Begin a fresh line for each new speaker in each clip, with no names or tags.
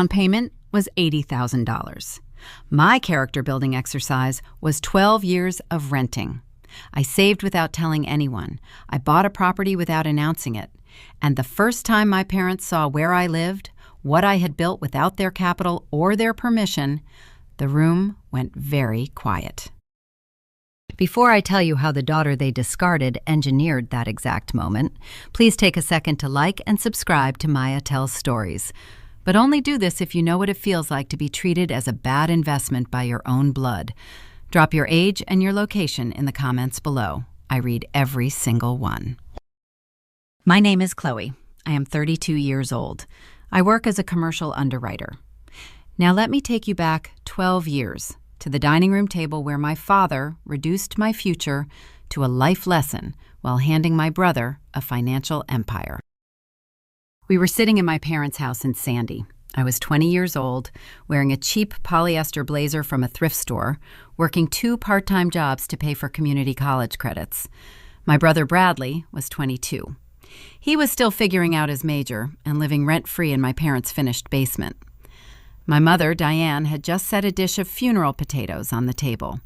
down payment was $80,000. My character-building exercise was 12 years of renting. I saved without telling anyone. I bought a property without announcing it. And the first time my parents saw where I lived, what I had built without their capital or their permission, the room went very quiet. Before I tell you how the daughter they discarded engineered that exact moment, please take a second to like and subscribe to Maya Tells Stories. But only do this if you know what it feels like to be treated as a bad investment by your own blood. Drop your age and your location in the comments below. I read every single one. My name is Chloe. I am 32 years old. I work as a commercial underwriter. Now let me take you back 12 years to the dining room table where my father reduced my future to a life lesson while handing my brother a financial empire. We were sitting in my parents' house in Sandy. I was 20 years old, wearing a cheap polyester blazer from a thrift store, working 2 part-time jobs to pay for community college credits. My brother Bradley was 22. He was still figuring out his major and living rent-free in my parents' finished basement. My mother, Diane, had just set a dish of funeral potatoes on the table.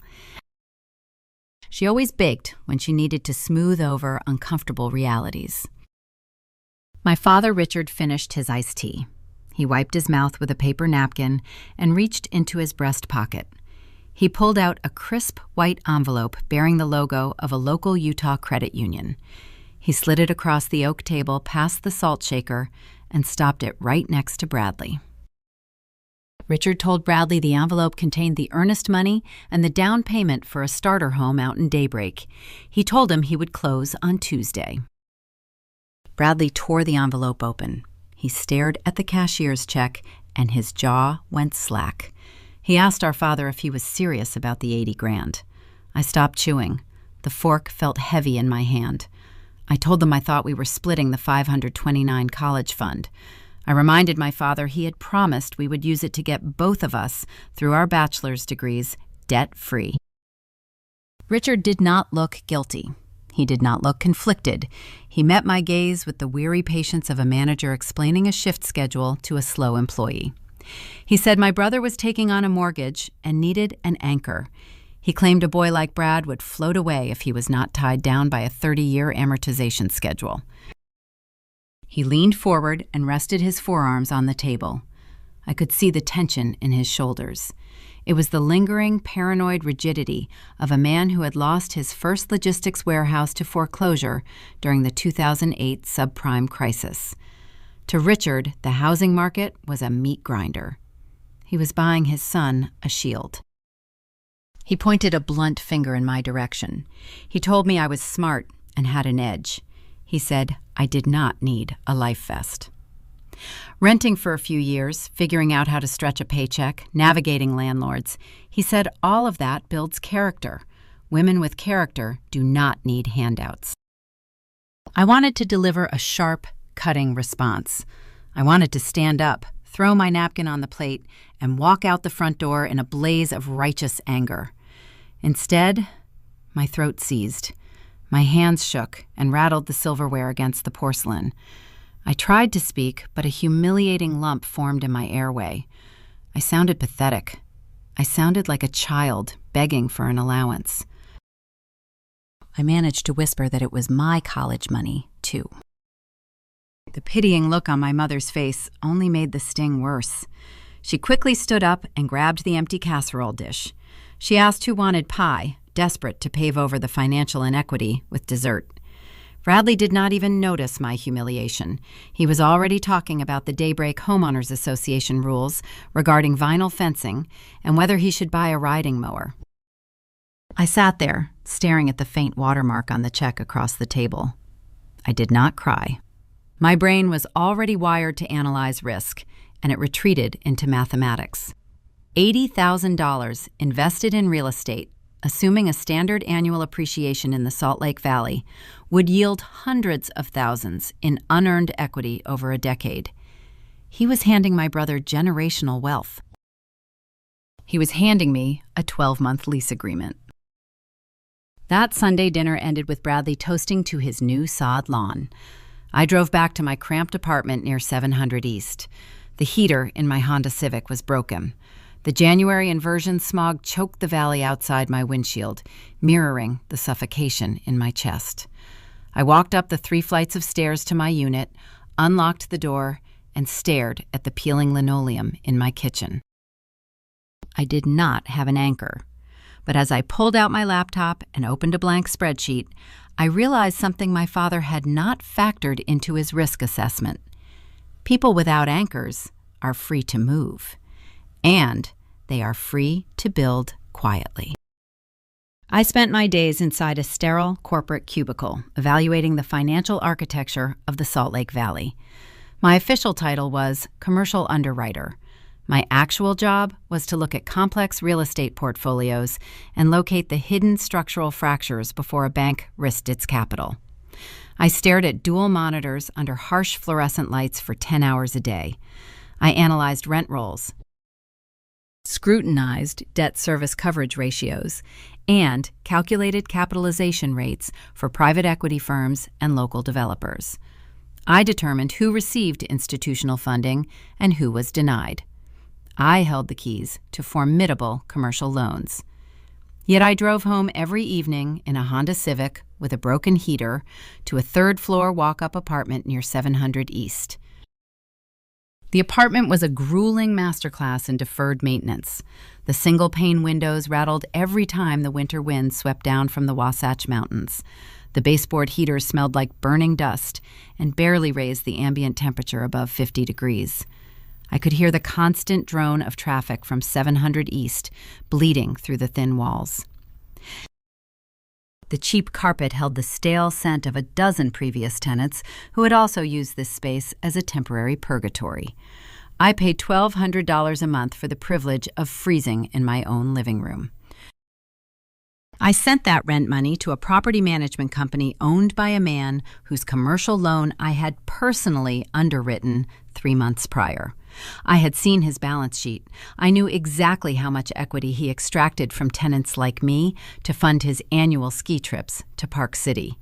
She always baked when she needed to smooth over uncomfortable realities. My father, Richard, finished his iced tea. He wiped his mouth with a paper napkin and reached into his breast pocket. He pulled out a crisp white envelope bearing the logo of a local Utah credit union. He slid it across the oak table past the salt shaker and stopped it right next to Bradley. Richard told Bradley the envelope contained the earnest money and the down payment for a starter home out in Daybreak. He told him he would close on Tuesday. Bradley tore the envelope open. He stared at the cashier's check, and his jaw went slack. He asked our father if he was serious about the $80,000. I stopped chewing. The fork felt heavy in my hand. I told them I thought we were splitting the $529 college fund. I reminded my father he had promised we would use it to get both of us through our bachelor's degrees debt-free. Richard did not look guilty. He did not look conflicted. He met my gaze with the weary patience of a manager explaining a shift schedule to a slow employee. He said my brother was taking on a mortgage and needed an anchor. He claimed a boy like Brad would float away if he was not tied down by a 30-year amortization schedule. He leaned forward and rested his forearms on the table. I could see the tension in his shoulders. It was the lingering, paranoid rigidity of a man who had lost his first logistics warehouse to foreclosure during the 2008 subprime crisis. To Richard, the housing market was a meat grinder. He was buying his son a shield. He pointed a blunt finger in my direction. He told me I was smart and had an edge. He said I did not need a life vest. Renting for a few years, figuring out how to stretch a paycheck, navigating landlords, he said all of that builds character. Women with character do not need handouts. I wanted to deliver a sharp, cutting response. I wanted to stand up, throw my napkin on the plate, and walk out the front door in a blaze of righteous anger. Instead, my throat seized. My hands shook and rattled the silverware against the porcelain. I tried to speak, but a humiliating lump formed in my airway. I sounded pathetic. I sounded like a child begging for an allowance. I managed to whisper that it was my college money, too. The pitying look on my mother's face only made the sting worse. She quickly stood up and grabbed the empty casserole dish. She asked who wanted pie, desperate to pave over the financial inequity with dessert. Bradley did not even notice my humiliation. He was already talking about the Daybreak Homeowners Association rules regarding vinyl fencing and whether he should buy a riding mower. I sat there, staring at the faint watermark on the check across the table. I did not cry. My brain was already wired to analyze risk, and it retreated into mathematics. $80,000 invested in real estate, assuming a standard annual appreciation in the Salt Lake Valley, would yield hundreds of thousands in unearned equity over a decade. He was handing my brother generational wealth. He was handing me a 12-month lease agreement. That Sunday dinner ended with Bradley toasting to his new sod lawn. I drove back to my cramped apartment near 700 East. The heater in my Honda Civic was broken. The January inversion smog choked the valley outside my windshield, mirroring the suffocation in my chest. I walked up the 3 flights of stairs to my unit, unlocked the door, and stared at the peeling linoleum in my kitchen. I did not have an anchor, but as I pulled out my laptop and opened a blank spreadsheet, I realized something my father had not factored into his risk assessment. People without anchors are free to move, and they are free to build quietly. I spent my days inside a sterile corporate cubicle, evaluating the financial architecture of the Salt Lake Valley. My official title was Commercial Underwriter. My actual job was to look at complex real estate portfolios and locate the hidden structural fractures before a bank risked its capital. I stared at dual monitors under harsh fluorescent lights for 10 hours a day. I analyzed rent rolls, scrutinized debt service coverage ratios, and calculated capitalization rates for private equity firms and local developers. I determined who received institutional funding and who was denied. I held the keys to formidable commercial loans. Yet I drove home every evening in a Honda Civic with a broken heater to a 3rd-floor walk-up apartment near 700 East. The apartment was a grueling masterclass in deferred maintenance. The single-pane windows rattled every time the winter wind swept down from the Wasatch Mountains. The baseboard heaters smelled like burning dust and barely raised the ambient temperature above 50 degrees. I could hear the constant drone of traffic from 700 East bleeding through the thin walls. The cheap carpet held the stale scent of a dozen previous tenants who had also used this space as a temporary purgatory. I paid $1,200 a month for the privilege of freezing in my own living room. I sent that rent money to a property management company owned by a man whose commercial loan I had personally underwritten 3 months prior. I had seen his balance sheet. I knew exactly how much equity he extracted from tenants like me to fund his annual ski trips to Park City.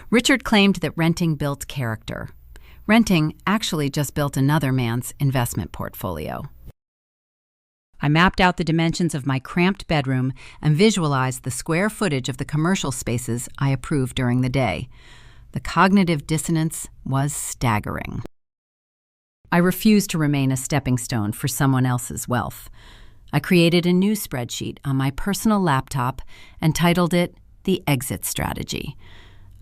Richard claimed that renting built character. Renting actually just built another man's investment portfolio. I mapped out the dimensions of my cramped bedroom and visualized the square footage of the commercial spaces I approved during the day. The cognitive dissonance was staggering. I refused to remain a stepping stone for someone else's wealth. I created a new spreadsheet on my personal laptop and titled it The Exit Strategy.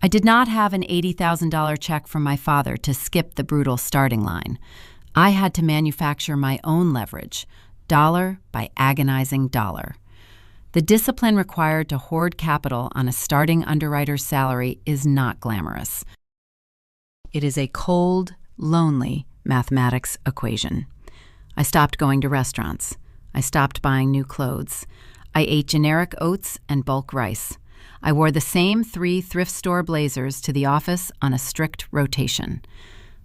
I did not have an $80,000 check from my father to skip the brutal starting line. I had to manufacture my own leverage, dollar by agonizing dollar. The discipline required to hoard capital on a starting underwriter's salary is not glamorous. It is a cold, lonely mathematics equation. I stopped going to restaurants. I stopped buying new clothes. I ate generic oats and bulk rice. I wore the same 3 thrift store blazers to the office on a strict rotation.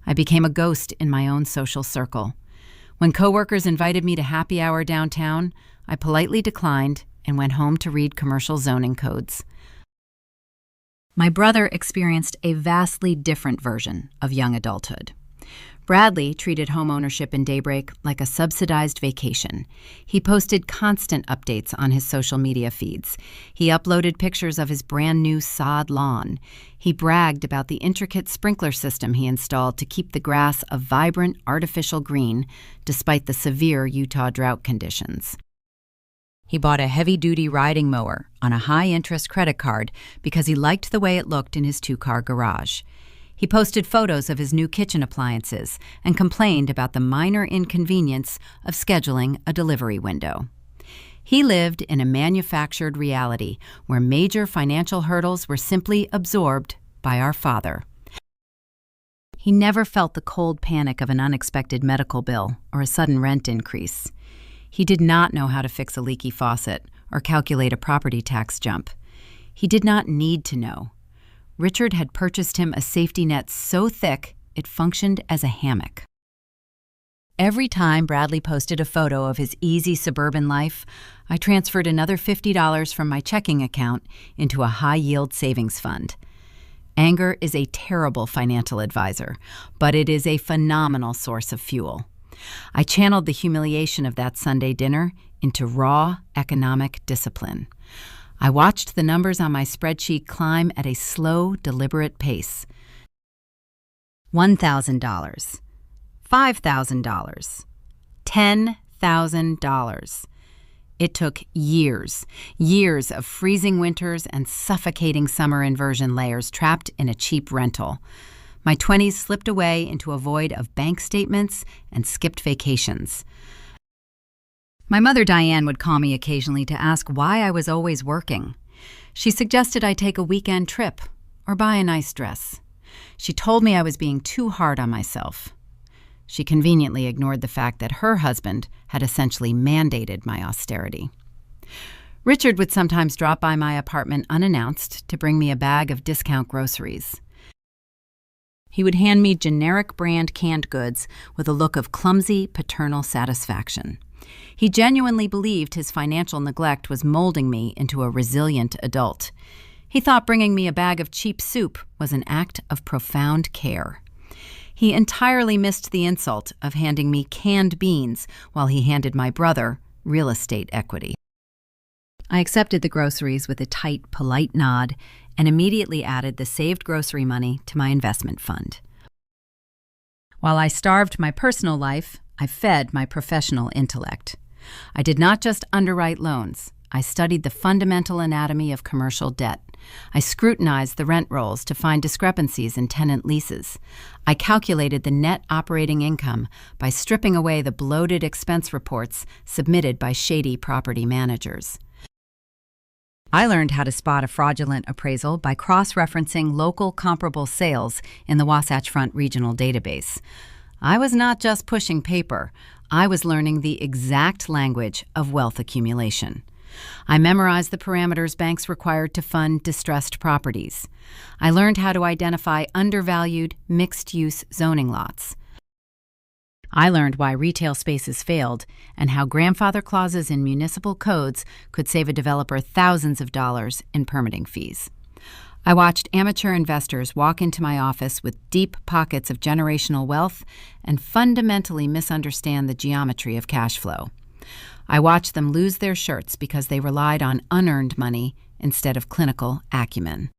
I became a ghost in my own social circle. When coworkers invited me to happy hour downtown, I politely declined and went home to read commercial zoning codes. My brother experienced a vastly different version of young adulthood. Bradley treated homeownership in Daybreak like a subsidized vacation. He posted constant updates on his social media feeds. He uploaded pictures of his brand new sod lawn. He bragged about the intricate sprinkler system he installed to keep the grass a vibrant artificial green despite the severe Utah drought conditions. He bought a heavy-duty riding mower on a high-interest credit card because he liked the way it looked in his 2-car garage. He posted photos of his new kitchen appliances and complained about the minor inconvenience of scheduling a delivery window. He lived in a manufactured reality where major financial hurdles were simply absorbed by our father. He never felt the cold panic of an unexpected medical bill or a sudden rent increase. He did not know how to fix a leaky faucet or calculate a property tax jump. He did not need to know. Richard had purchased him a safety net so thick it functioned as a hammock. Every time Bradley posted a photo of his easy suburban life, I transferred another $50 from my checking account into a high-yield savings fund. Anger is a terrible financial advisor, but it is a phenomenal source of fuel. I channeled the humiliation of that Sunday dinner into raw economic discipline. I watched the numbers on my spreadsheet climb at a slow, deliberate pace. $1,000, $5,000, $10,000. It took years of freezing winters and suffocating summer inversion layers trapped in a cheap rental. My 20s slipped away into a void of bank statements and skipped vacations. My mother Diane would call me occasionally to ask why I was always working. She suggested I take a weekend trip or buy a nice dress. She told me I was being too hard on myself. She conveniently ignored the fact that her husband had essentially mandated my austerity. Richard would sometimes drop by my apartment unannounced to bring me a bag of discount groceries. He would hand me generic brand canned goods with a look of clumsy paternal satisfaction. He genuinely believed his financial neglect was molding me into a resilient adult. He thought bringing me a bag of cheap soup was an act of profound care. He entirely missed the insult of handing me canned beans while he handed my brother real estate equity. I accepted the groceries with a tight, polite nod and immediately added the saved grocery money to my investment fund. While I starved my personal life, I fed my professional intellect. I did not just underwrite loans. I studied the fundamental anatomy of commercial debt. I scrutinized the rent rolls to find discrepancies in tenant leases. I calculated the net operating income by stripping away the bloated expense reports submitted by shady property managers. I learned how to spot a fraudulent appraisal by cross-referencing local comparable sales in the Wasatch Front Regional Database. I was not just pushing paper. I was learning the exact language of wealth accumulation. I memorized the parameters banks required to fund distressed properties. I learned how to identify undervalued, mixed-use zoning lots. I learned why retail spaces failed and how grandfather clauses in municipal codes could save a developer thousands of dollars in permitting fees. I watched amateur investors walk into my office with deep pockets of generational wealth and fundamentally misunderstand the geometry of cash flow. I watched them lose their shirts because they relied on unearned money instead of clinical acumen.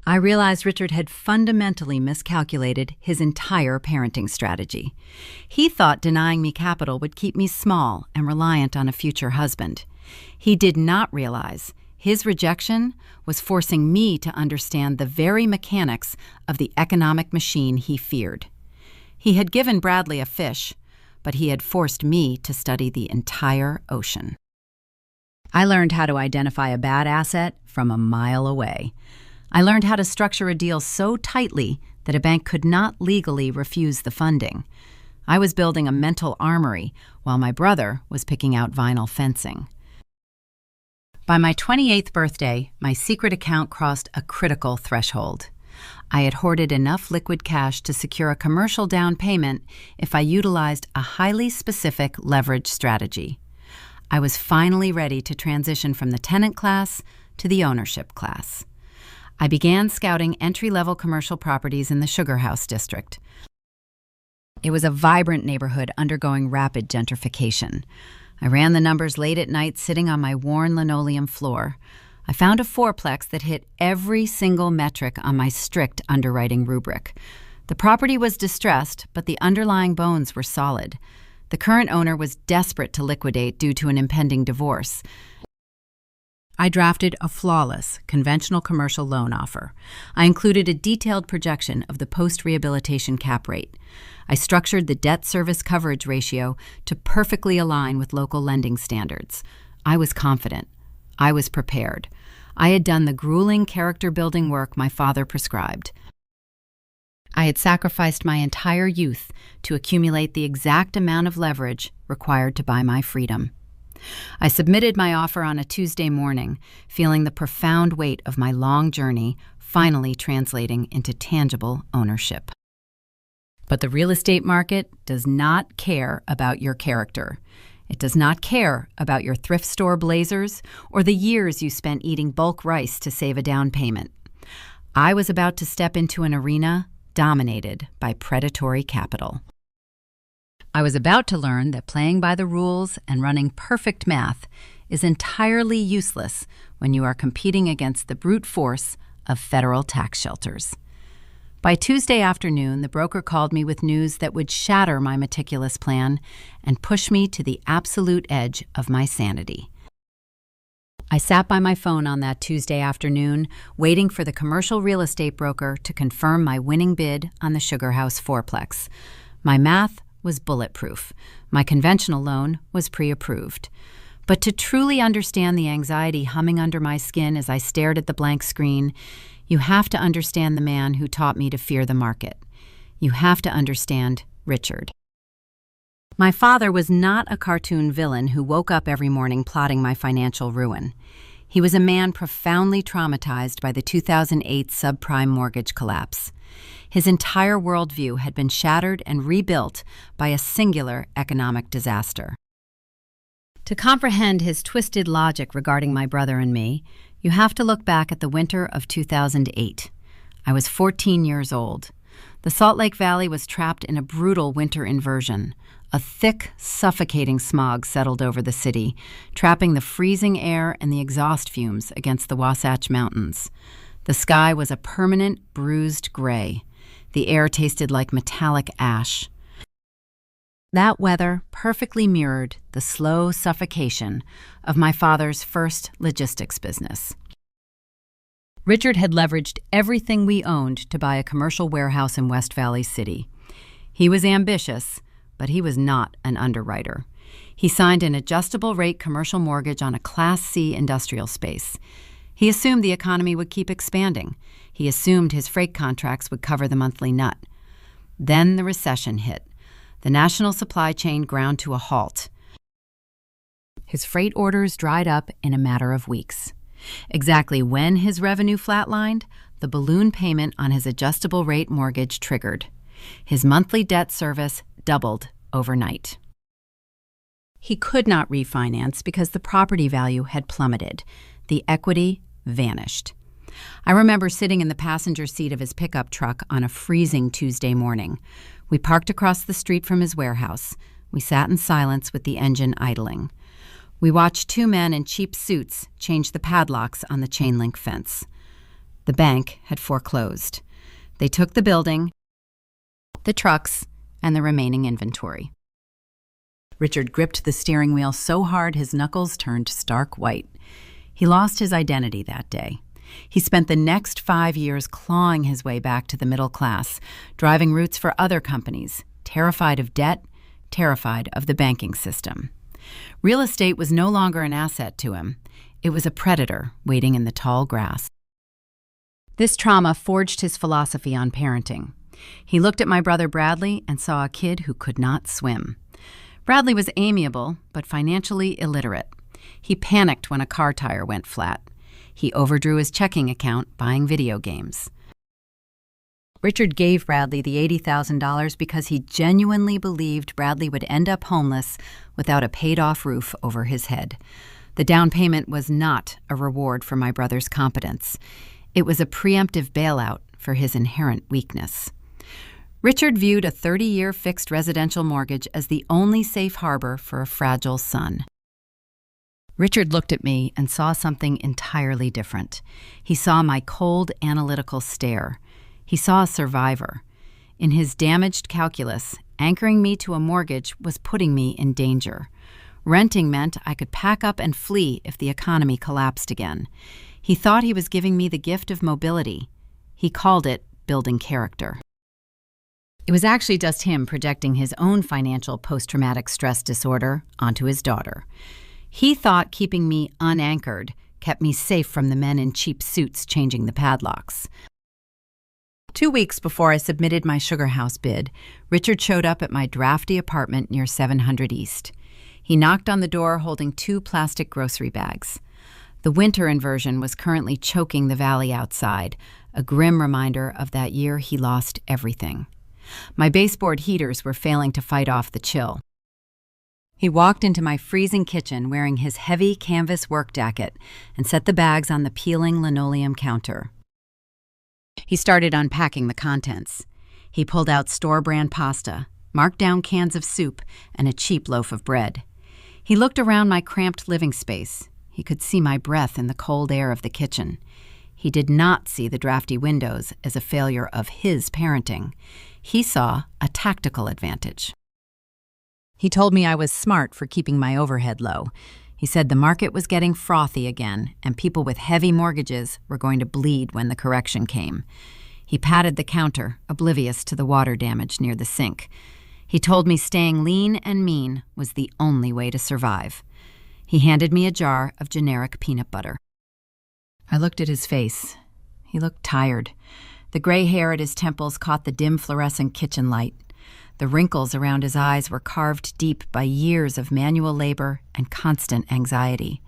I realized Richard had fundamentally miscalculated his entire parenting strategy. He thought denying me capital would keep me small and reliant on a future husband. He did not realize his rejection was forcing me to understand the very mechanics of the economic machine he feared. He had given Bradley a fish, but he had forced me to study the entire ocean. I learned how to identify a bad asset from a mile away. I learned how to structure a deal so tightly that a bank could not legally refuse the funding. I was building a mental armory while my brother was picking out vinyl fencing. By my 28th birthday, my secret account crossed a critical threshold. I had hoarded enough liquid cash to secure a commercial down payment if I utilized a highly specific leverage strategy. I was finally ready to transition from the tenant class to the ownership class. I began scouting entry-level commercial properties in the Sugar House district. It was a vibrant neighborhood undergoing rapid gentrification. I ran the numbers late at night sitting on my worn linoleum floor. I found a fourplex that hit every single metric on my strict underwriting rubric. The property was distressed, but the underlying bones were solid. The current owner was desperate to liquidate due to an impending divorce. I drafted a flawless, conventional commercial loan offer. I included a detailed projection of the post-rehabilitation cap rate. I structured the debt service coverage ratio to perfectly align with local lending standards. I was confident. I was prepared. I had done the grueling character-building work my father prescribed. I had sacrificed my entire youth to accumulate the exact amount of leverage required to buy my freedom. I submitted my offer on a Tuesday morning, feeling the profound weight of my long journey finally translating into tangible ownership. But the real estate market does not care about your character. It does not care about your thrift store blazers or the years you spent eating bulk rice to save a down payment. I was about to step into an arena dominated by predatory capital. I was about to learn that playing by the rules and running perfect math is entirely useless when you are competing against the brute force of federal tax shelters. By Tuesday afternoon, the broker called me with news that would shatter my meticulous plan and push me to the absolute edge of my sanity. I sat by my phone on that Tuesday afternoon, waiting for the commercial real estate broker to confirm my winning bid on the Sugar House fourplex. My math was bulletproof. My conventional loan was pre-approved. But to truly understand the anxiety humming under my skin as I stared at the blank screen, you have to understand the man who taught me to fear the market. You have to understand Richard. My father was not a cartoon villain who woke up every morning plotting my financial ruin. He was a man profoundly traumatized by the 2008 subprime mortgage collapse. His entire worldview had been shattered and rebuilt by a singular economic disaster. To comprehend his twisted logic regarding my brother and me, you have to look back at the winter of 2008. I was 14 years old. The Salt Lake Valley was trapped in a brutal winter inversion. A thick, suffocating smog settled over the city, trapping the freezing air and the exhaust fumes against the Wasatch Mountains. The sky was a permanent, bruised gray. The air tasted like metallic ash. That weather perfectly mirrored the slow suffocation of my father's first logistics business. Richard had leveraged everything we owned to buy a commercial warehouse in West Valley City. He was ambitious, but he was not an underwriter. He signed an adjustable-rate commercial mortgage on a Class C industrial space. He assumed the economy would keep expanding. He assumed his freight contracts would cover the monthly nut. Then the recession hit. The national supply chain ground to a halt. His freight orders dried up in a matter of weeks. Exactly when his revenue flatlined, the balloon payment on his adjustable-rate mortgage triggered. His monthly debt service doubled overnight. He could not refinance because the property value had plummeted. The equity vanished. I remember sitting in the passenger seat of his pickup truck on a freezing Tuesday morning. We parked across the street from his warehouse. We sat in silence with the engine idling. We watched two men in cheap suits change the padlocks on the chain-link fence. The bank had foreclosed. They took the building, the trucks, and the remaining inventory. Richard gripped the steering wheel so hard his knuckles turned stark white. He lost his identity that day. He spent the next 5 years clawing his way back to the middle class, driving routes for other companies, terrified of debt, terrified of the banking system. Real estate was no longer an asset to him. It was a predator waiting in the tall grass. This trauma forged his philosophy on parenting. He looked at my brother Bradley and saw a kid who could not swim. Bradley was amiable, but financially illiterate. He panicked when a car tire went flat. He overdrew his checking account buying video games. Richard gave Bradley the $80,000 because he genuinely believed Bradley would end up homeless without a paid-off roof over his head. The down payment was not a reward for my brother's competence. It was a preemptive bailout for his inherent weakness. Richard viewed a 30-year fixed residential mortgage as the only safe harbor for a fragile son. Richard looked at me and saw something entirely different. He saw my cold, analytical stare. He saw a survivor. In his damaged calculus, anchoring me to a mortgage was putting me in danger. Renting meant I could pack up and flee if the economy collapsed again. He thought he was giving me the gift of mobility. He called it building character. It was actually just him projecting his own financial post-traumatic stress disorder onto his daughter. He thought keeping me unanchored kept me safe from the men in cheap suits changing the padlocks. 2 weeks before I submitted my Sugar House bid, Richard showed up at my drafty apartment near 700 East. He knocked on the door holding 2 plastic grocery bags. The winter inversion was currently choking the valley outside, a grim reminder of that year he lost everything. My baseboard heaters were failing to fight off the chill. He walked into my freezing kitchen wearing his heavy canvas work jacket and set the bags on the peeling linoleum counter. He started unpacking the contents. He pulled out store-brand pasta, marked down cans of soup, and a cheap loaf of bread. He looked around my cramped living space. He could see my breath in the cold air of the kitchen. He did not see the drafty windows as a failure of his parenting. He saw a tactical advantage. He told me I was smart for keeping my overhead low. He said the market was getting frothy again, and people with heavy mortgages were going to bleed when the correction came. He patted the counter, oblivious to the water damage near the sink. He told me staying lean and mean was the only way to survive. He handed me a jar of generic peanut butter. I looked at his face. He looked tired. The gray hair at his temples caught the dim fluorescent kitchen light. The wrinkles around his eyes were carved deep by years of manual labor and constant anxiety.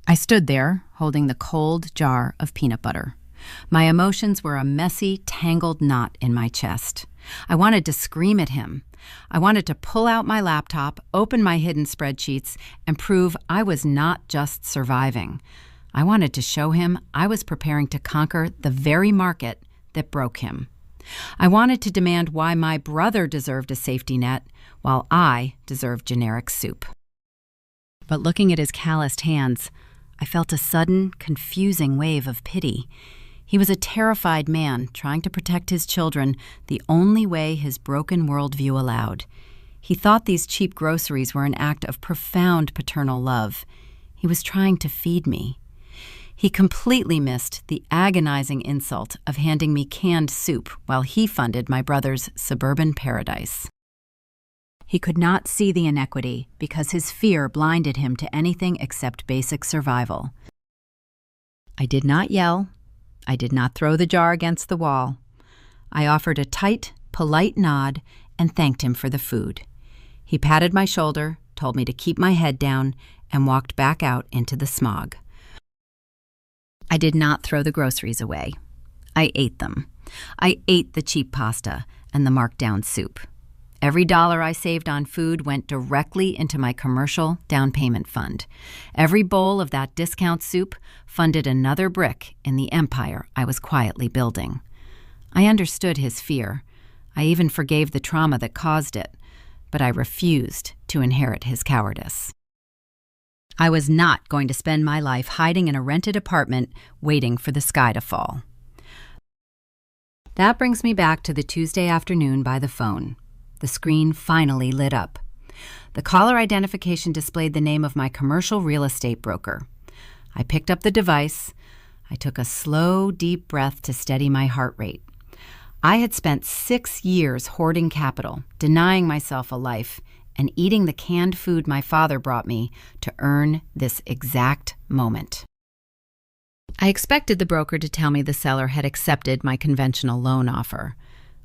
I stood there, holding the cold jar of peanut butter. My emotions were a messy, tangled knot in my chest. I wanted to scream at him. I wanted to pull out my laptop, open my hidden spreadsheets, and prove I was not just surviving. I wanted to show him I was preparing to conquer the very market that broke him. I wanted to demand why my brother deserved a safety net while I deserved generic soup. But looking at his calloused hands, I felt a sudden, confusing wave of pity. He was a terrified man trying to protect his children the only way his broken worldview allowed. He thought these cheap groceries were an act of profound paternal love. He was trying to feed me. He completely missed the agonizing insult of handing me canned soup while he funded my brother's suburban paradise. He could not see the inequity because his fear blinded him to anything except basic survival. I did not yell. I did not throw the jar against the wall. I offered a tight, polite nod and thanked him for the food. He patted my shoulder, told me to keep my head down, and walked back out into the smog. I did not throw the groceries away. I ate them. I ate the cheap pasta and the marked-down soup. Every dollar I saved on food went directly into my commercial down payment fund. Every bowl of that discount soup funded another brick in the empire I was quietly building. I understood his fear. I even forgave the trauma that caused it, but I refused to inherit his cowardice. I was not going to spend my life hiding in a rented apartment waiting for the sky to fall. That brings me back to the Tuesday afternoon by the phone. The screen finally lit up. The caller identification displayed the name of my commercial real estate broker. I picked up the device. I took a slow, deep breath to steady my heart rate. I had spent 6 years hoarding capital, denying myself a life, and eating the canned food my father brought me to earn this exact moment. I expected the broker to tell me the seller had accepted my conventional loan offer.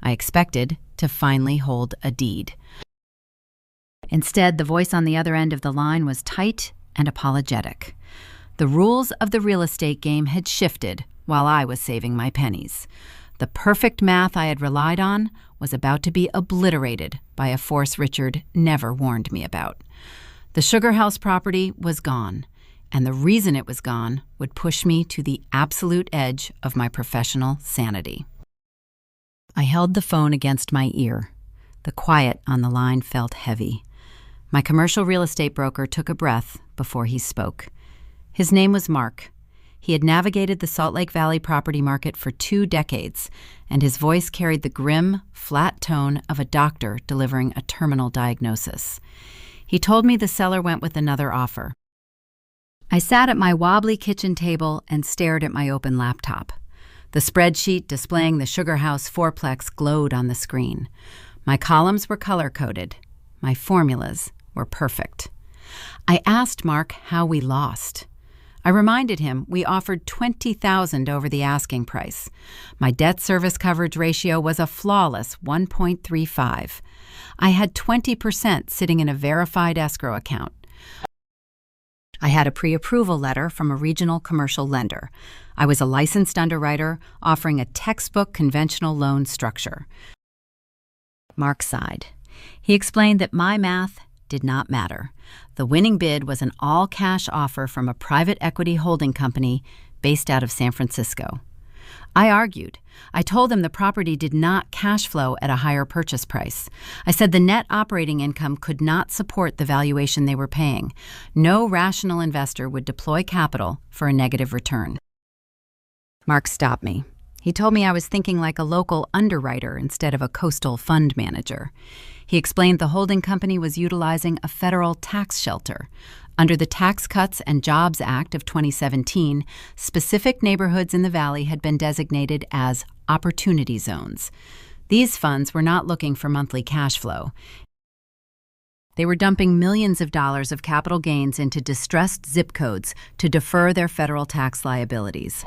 I expected to finally hold a deed. Instead, the voice on the other end of the line was tight and apologetic. The rules of the real estate game had shifted while I was saving my pennies. The perfect math I had relied on was about to be obliterated by a force Richard never warned me about. The Sugar House property was gone, and the reason it was gone would push me to the absolute edge of my professional sanity. I held the phone against my ear. The quiet on the line felt heavy. My commercial real estate broker took a breath before he spoke. His name was Mark. He had navigated the Salt Lake Valley property market for 2 decades, and his voice carried the grim, flat tone of a doctor delivering a terminal diagnosis. He told me the seller went with another offer. I sat at my wobbly kitchen table and stared at my open laptop. The spreadsheet displaying the Sugar House fourplex glowed on the screen. My columns were color-coded. My formulas were perfect. I asked Mark how we lost. I reminded him we offered $20,000 over the asking price. My debt service coverage ratio was a flawless 1.35. I had 20% sitting in a verified escrow account. I had a pre-approval letter from a regional commercial lender. I was a licensed underwriter offering a textbook conventional loan structure. Mark sighed. He explained that my math did not matter. The winning bid was an all-cash offer from a private equity holding company based out of San Francisco. I argued. I told them the property did not cash flow at a higher purchase price. I said the net operating income could not support the valuation they were paying. No rational investor would deploy capital for a negative return. Mark stopped me. He told me I was thinking like a local underwriter instead of a coastal fund manager. He explained the holding company was utilizing a federal tax shelter. Under the Tax Cuts and Jobs Act of 2017, specific neighborhoods in the valley had been designated as opportunity zones. These funds were not looking for monthly cash flow. They were dumping millions of dollars of capital gains into distressed zip codes to defer their federal tax liabilities.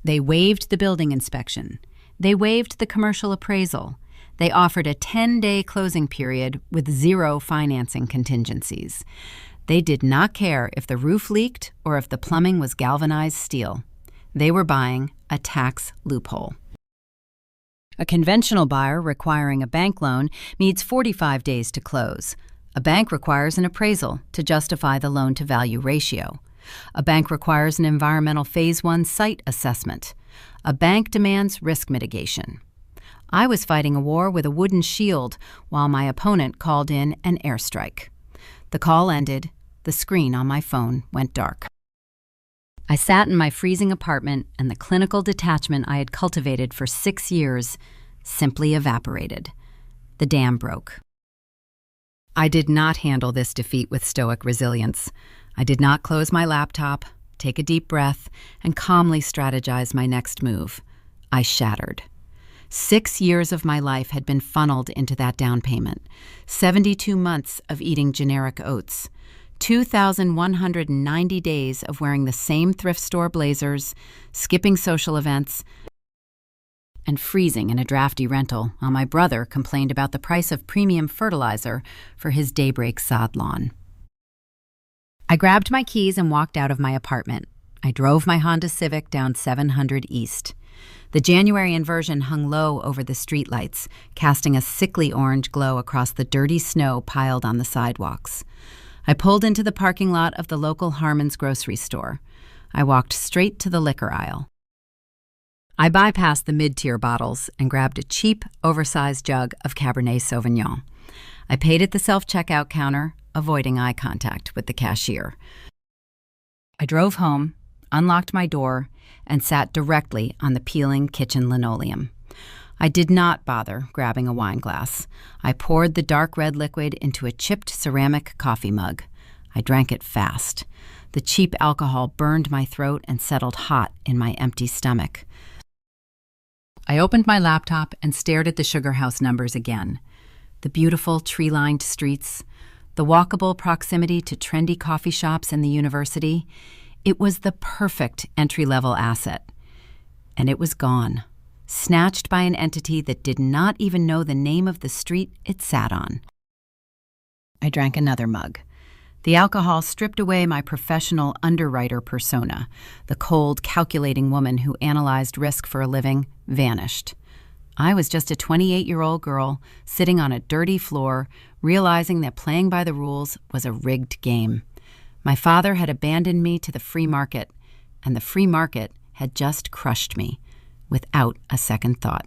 They waived the building inspection. They waived the commercial appraisal. They offered a 10-day closing period with zero financing contingencies. They did not care if the roof leaked or if the plumbing was galvanized steel. They were buying a tax loophole. A conventional buyer requiring a bank loan needs 45 days to close. A bank requires an appraisal to justify the loan-to-value ratio. A bank requires an environmental Phase 1 site assessment. A bank demands risk mitigation. I was fighting a war with a wooden shield while my opponent called in an airstrike. The call ended. The screen on my phone went dark. I sat in my freezing apartment, and the clinical detachment I had cultivated for 6 years simply evaporated. The dam broke. I did not handle this defeat with stoic resilience. I did not close my laptop, take a deep breath, and calmly strategize my next move. I shattered. 6 years of my life had been funneled into that down payment. 72 months of eating generic oats. 2,190 days of wearing the same thrift store blazers, skipping social events, and freezing in a drafty rental while my brother complained about the price of premium fertilizer for his Daybreak sod lawn. I grabbed my keys and walked out of my apartment. I drove my Honda Civic down 700 East. The January inversion hung low over the streetlights, casting a sickly orange glow across the dirty snow piled on the sidewalks. I pulled into the parking lot of the local Harmon's grocery store. I walked straight to the liquor aisle. I bypassed the mid-tier bottles and grabbed a cheap, oversized jug of Cabernet Sauvignon. I paid at the self-checkout counter, avoiding eye contact with the cashier. I drove home, unlocked my door, and sat directly on the peeling kitchen linoleum. I did not bother grabbing a wine glass. I poured the dark red liquid into a chipped ceramic coffee mug. I drank it fast. The cheap alcohol burned my throat and settled hot in my empty stomach. I opened my laptop and stared at the Sugar House numbers again. The beautiful tree-lined streets, the walkable proximity to trendy coffee shops and the university. It was the perfect entry-level asset. And it was gone. Snatched by an entity that did not even know the name of the street it sat on. I drank another mug. The alcohol stripped away my professional underwriter persona. The cold, calculating woman who analyzed risk for a living vanished. I was just a 28-year-old girl sitting on a dirty floor, realizing that playing by the rules was a rigged game. My father had abandoned me to the free market, and the free market had just crushed me. Without a second thought.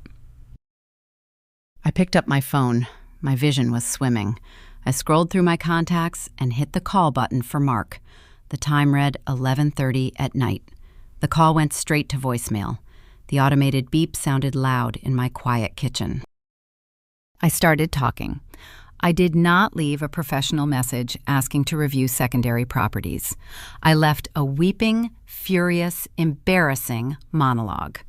I picked up my phone. My vision was swimming. I scrolled through my contacts and hit the call button for Mark. The time read 11:30 at night. The call went straight to voicemail. The automated beep sounded loud in my quiet kitchen. I started talking. I did not leave a professional message asking to review secondary properties. I left a weeping, furious, embarrassing monologue.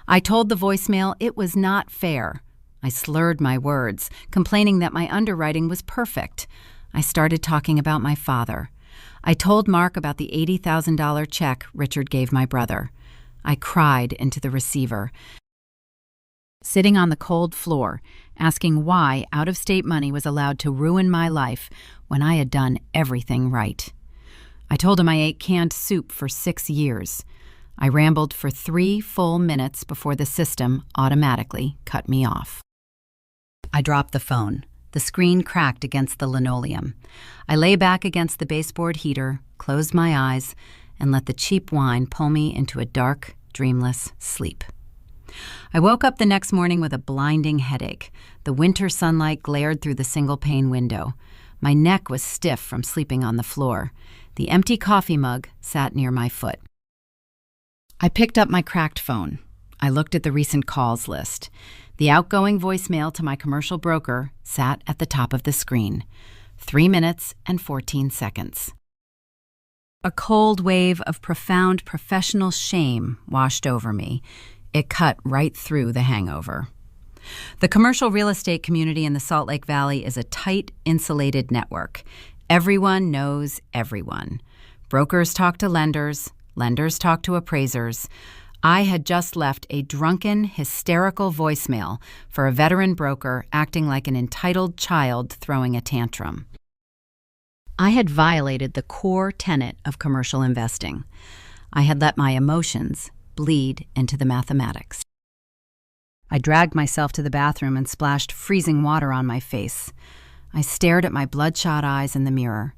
I told the voicemail it was not fair. I slurred my words, complaining that my underwriting was perfect. I started talking about my father. I told Mark about the $80,000 check Richard gave my brother. I cried into the receiver, sitting on the cold floor, asking why out-of-state money was allowed to ruin my life when I had done everything right. I told him I ate canned soup for 6 years. I rambled for 3 full minutes before the system automatically cut me off. I dropped the phone. The screen cracked against the linoleum. I lay back against the baseboard heater, closed my eyes, and let the cheap wine pull me into a dark, dreamless sleep. I woke up the next morning with a blinding headache. The winter sunlight glared through the single-pane window. My neck was stiff from sleeping on the floor. The empty coffee mug sat near my foot. I picked up my cracked phone. I looked at the recent calls list. The outgoing voicemail to my commercial broker sat at the top of the screen. 3 minutes and 14 seconds. A cold wave of profound professional shame washed over me. It cut right through the hangover. The commercial real estate community in the Salt Lake Valley is a tight, insulated network. Everyone knows everyone. Brokers talk to lenders, lenders talk to appraisers. I had just left a drunken, hysterical voicemail for a veteran broker acting like an entitled child throwing a tantrum. I had violated the core tenet of commercial investing. I had let my emotions bleed into the mathematics. I dragged myself to the bathroom and splashed freezing water on my face. I stared at my bloodshot eyes in the mirror.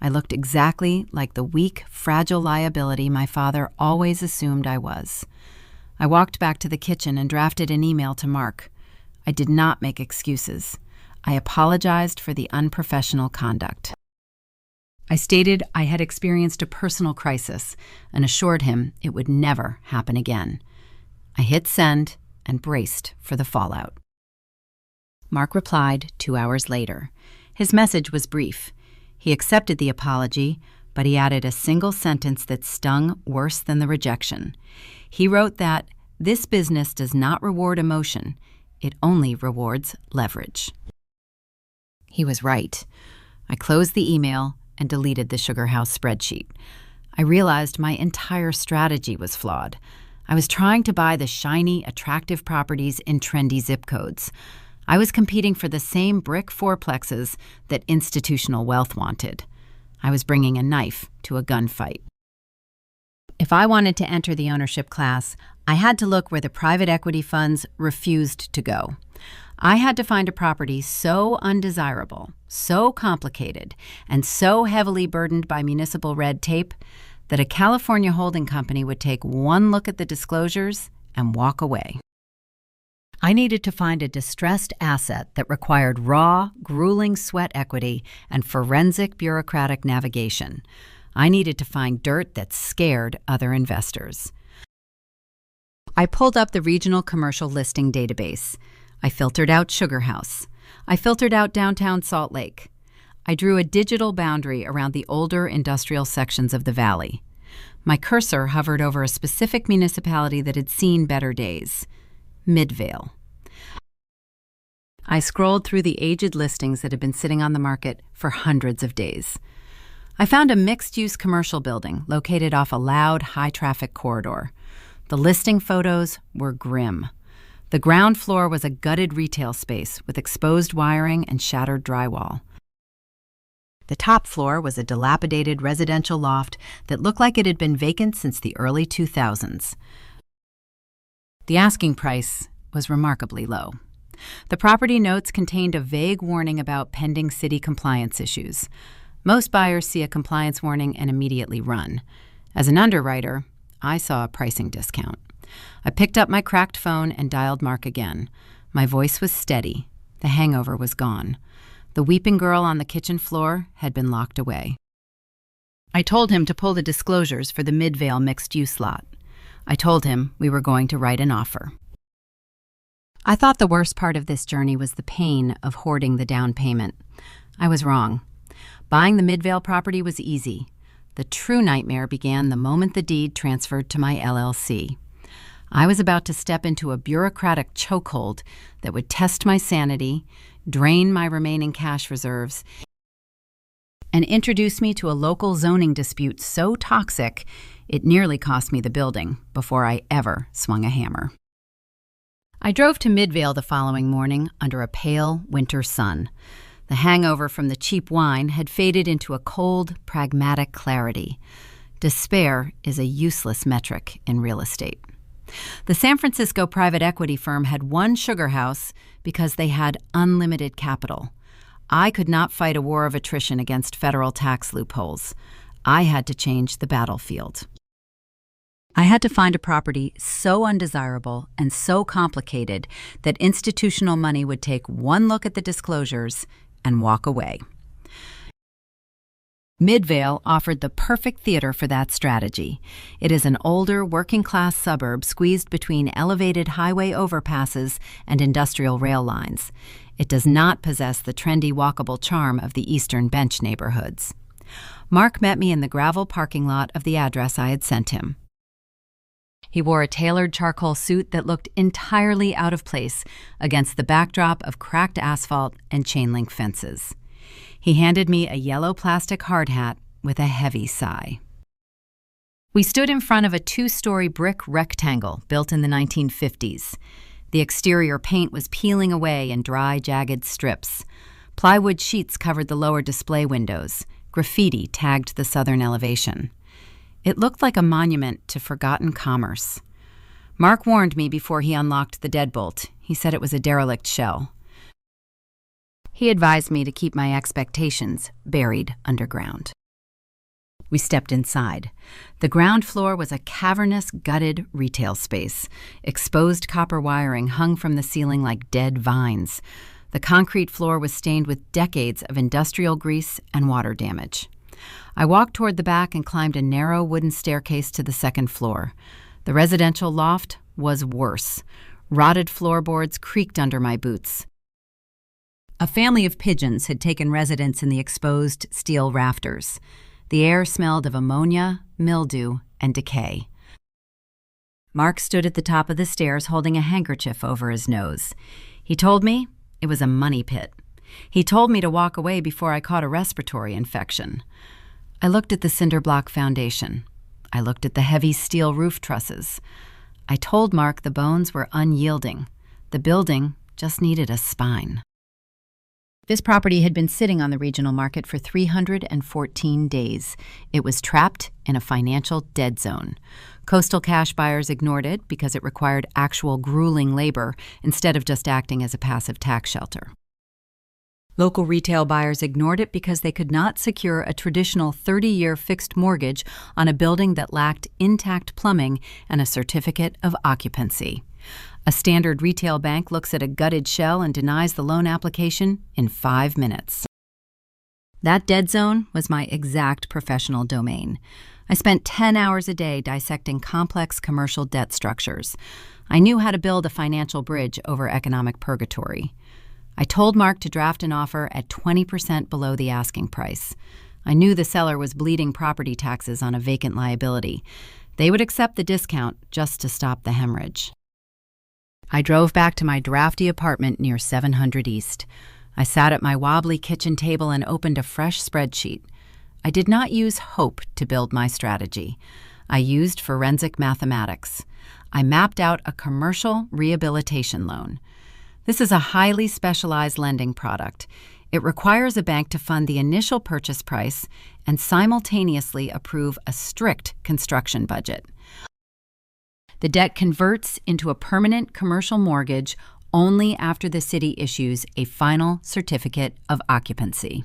I looked exactly like the weak, fragile liability my father always assumed I was. I walked back to the kitchen and drafted an email to Mark. I did not make excuses. I apologized for the unprofessional conduct. I stated I had experienced a personal crisis and assured him it would never happen again. I hit send and braced for the fallout. Mark replied 2 hours later. His message was brief. He accepted the apology, but he added a single sentence that stung worse than the rejection. He wrote that this business does not reward emotion, it only rewards leverage. He was right. I closed the email and deleted the Sugar House spreadsheet. I realized my entire strategy was flawed. I was trying to buy the shiny, attractive properties in trendy zip codes. I was competing for the same brick fourplexes that institutional wealth wanted. I was bringing a knife to a gunfight. If I wanted to enter the ownership class, I had to look where the private equity funds refused to go. I had to find a property so undesirable, so complicated, and so heavily burdened by municipal red tape that a California holding company would take one look at the disclosures and walk away. I needed to find a distressed asset that required raw, grueling sweat equity and forensic bureaucratic navigation. I needed to find dirt that scared other investors. I pulled up the regional commercial listing database. I filtered out Sugar House. I filtered out downtown Salt Lake. I drew a digital boundary around the older industrial sections of the valley. My cursor hovered over a specific municipality that had seen better days. Midvale. I scrolled through the aged listings that had been sitting on the market for hundreds of days. I found a mixed-use commercial building located off a loud, high-traffic corridor. The listing photos were grim. The ground floor was a gutted retail space with exposed wiring and shattered drywall. The top floor was a dilapidated residential loft that looked like it had been vacant since the early 2000s. The asking price was remarkably low. The property notes contained a vague warning about pending city compliance issues. Most buyers see a compliance warning and immediately run. As an underwriter, I saw a pricing discount. I picked up my cracked phone and dialed Mark again. My voice was steady. The hangover was gone. The weeping girl on the kitchen floor had been locked away. I told him to pull the disclosures for the Midvale mixed-use lot. I told him we were going to write an offer. I thought the worst part of this journey was the pain of hoarding the down payment. I was wrong. Buying the Midvale property was easy. The true nightmare began the moment the deed transferred to my LLC. I was about to step into a bureaucratic chokehold that would test my sanity, drain my remaining cash reserves, and introduce me to a local zoning dispute so toxic it nearly cost me the building before I ever swung a hammer. I drove to Midvale the following morning under a pale winter sun. The hangover from the cheap wine had faded into a cold, pragmatic clarity. Despair is a useless metric in real estate. The San Francisco private equity firm had won Sugar House because they had unlimited capital. I could not fight a war of attrition against federal tax loopholes. I had to change the battlefield. I had to find a property so undesirable and so complicated that institutional money would take one look at the disclosures and walk away. Midvale offered the perfect theater for that strategy. It is an older, working-class suburb squeezed between elevated highway overpasses and industrial rail lines. It does not possess the trendy, walkable charm of the Eastern Bench neighborhoods. Mark met me in the gravel parking lot of the address I had sent him. He wore a tailored charcoal suit that looked entirely out of place against the backdrop of cracked asphalt and chain-link fences. He handed me a yellow plastic hard hat with a heavy sigh. We stood in front of a 2-story brick rectangle built in the 1950s. The exterior paint was peeling away in dry, jagged strips. Plywood sheets covered the lower display windows. Graffiti tagged the southern elevation. It looked like a monument to forgotten commerce. Mark warned me before he unlocked the deadbolt. He said it was a derelict shell. He advised me to keep my expectations buried underground. We stepped inside. The ground floor was a cavernous, gutted retail space. Exposed copper wiring hung from the ceiling like dead vines. The concrete floor was stained with decades of industrial grease and water damage. I walked toward the back and climbed a narrow wooden staircase to the second floor. The residential loft was worse. Rotted floorboards creaked under my boots. A family of pigeons had taken residence in the exposed steel rafters. The air smelled of ammonia, mildew, and decay. Mark stood at the top of the stairs holding a handkerchief over his nose. He told me it was a money pit. He told me to walk away before I caught a respiratory infection. I looked at the cinder block foundation. I looked at the heavy steel roof trusses. I told Mark the bones were unyielding. The building just needed a spine. This property had been sitting on the regional market for 314 days. It was trapped in a financial dead zone. Coastal cash buyers ignored it because it required actual grueling labor instead of just acting as a passive tax shelter. Local retail buyers ignored it because they could not secure a traditional 30-year fixed mortgage on a building that lacked intact plumbing and a certificate of occupancy. A standard retail bank looks at a gutted shell and denies the loan application in 5 minutes. That dead zone was my exact professional domain. I spent 10 hours a day dissecting complex commercial debt structures. I knew how to build a financial bridge over economic purgatory. I told Mark to draft an offer at 20% below the asking price. I knew the seller was bleeding property taxes on a vacant liability. They would accept the discount just to stop the hemorrhage. I drove back to my drafty apartment near 700 East. I sat at my wobbly kitchen table and opened a fresh spreadsheet. I did not use hope to build my strategy. I used forensic mathematics. I mapped out a commercial rehabilitation loan. This is a highly specialized lending product. It requires a bank to fund the initial purchase price and simultaneously approve a strict construction budget. The debt converts into a permanent commercial mortgage only after the city issues a final certificate of occupancy.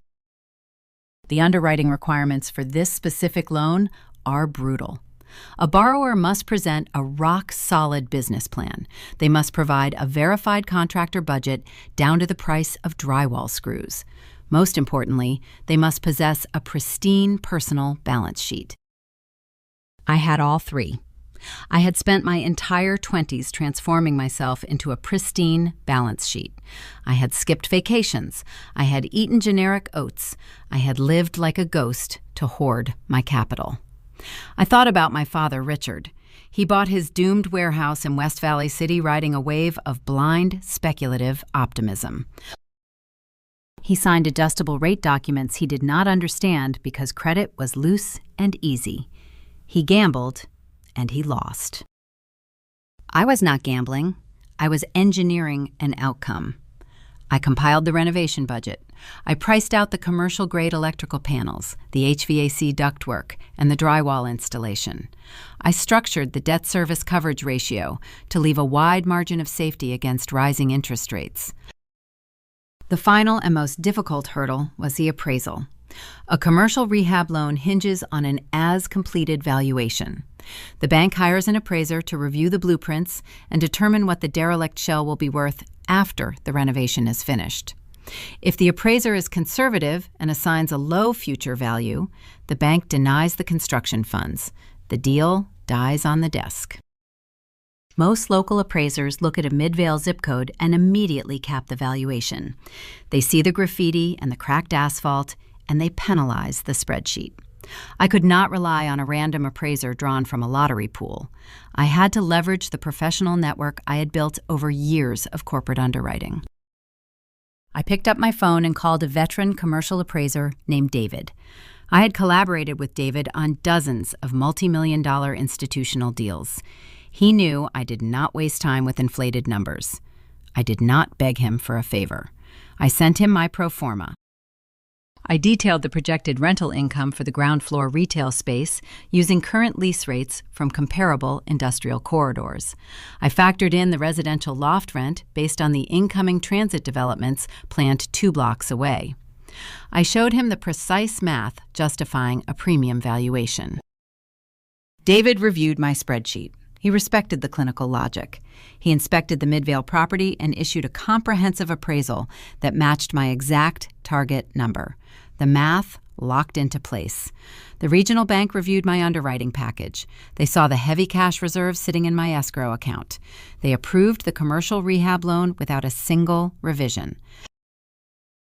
The underwriting requirements for this specific loan are brutal. A borrower must present a rock-solid business plan. They must provide a verified contractor budget down to the price of drywall screws. Most importantly, they must possess a pristine personal balance sheet. I had all three. I had spent my entire 20s transforming myself into a pristine balance sheet. I had skipped vacations. I had eaten generic oats. I had lived like a ghost to hoard my capital. I thought about my father, Richard. He bought his doomed warehouse in West Valley City riding a wave of blind, speculative optimism. He signed adjustable rate documents he did not understand because credit was loose and easy. He gambled, and he lost. I was not gambling. I was engineering an outcome. I compiled the renovation budget. I priced out the commercial-grade electrical panels, the HVAC ductwork, and the drywall installation. I structured the debt service coverage ratio to leave a wide margin of safety against rising interest rates. The final and most difficult hurdle was the appraisal. A commercial rehab loan hinges on an as-completed valuation. The bank hires an appraiser to review the blueprints and determine what the derelict shell will be worth after the renovation is finished. If the appraiser is conservative and assigns a low future value, the bank denies the construction funds. The deal dies on the desk. Most local appraisers look at a Midvale zip code and immediately cap the valuation. They see the graffiti and the cracked asphalt, and they penalize the spreadsheet. I could not rely on a random appraiser drawn from a lottery pool. I had to leverage the professional network I had built over years of corporate underwriting. I picked up my phone and called a veteran commercial appraiser named David. I had collaborated with David on dozens of multi-million-dollar institutional deals. He knew I did not waste time with inflated numbers. I did not beg him for a favor. I sent him my pro forma. I detailed the projected rental income for the ground floor retail space using current lease rates from comparable industrial corridors. I factored in the residential loft rent based on the incoming transit developments planned 2 blocks away. I showed him the precise math justifying a premium valuation. David reviewed my spreadsheet. He respected the clinical logic. He inspected the Midvale property and issued a comprehensive appraisal that matched my exact target number. The math locked into place. The regional bank reviewed my underwriting package. They saw the heavy cash reserves sitting in my escrow account. They approved the commercial rehab loan without a single revision.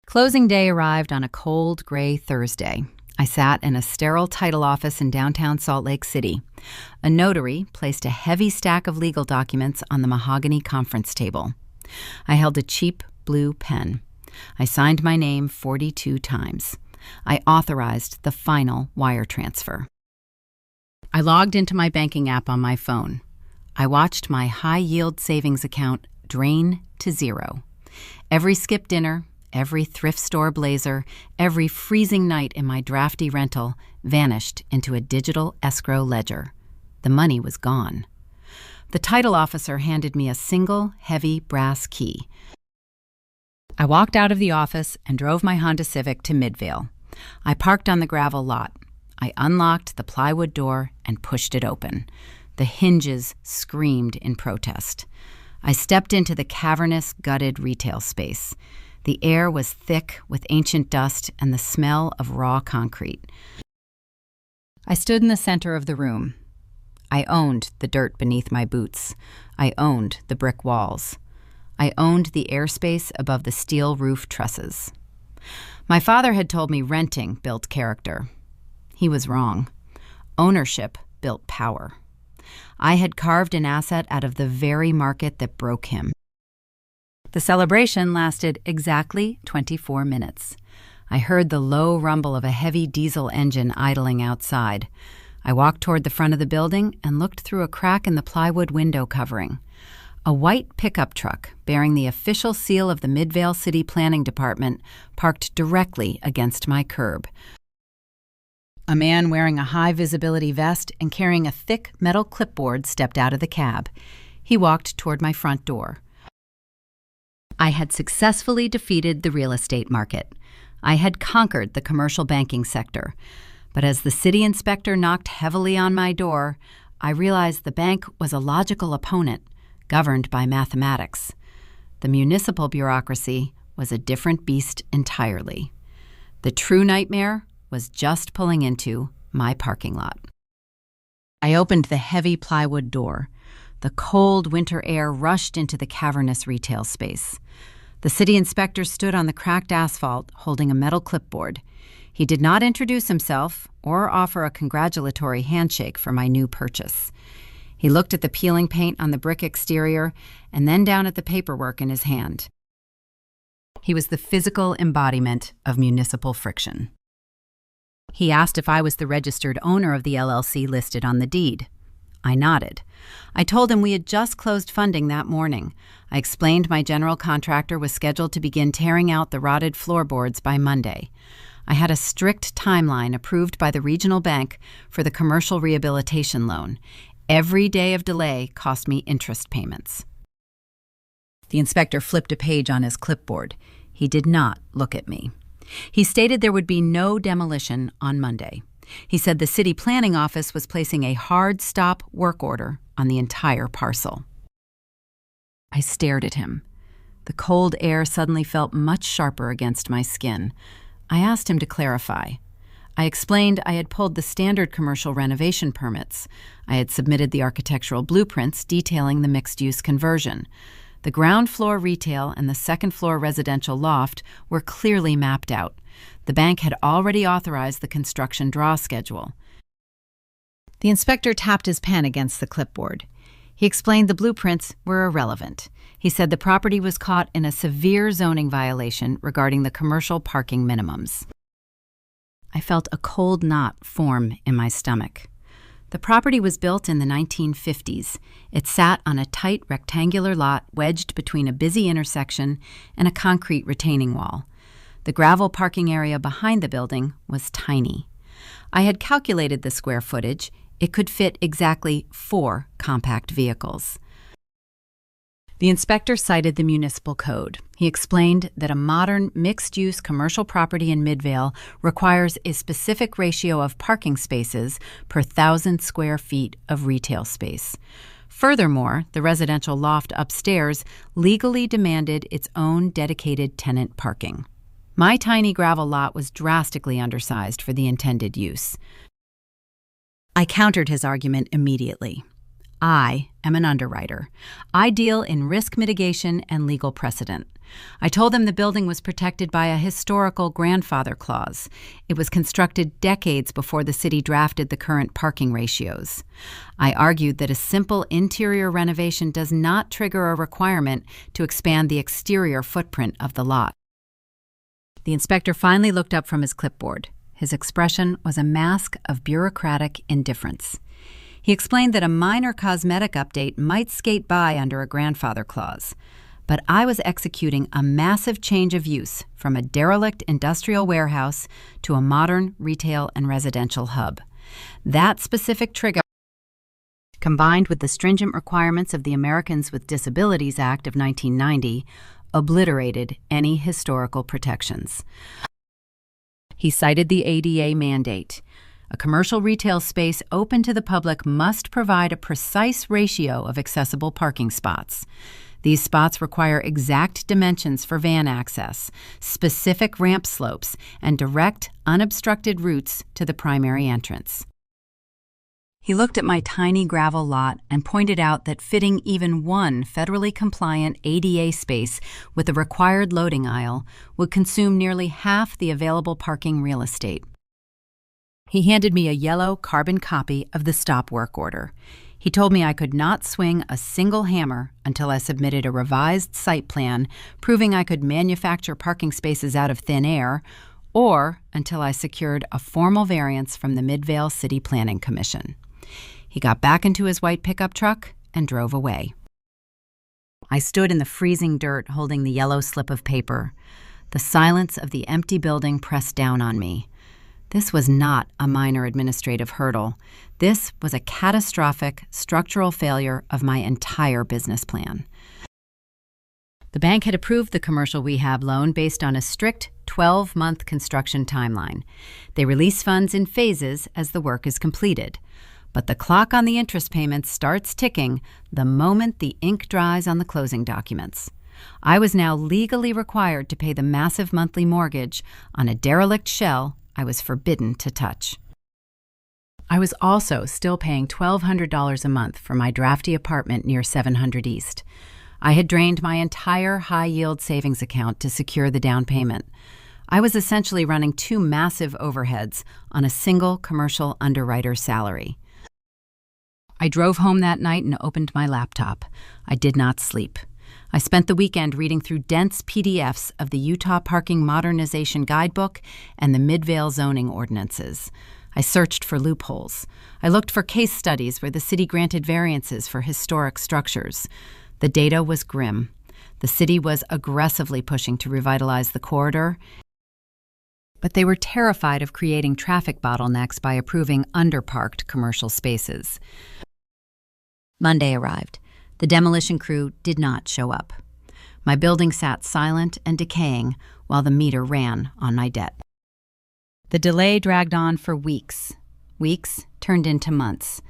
Closing day arrived on a cold, gray Thursday. I sat in a sterile title office in downtown Salt Lake City. A notary placed a heavy stack of legal documents on the mahogany conference table. I held a cheap blue pen. I signed my name 42 times. I authorized the final wire transfer. I logged into my banking app on my phone. I watched my high-yield savings account drain to zero. Every skip dinner, every thrift store blazer, every freezing night in my drafty rental vanished into a digital escrow ledger. The money was gone. The title officer handed me a single, heavy brass key. I walked out of the office and drove my Honda Civic to Midvale. I parked on the gravel lot. I unlocked the plywood door and pushed it open. The hinges screamed in protest. I stepped into the cavernous, gutted retail space. The air was thick with ancient dust and the smell of raw concrete. I stood in the center of the room. I owned the dirt beneath my boots. I owned the brick walls. I owned the airspace above the steel roof trusses. My father had told me renting built character. He was wrong. Ownership built power. I had carved an asset out of the very market that broke him. The celebration lasted exactly 24 minutes. I heard the low rumble of a heavy diesel engine idling outside. I walked toward the front of the building and looked through a crack in the plywood window covering. A white pickup truck bearing the official seal of the Midvale City Planning Department parked directly against my curb. A man wearing a high-visibility vest and carrying a thick metal clipboard stepped out of the cab. He walked toward my front door. I had successfully defeated the real estate market. I had conquered the commercial banking sector. But as the city inspector knocked heavily on my door, I realized the bank was a logical opponent, governed by mathematics. The municipal bureaucracy was a different beast entirely. The true nightmare was just pulling into my parking lot. I opened the heavy plywood door. The cold winter air rushed into the cavernous retail space. The city inspector stood on the cracked asphalt, holding a metal clipboard. He did not introduce himself or offer a congratulatory handshake for my new purchase. He looked at the peeling paint on the brick exterior and then down at the paperwork in his hand. He was the physical embodiment of municipal friction. He asked if I was the registered owner of the LLC listed on the deed. I nodded. I told him we had just closed funding that morning. I explained my general contractor was scheduled to begin tearing out the rotted floorboards by Monday. I had a strict timeline approved by the regional bank for the commercial rehabilitation loan. Every day of delay cost me interest payments. The inspector flipped a page on his clipboard. He did not look at me. He stated there would be no demolition on Monday. He said the city planning office was placing a hard stop work order on the entire parcel. I stared at him. The cold air suddenly felt much sharper against my skin. I asked him to clarify. I explained I had pulled the standard commercial renovation permits. I had submitted the architectural blueprints detailing the mixed-use conversion. The ground floor retail and the second floor residential loft were clearly mapped out. The bank had already authorized the construction draw schedule. The inspector tapped his pen against the clipboard. He explained the blueprints were irrelevant. He said the property was caught in a severe zoning violation regarding the commercial parking minimums. I felt a cold knot form in my stomach. The property was built in the 1950s. It sat on a tight rectangular lot wedged between a busy intersection and a concrete retaining wall. The gravel parking area behind the building was tiny. I had calculated the square footage. It could fit exactly 4 compact vehicles. The inspector cited the municipal code. He explained that a modern mixed-use commercial property in Midvale requires a specific ratio of parking spaces per 1,000 square feet of retail space. Furthermore, the residential loft upstairs legally demanded its own dedicated tenant parking. My tiny gravel lot was drastically undersized for the intended use. I countered his argument immediately. I am an underwriter. I deal in risk mitigation and legal precedent. I told them the building was protected by a historical grandfather clause. It was constructed decades before the city drafted the current parking ratios. I argued that a simple interior renovation does not trigger a requirement to expand the exterior footprint of the lot. The inspector finally looked up from his clipboard. His expression was a mask of bureaucratic indifference. He explained that a minor cosmetic update might skate by under a grandfather clause, but I was executing a massive change of use from a derelict industrial warehouse to a modern retail and residential hub. That specific trigger, combined with the stringent requirements of the Americans with Disabilities Act of 1990, obliterated any historical protections. He cited the ADA mandate. A commercial retail space open to the public must provide a precise ratio of accessible parking spots. These spots require exact dimensions for van access, specific ramp slopes, and direct, unobstructed routes to the primary entrance. He looked at my tiny gravel lot and pointed out that fitting even one federally compliant ADA space with the required loading aisle would consume nearly half the available parking real estate. He handed me a yellow carbon copy of the stop work order. He told me I could not swing a single hammer until I submitted a revised site plan proving I could manufacture parking spaces out of thin air, or until I secured a formal variance from the Midvale City Planning Commission. He got back into his white pickup truck and drove away. I stood in the freezing dirt holding the yellow slip of paper. The silence of the empty building pressed down on me. This was not a minor administrative hurdle. This was a catastrophic structural failure of my entire business plan. The bank had approved the commercial rehab loan based on a strict 12-month construction timeline. They release funds in phases as the work is completed. But the clock on the interest payments starts ticking the moment the ink dries on the closing documents. I was now legally required to pay the massive monthly mortgage on a derelict shell I was forbidden to touch. I was also still paying $1,200 a month for my drafty apartment near 700 East. I had drained my entire high-yield savings account to secure the down payment. I was essentially running 2 massive overheads on a single commercial underwriter's salary. I drove home that night and opened my laptop. I did not sleep. I spent the weekend reading through dense PDFs of the Utah Parking Modernization Guidebook and the Midvale zoning ordinances. I searched for loopholes. I looked for case studies where the city granted variances for historic structures. The data was grim. The city was aggressively pushing to revitalize the corridor, but they were terrified of creating traffic bottlenecks by approving underparked commercial spaces. Monday arrived. The demolition crew did not show up. My building sat silent and decaying while the meter ran on my debt. The delay dragged on for weeks. Weeks turned into months.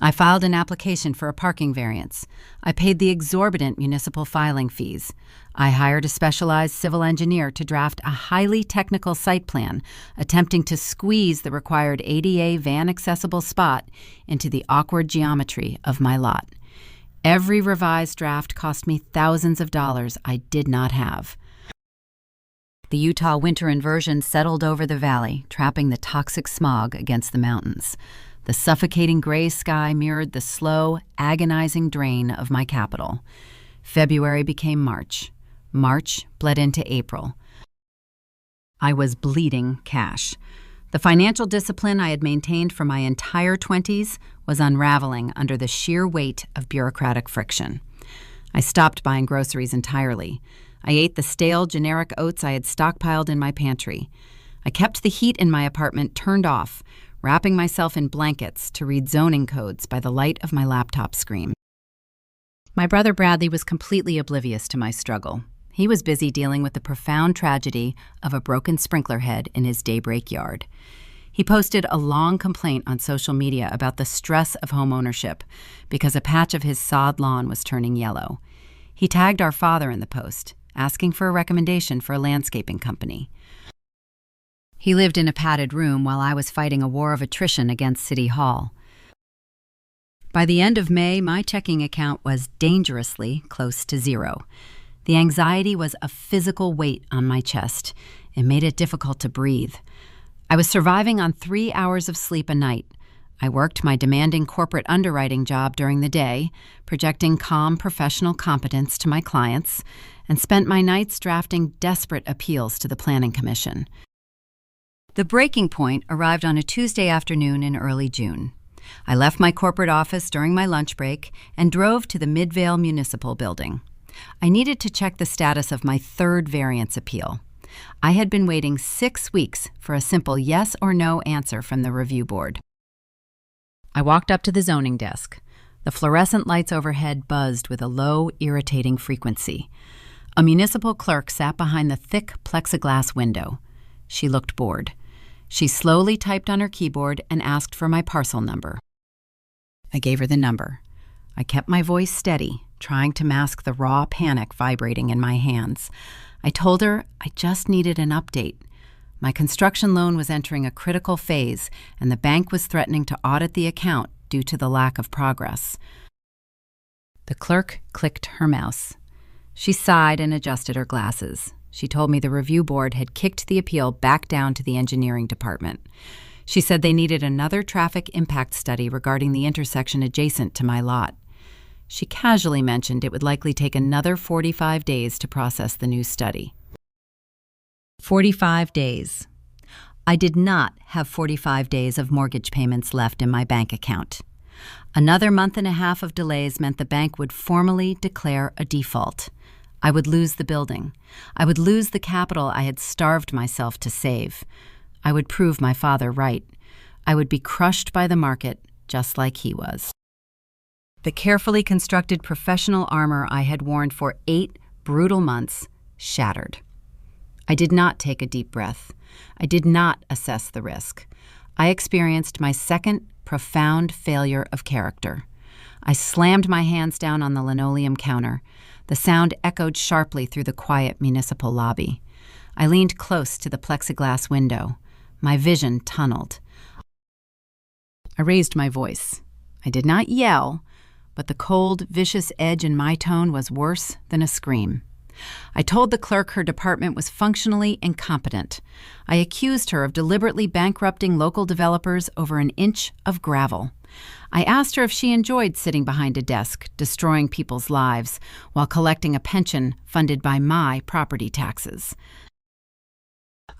I filed an application for a parking variance. I paid the exorbitant municipal filing fees. I hired a specialized civil engineer to draft a highly technical site plan, attempting to squeeze the required ADA van-accessible spot into the awkward geometry of my lot. Every revised draft cost me thousands of dollars I did not have. The Utah winter inversion settled over the valley, trapping the toxic smog against the mountains. The suffocating gray sky mirrored the slow, agonizing drain of my capital. February became March. March bled into April. I was bleeding cash. The financial discipline I had maintained for my entire 20s was unraveling under the sheer weight of bureaucratic friction. I stopped buying groceries entirely. I ate the stale, generic oats I had stockpiled in my pantry. I kept the heat in my apartment turned off, wrapping myself in blankets to read zoning codes by the light of my laptop screen. My brother Bradley was completely oblivious to my struggle. He was busy dealing with the profound tragedy of a broken sprinkler head in his Daybreak yard. He posted a long complaint on social media about the stress of homeownership because a patch of his sod lawn was turning yellow. He tagged our father in the post, asking for a recommendation for a landscaping company. He lived in a padded room while I was fighting a war of attrition against City Hall. By the end of May, my checking account was dangerously close to zero. The anxiety was a physical weight on my chest. It made it difficult to breathe. I was surviving on 3 hours of sleep a night. I worked my demanding corporate underwriting job during the day, projecting calm professional competence to my clients, and spent my nights drafting desperate appeals to the Planning Commission. The breaking point arrived on a Tuesday afternoon in early June. I left my corporate office during my lunch break and drove to the Midvale Municipal Building. I needed to check the status of my third variance appeal. I had been waiting 6 weeks for a simple yes or no answer from the review board. I walked up to the zoning desk. The fluorescent lights overhead buzzed with a low, irritating frequency. A municipal clerk sat behind the thick plexiglass window. She looked bored. She slowly typed on her keyboard and asked for my parcel number. I gave her the number. I kept my voice steady, trying to mask the raw panic vibrating in my hands. I told her I just needed an update. My construction loan was entering a critical phase, and the bank was threatening to audit the account due to the lack of progress. The clerk clicked her mouse. She sighed and adjusted her glasses. She told me the review board had kicked the appeal back down to the engineering department. She said they needed another traffic impact study regarding the intersection adjacent to my lot. She casually mentioned it would likely take another 45 days to process the new study. 45 days. I did not have 45 days of mortgage payments left in my bank account. Another month and a half of delays meant the bank would formally declare a default. I would lose the building. I would lose the capital I had starved myself to save. I would prove my father right. I would be crushed by the market just like he was. The carefully constructed professional armor I had worn for 8 brutal months shattered. I did not take a deep breath. I did not assess the risk. I experienced my second profound failure of character. I slammed my hands down on the linoleum counter. The sound echoed sharply through the quiet municipal lobby. I leaned close to the plexiglass window. My vision tunneled. I raised my voice. I did not yell, but the cold, vicious edge in my tone was worse than a scream. I told the clerk her department was functionally incompetent. I accused her of deliberately bankrupting local developers over an inch of gravel. I asked her if she enjoyed sitting behind a desk, destroying people's lives, while collecting a pension funded by my property taxes.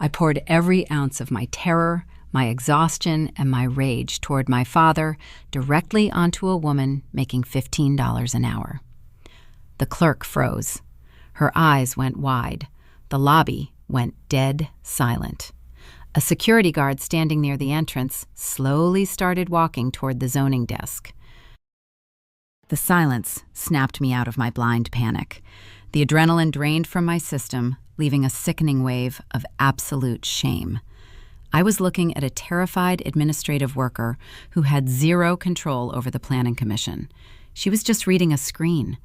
I poured every ounce of my terror, my exhaustion, and my rage toward my father directly onto a woman making $15 an hour. The clerk froze. Her eyes went wide. The lobby went dead silent. A security guard standing near the entrance slowly started walking toward the zoning desk. The silence snapped me out of my blind panic. The adrenaline drained from my system, leaving a sickening wave of absolute shame. I was looking at a terrified administrative worker who had zero control over the planning commission. She was just reading a screen.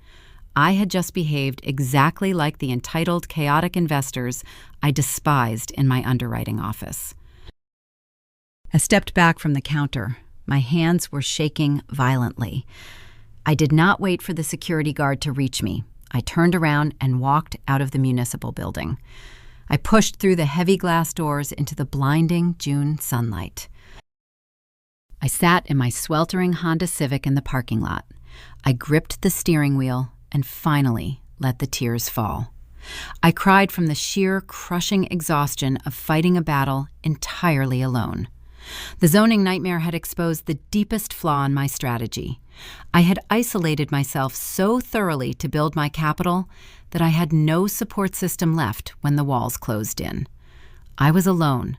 I had just behaved exactly like the entitled, chaotic investors I despised in my underwriting office. I stepped back from the counter. My hands were shaking violently. I did not wait for the security guard to reach me. I turned around and walked out of the municipal building. I pushed through the heavy glass doors into the blinding June sunlight. I sat in my sweltering Honda Civic in the parking lot. I gripped the steering wheel and finally let the tears fall. I cried from the sheer, crushing exhaustion of fighting a battle entirely alone. The zoning nightmare had exposed the deepest flaw in my strategy. I had isolated myself so thoroughly to build my capital that I had no support system left when the walls closed in. I was alone,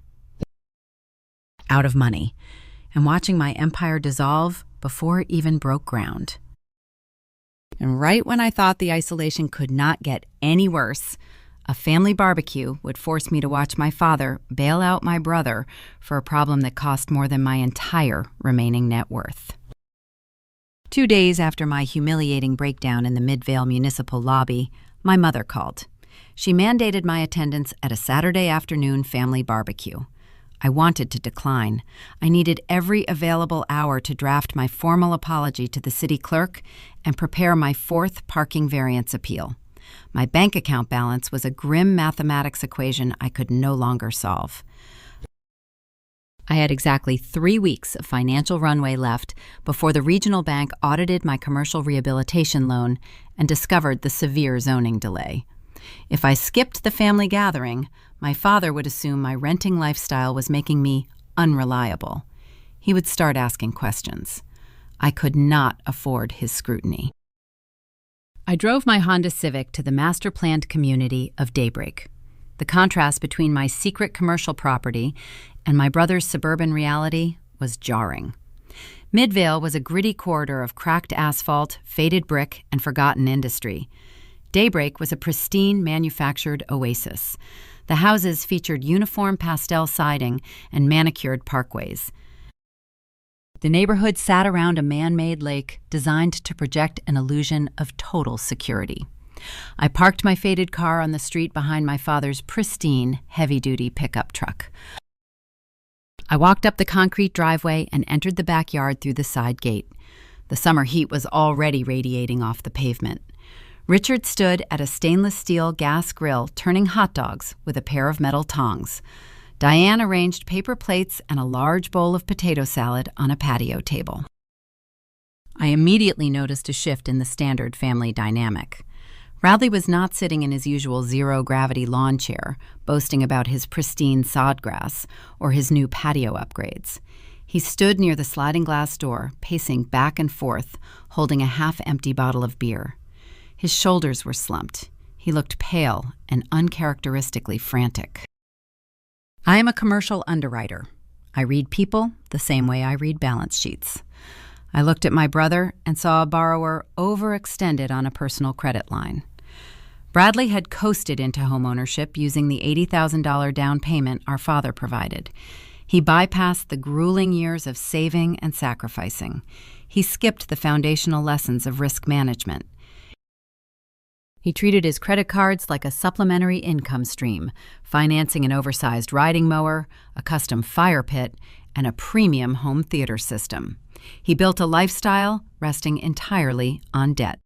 out of money, and watching my empire dissolve before it even broke ground. And right when I thought the isolation could not get any worse, a family barbecue would force me to watch my father bail out my brother for a problem that cost more than my entire remaining net worth. 2 days after my humiliating breakdown in the Midvale municipal lobby, my mother called. She mandated my attendance at a Saturday afternoon family barbecue. I wanted to decline. I needed every available hour to draft my formal apology to the city clerk and prepare my 4th parking variance appeal. My bank account balance was a grim mathematics equation I could no longer solve. I had exactly 3 weeks of financial runway left before the regional bank audited my commercial rehabilitation loan and discovered the severe zoning delay. If I skipped the family gathering, my father would assume my renting lifestyle was making me unreliable. He would start asking questions. I could not afford his scrutiny. I drove my Honda Civic to the master-planned community of Daybreak. The contrast between my secret commercial property and my brother's suburban reality was jarring. Midvale was a gritty corridor of cracked asphalt, faded brick, and forgotten industry. Daybreak was a pristine manufactured oasis. The houses featured uniform pastel siding and manicured parkways. The neighborhood sat around a man-made lake designed to project an illusion of total security. I parked my faded car on the street behind my father's pristine, heavy-duty pickup truck. I walked up the concrete driveway and entered the backyard through the side gate. The summer heat was already radiating off the pavement. Richard stood at a stainless steel gas grill turning hot dogs with a pair of metal tongs. Diane arranged paper plates and a large bowl of potato salad on a patio table. I immediately noticed a shift in the standard family dynamic. Bradley was not sitting in his usual zero-gravity lawn chair, boasting about his pristine sod grass or his new patio upgrades. He stood near the sliding glass door, pacing back and forth, holding a half-empty bottle of beer. His shoulders were slumped. He looked pale and uncharacteristically frantic. I am a commercial underwriter. I read people the same way I read balance sheets. I looked at my brother and saw a borrower overextended on a personal credit line. Bradley had coasted into homeownership using the $80,000 down payment our father provided. He bypassed the grueling years of saving and sacrificing. He skipped the foundational lessons of risk management. He treated his credit cards like a supplementary income stream, financing an oversized riding mower, a custom fire pit, and a premium home theater system. He built a lifestyle resting entirely on debt.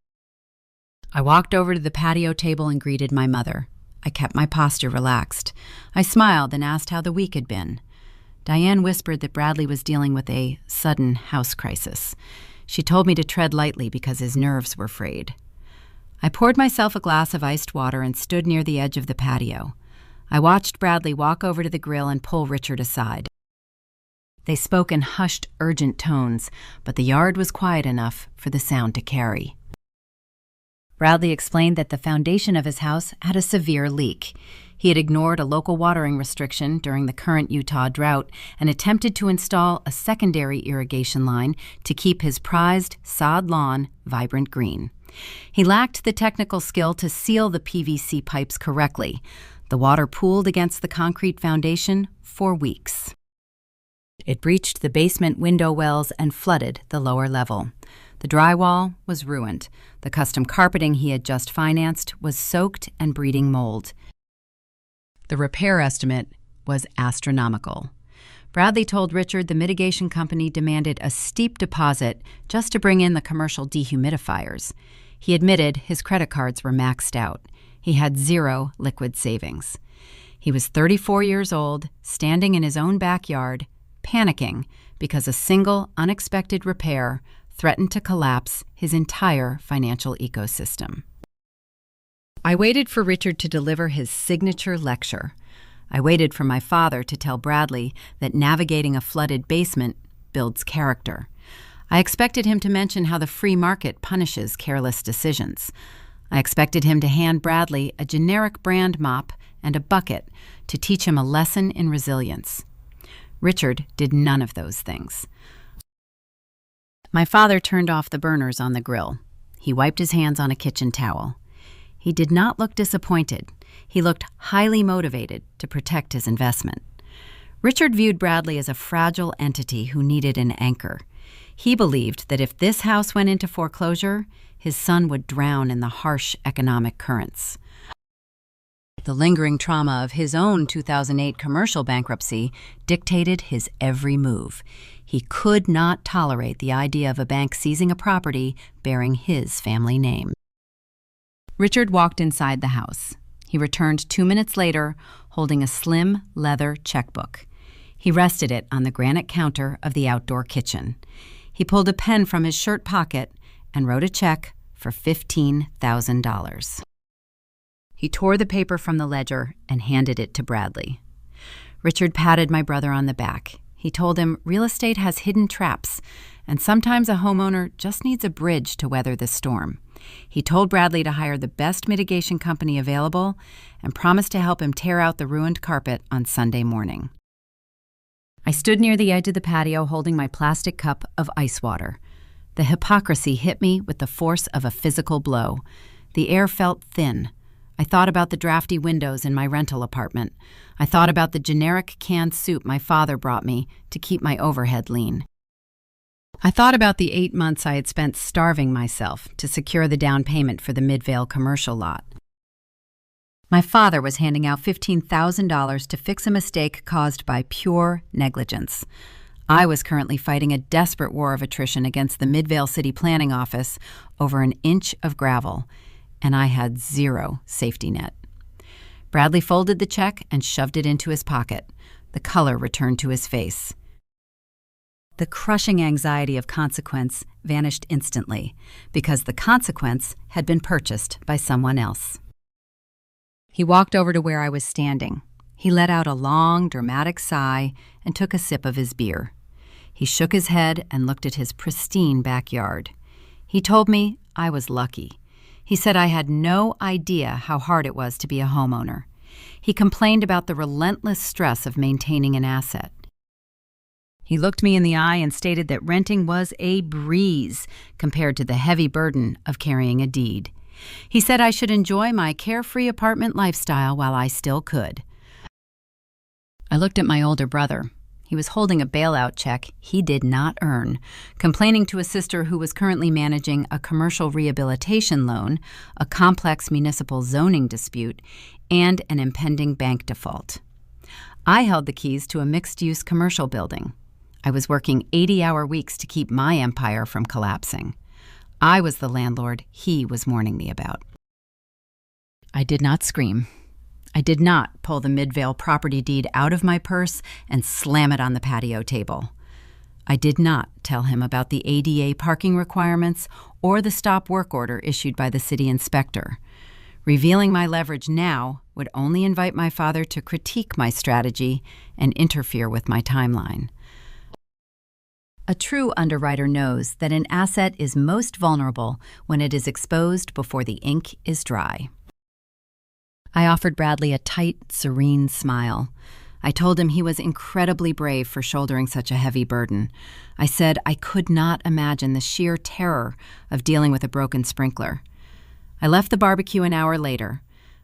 I walked over to the patio table and greeted my mother. I kept my posture relaxed. I smiled and asked how the week had been. Diane whispered that Bradley was dealing with a sudden house crisis. She told me to tread lightly because his nerves were frayed. I poured myself a glass of iced water and stood near the edge of the patio. I watched Bradley walk over to the grill and pull Richard aside. They spoke in hushed, urgent tones, but the yard was quiet enough for the sound to carry. Bradley explained that the foundation of his house had a severe leak. He had ignored a local watering restriction during the current Utah drought and attempted to install a secondary irrigation line to keep his prized sod lawn vibrant green. He lacked the technical skill to seal the PVC pipes correctly. The water pooled against the concrete foundation for weeks. It breached the basement window wells and flooded the lower level. The drywall was ruined. The custom carpeting he had just financed was soaked and breeding mold. The repair estimate was astronomical. Bradley told Richard the mitigation company demanded a steep deposit just to bring in the commercial dehumidifiers. He admitted his credit cards were maxed out. He had zero liquid savings. He was 34 years old, standing in his own backyard, panicking because a single unexpected repair threatened to collapse his entire financial ecosystem. I waited for Richard to deliver his signature lecture. I waited for my father to tell Bradley that navigating a flooded basement builds character. I expected him to mention how the free market punishes careless decisions. I expected him to hand Bradley a generic brand mop and a bucket to teach him a lesson in resilience. Richard did none of those things. My father turned off the burners on the grill. He wiped his hands on a kitchen towel. He did not look disappointed. He looked highly motivated to protect his investment. Richard viewed Bradley as a fragile entity who needed an anchor. He believed that if this house went into foreclosure, his son would drown in the harsh economic currents. The lingering trauma of his own 2008 commercial bankruptcy dictated his every move. He could not tolerate the idea of a bank seizing a property bearing his family name. Richard walked inside the house. He returned 2 minutes later, holding a slim leather checkbook. He rested it on the granite counter of the outdoor kitchen. He pulled a pen from his shirt pocket and wrote a check for $15,000. He tore the paper from the ledger and handed it to Bradley. Richard patted my brother on the back. He told him real estate has hidden traps, and sometimes a homeowner just needs a bridge to weather the storm. He told Bradley to hire the best mitigation company available and promised to help him tear out the ruined carpet on Sunday morning. I stood near the edge of the patio holding my plastic cup of ice water. The hypocrisy hit me with the force of a physical blow. The air felt thin. I thought about the drafty windows in my rental apartment. I thought about the generic canned soup my father brought me to keep my overhead lean. I thought about the 8 months I had spent starving myself to secure the down payment for the Midvale commercial lot. My father was handing out $15,000 to fix a mistake caused by pure negligence. I was currently fighting a desperate war of attrition against the Midvale City Planning Office over an inch of gravel, and I had zero safety net. Bradley folded the check and shoved it into his pocket. The color returned to his face. The crushing anxiety of consequence vanished instantly because the consequence had been purchased by someone else. He walked over to where I was standing. He let out a long, dramatic sigh and took a sip of his beer. He shook his head and looked at his pristine backyard. He told me I was lucky. He said I had no idea how hard it was to be a homeowner. He complained about the relentless stress of maintaining an asset. He looked me in the eye and stated that renting was a breeze compared to the heavy burden of carrying a deed. He said I should enjoy my carefree apartment lifestyle while I still could. I looked at my older brother. He was holding a bailout check he did not earn, complaining to a sister who was currently managing a commercial rehabilitation loan, a complex municipal zoning dispute, and an impending bank default. I held the keys to a mixed-use commercial building. I was working 80-hour weeks to keep my empire from collapsing. I was the landlord he was warning me about. I did not scream. I did not pull the Midvale property deed out of my purse and slam it on the patio table. I did not tell him about the ADA parking requirements or the stop work order issued by the city inspector. Revealing my leverage now would only invite my father to critique my strategy and interfere with my timeline. A true underwriter knows that an asset is most vulnerable when it is exposed before the ink is dry. I offered Bradley a tight, serene smile. I told him he was incredibly brave for shouldering such a heavy burden. I said I could not imagine the sheer terror of dealing with a broken sprinkler. I left the barbecue an hour later.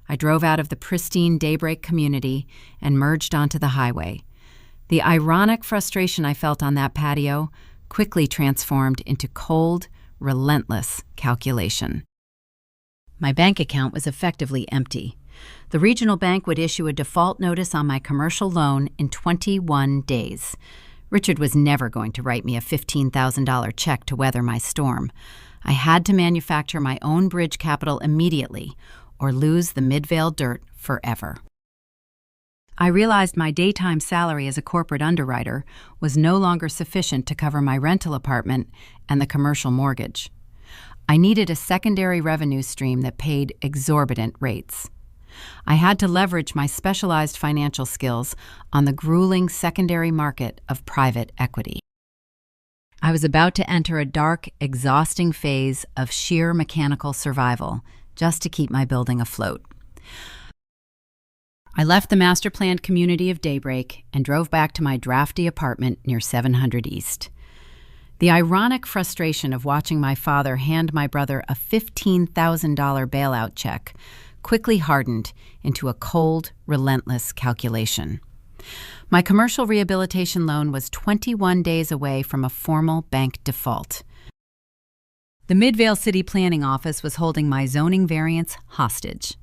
I drove out of the pristine Daybreak community and merged onto the highway. The ironic frustration I felt on that patio quickly transformed into cold, relentless calculation. My bank account was effectively empty. The regional bank would issue a default notice on my commercial loan in 21 days. Richard was never going to write me a $15,000 check to weather my storm. I had to manufacture my own bridge capital immediately or lose the Midvale dirt forever. I realized my daytime salary as a corporate underwriter was no longer sufficient to cover my rental apartment and the commercial mortgage. I needed a secondary revenue stream that paid exorbitant rates. I had to leverage my specialized financial skills on the grueling secondary market of private equity. I was about to enter a dark, exhausting phase of sheer mechanical survival just to keep my building afloat. I left the master-planned community of Daybreak and drove back to my drafty apartment near 700 East. The ironic frustration of watching my father hand my brother a $15,000 bailout check quickly hardened into a cold, relentless calculation. My commercial rehabilitation loan was 21 days away from a formal bank default. The Midvale City Planning Office was holding my zoning variance hostage.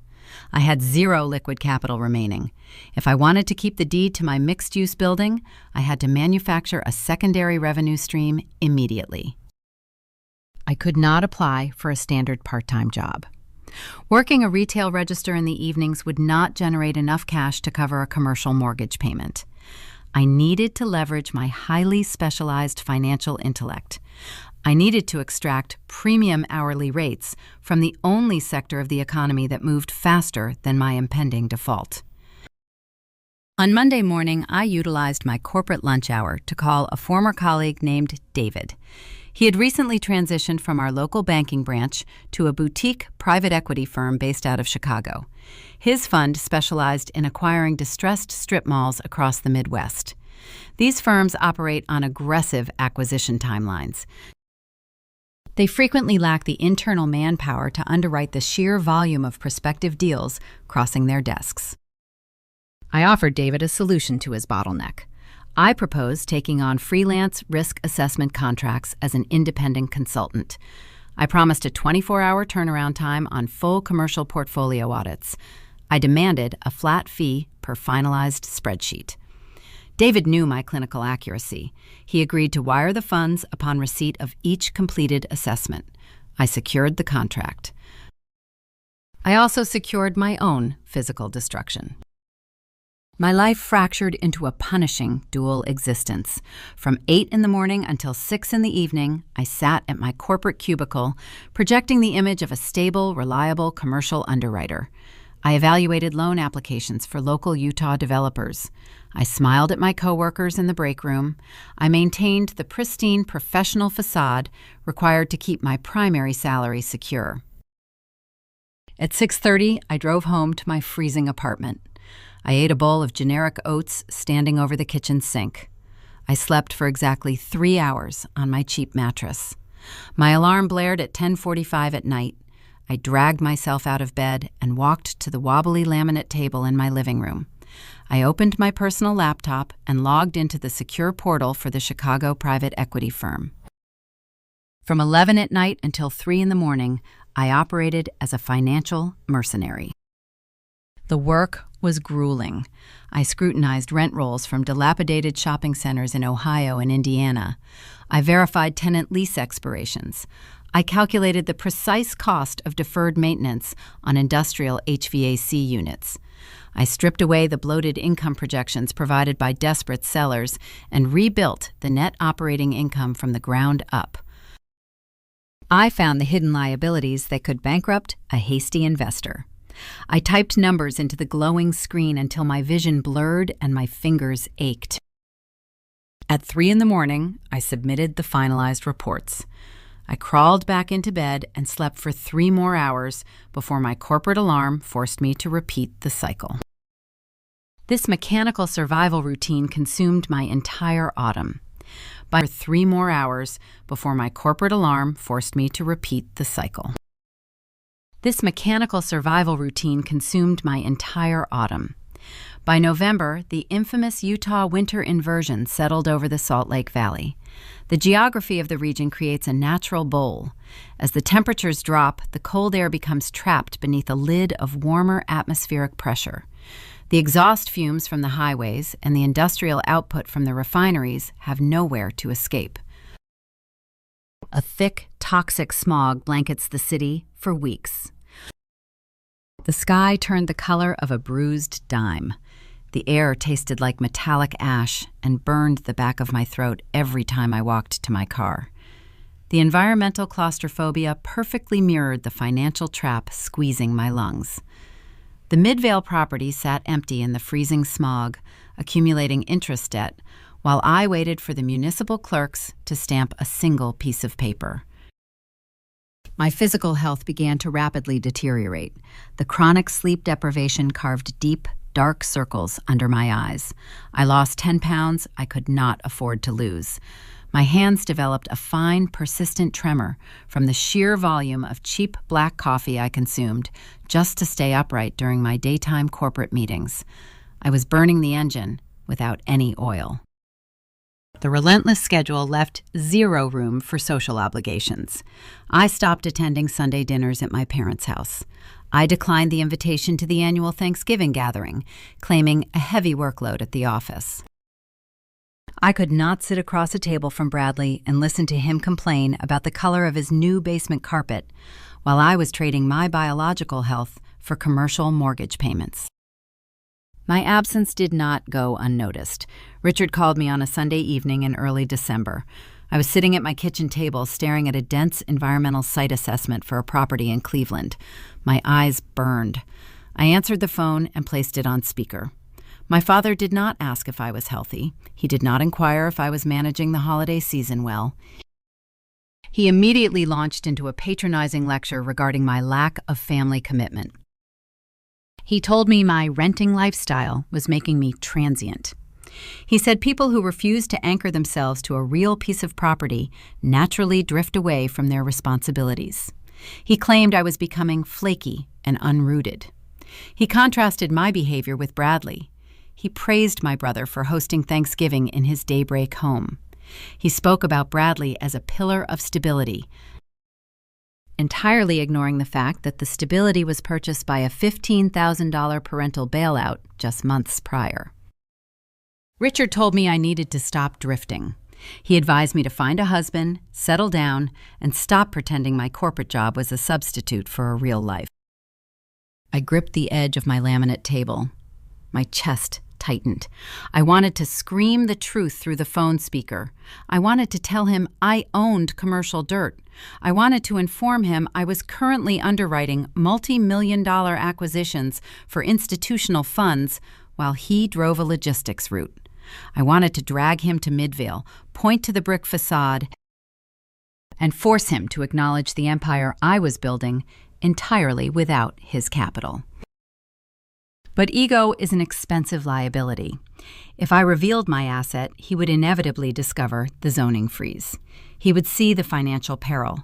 I had zero liquid capital remaining. If I wanted to keep the deed to my mixed-use building, I had to manufacture a secondary revenue stream immediately. I could not apply for a standard part-time job. Working a retail register in the evenings would not generate enough cash to cover a commercial mortgage payment. I needed to leverage my highly specialized financial intellect. I needed to extract premium hourly rates from the only sector of the economy that moved faster than my impending default. On Monday morning, I utilized my corporate lunch hour to call a former colleague named David. He had recently transitioned from our local banking branch to a boutique private equity firm based out of Chicago. His fund specialized in acquiring distressed strip malls across the Midwest. These firms operate on aggressive acquisition timelines. They frequently lack the internal manpower to underwrite the sheer volume of prospective deals crossing their desks. I offered David a solution to his bottleneck. I proposed taking on freelance risk assessment contracts as an independent consultant. I promised a 24-hour turnaround time on full commercial portfolio audits. I demanded a flat fee per finalized spreadsheet. David knew my clinical accuracy. He agreed to wire the funds upon receipt of each completed assessment. I secured the contract. I also secured my own physical destruction. My life fractured into a punishing dual existence. From 8 in the morning until 6 in the evening, I sat at my corporate cubicle, projecting the image of a stable, reliable commercial underwriter. I evaluated loan applications for local Utah developers. I smiled at my coworkers in the break room. I maintained the pristine professional facade required to keep my primary salary secure. At 6:30, I drove home to my freezing apartment. I ate a bowl of generic oats standing over the kitchen sink. I slept for exactly 3 hours on my cheap mattress. My alarm blared at 10:45 at night. I dragged myself out of bed and walked to the wobbly laminate table in my living room. I opened my personal laptop and logged into the secure portal for the Chicago private equity firm. From 11 at night until 3 in the morning, I operated as a financial mercenary. The work was grueling. I scrutinized rent rolls from dilapidated shopping centers in Ohio and Indiana. I verified tenant lease expirations. I calculated the precise cost of deferred maintenance on industrial HVAC units. I stripped away the bloated income projections provided by desperate sellers and rebuilt the net operating income from the ground up. I found the hidden liabilities that could bankrupt a hasty investor. I typed numbers into the glowing screen until my vision blurred and my fingers ached. At 3 in the morning, I submitted the finalized reports. I crawled back into bed and slept for 3 more hours before my corporate alarm forced me to repeat the cycle. This mechanical survival routine consumed my entire autumn. By 3 more hours before my corporate alarm forced me to repeat the cycle. This mechanical survival routine consumed my entire autumn. By November, the infamous Utah winter inversion settled over the Salt Lake Valley. The geography of the region creates a natural bowl. As the temperatures drop, the cold air becomes trapped beneath a lid of warmer atmospheric pressure. The exhaust fumes from the highways and the industrial output from the refineries have nowhere to escape. A thick, toxic smog blankets the city for weeks. The sky turned the color of a bruised dime. The air tasted like metallic ash and burned the back of my throat every time I walked to my car. The environmental claustrophobia perfectly mirrored the financial trap squeezing my lungs. The Midvale property sat empty in the freezing smog, accumulating interest debt, while I waited for the municipal clerks to stamp a single piece of paper. My physical health began to rapidly deteriorate. The chronic sleep deprivation carved deep, dark circles under my eyes. I lost 10 pounds I could not afford to lose. My hands developed a fine, persistent tremor from the sheer volume of cheap black coffee I consumed just to stay upright during my daytime corporate meetings. I was burning the engine without any oil. The relentless schedule left zero room for social obligations. I stopped attending Sunday dinners at my parents' house. I declined the invitation to the annual Thanksgiving gathering, claiming a heavy workload at the office. I could not sit across a table from Bradley and listen to him complain about the color of his new basement carpet, while I was trading my biological health for commercial mortgage payments. My absence did not go unnoticed. Richard called me on a Sunday evening in early December. I was sitting at my kitchen table staring at a dense environmental site assessment for a property in Cleveland. My eyes burned. I answered the phone and placed it on speaker. My father did not ask if I was healthy. He did not inquire if I was managing the holiday season well. He immediately launched into a patronizing lecture regarding my lack of family commitment. He told me my renting lifestyle was making me transient. He said people who refuse to anchor themselves to a real piece of property naturally drift away from their responsibilities. He claimed I was becoming flaky and unrooted. He contrasted my behavior with Bradley. He praised my brother for hosting Thanksgiving in his Daybreak home. He spoke about Bradley as a pillar of stability, entirely ignoring the fact that the stability was purchased by a $15,000 parental bailout just months prior. Richard told me I needed to stop drifting. He advised me to find a husband, settle down, and stop pretending my corporate job was a substitute for a real life. I gripped the edge of my laminate table. My chest tightened. I wanted to scream the truth through the phone speaker. I wanted to tell him I owned commercial dirt. I wanted to inform him I was currently underwriting multi-million-dollar acquisitions for institutional funds while he drove a logistics route. I wanted to drag him to Midvale, point to the brick facade, and force him to acknowledge the empire I was building entirely without his capital. But ego is an expensive liability. If I revealed my asset, he would inevitably discover the zoning freeze. He would see the financial peril.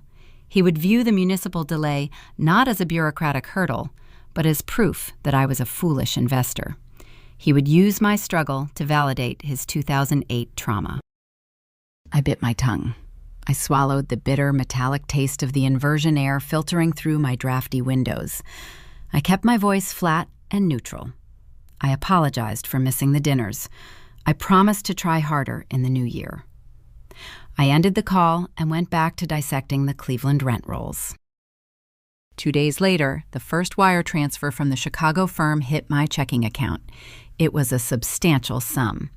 He would view the municipal delay not as a bureaucratic hurdle, but as proof that I was a foolish investor. He would use my struggle to validate his 2008 trauma. I bit my tongue. I swallowed the bitter, metallic taste of the inversion air filtering through my drafty windows. I kept my voice flat and neutral. I apologized for missing the dinners. I promised to try harder in the new year. I ended the call and went back to dissecting the Cleveland rent rolls. 2 days later, the first wire transfer from the Chicago firm hit my checking account. It was a substantial sum.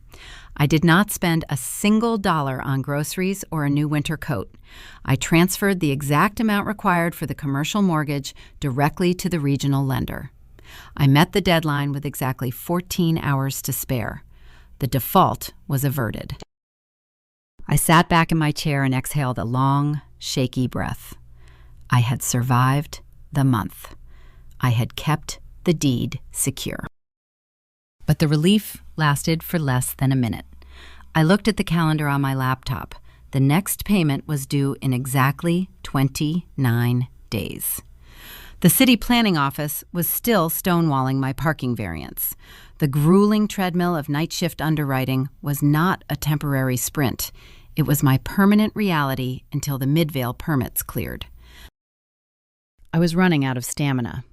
I did not spend a single dollar on groceries or a new winter coat. I transferred the exact amount required for the commercial mortgage directly to the regional lender. I met the deadline with exactly 14 hours to spare. The default was averted. I sat back in my chair and exhaled a long, shaky breath. I had survived the month. I had kept the deed secure. But the relief lasted for less than a minute. I looked at the calendar on my laptop. The next payment was due in exactly 29 days. The city planning office was still stonewalling my parking variance. The grueling treadmill of night shift underwriting was not a temporary sprint. It was my permanent reality until the Midvale permits cleared. I was running out of stamina.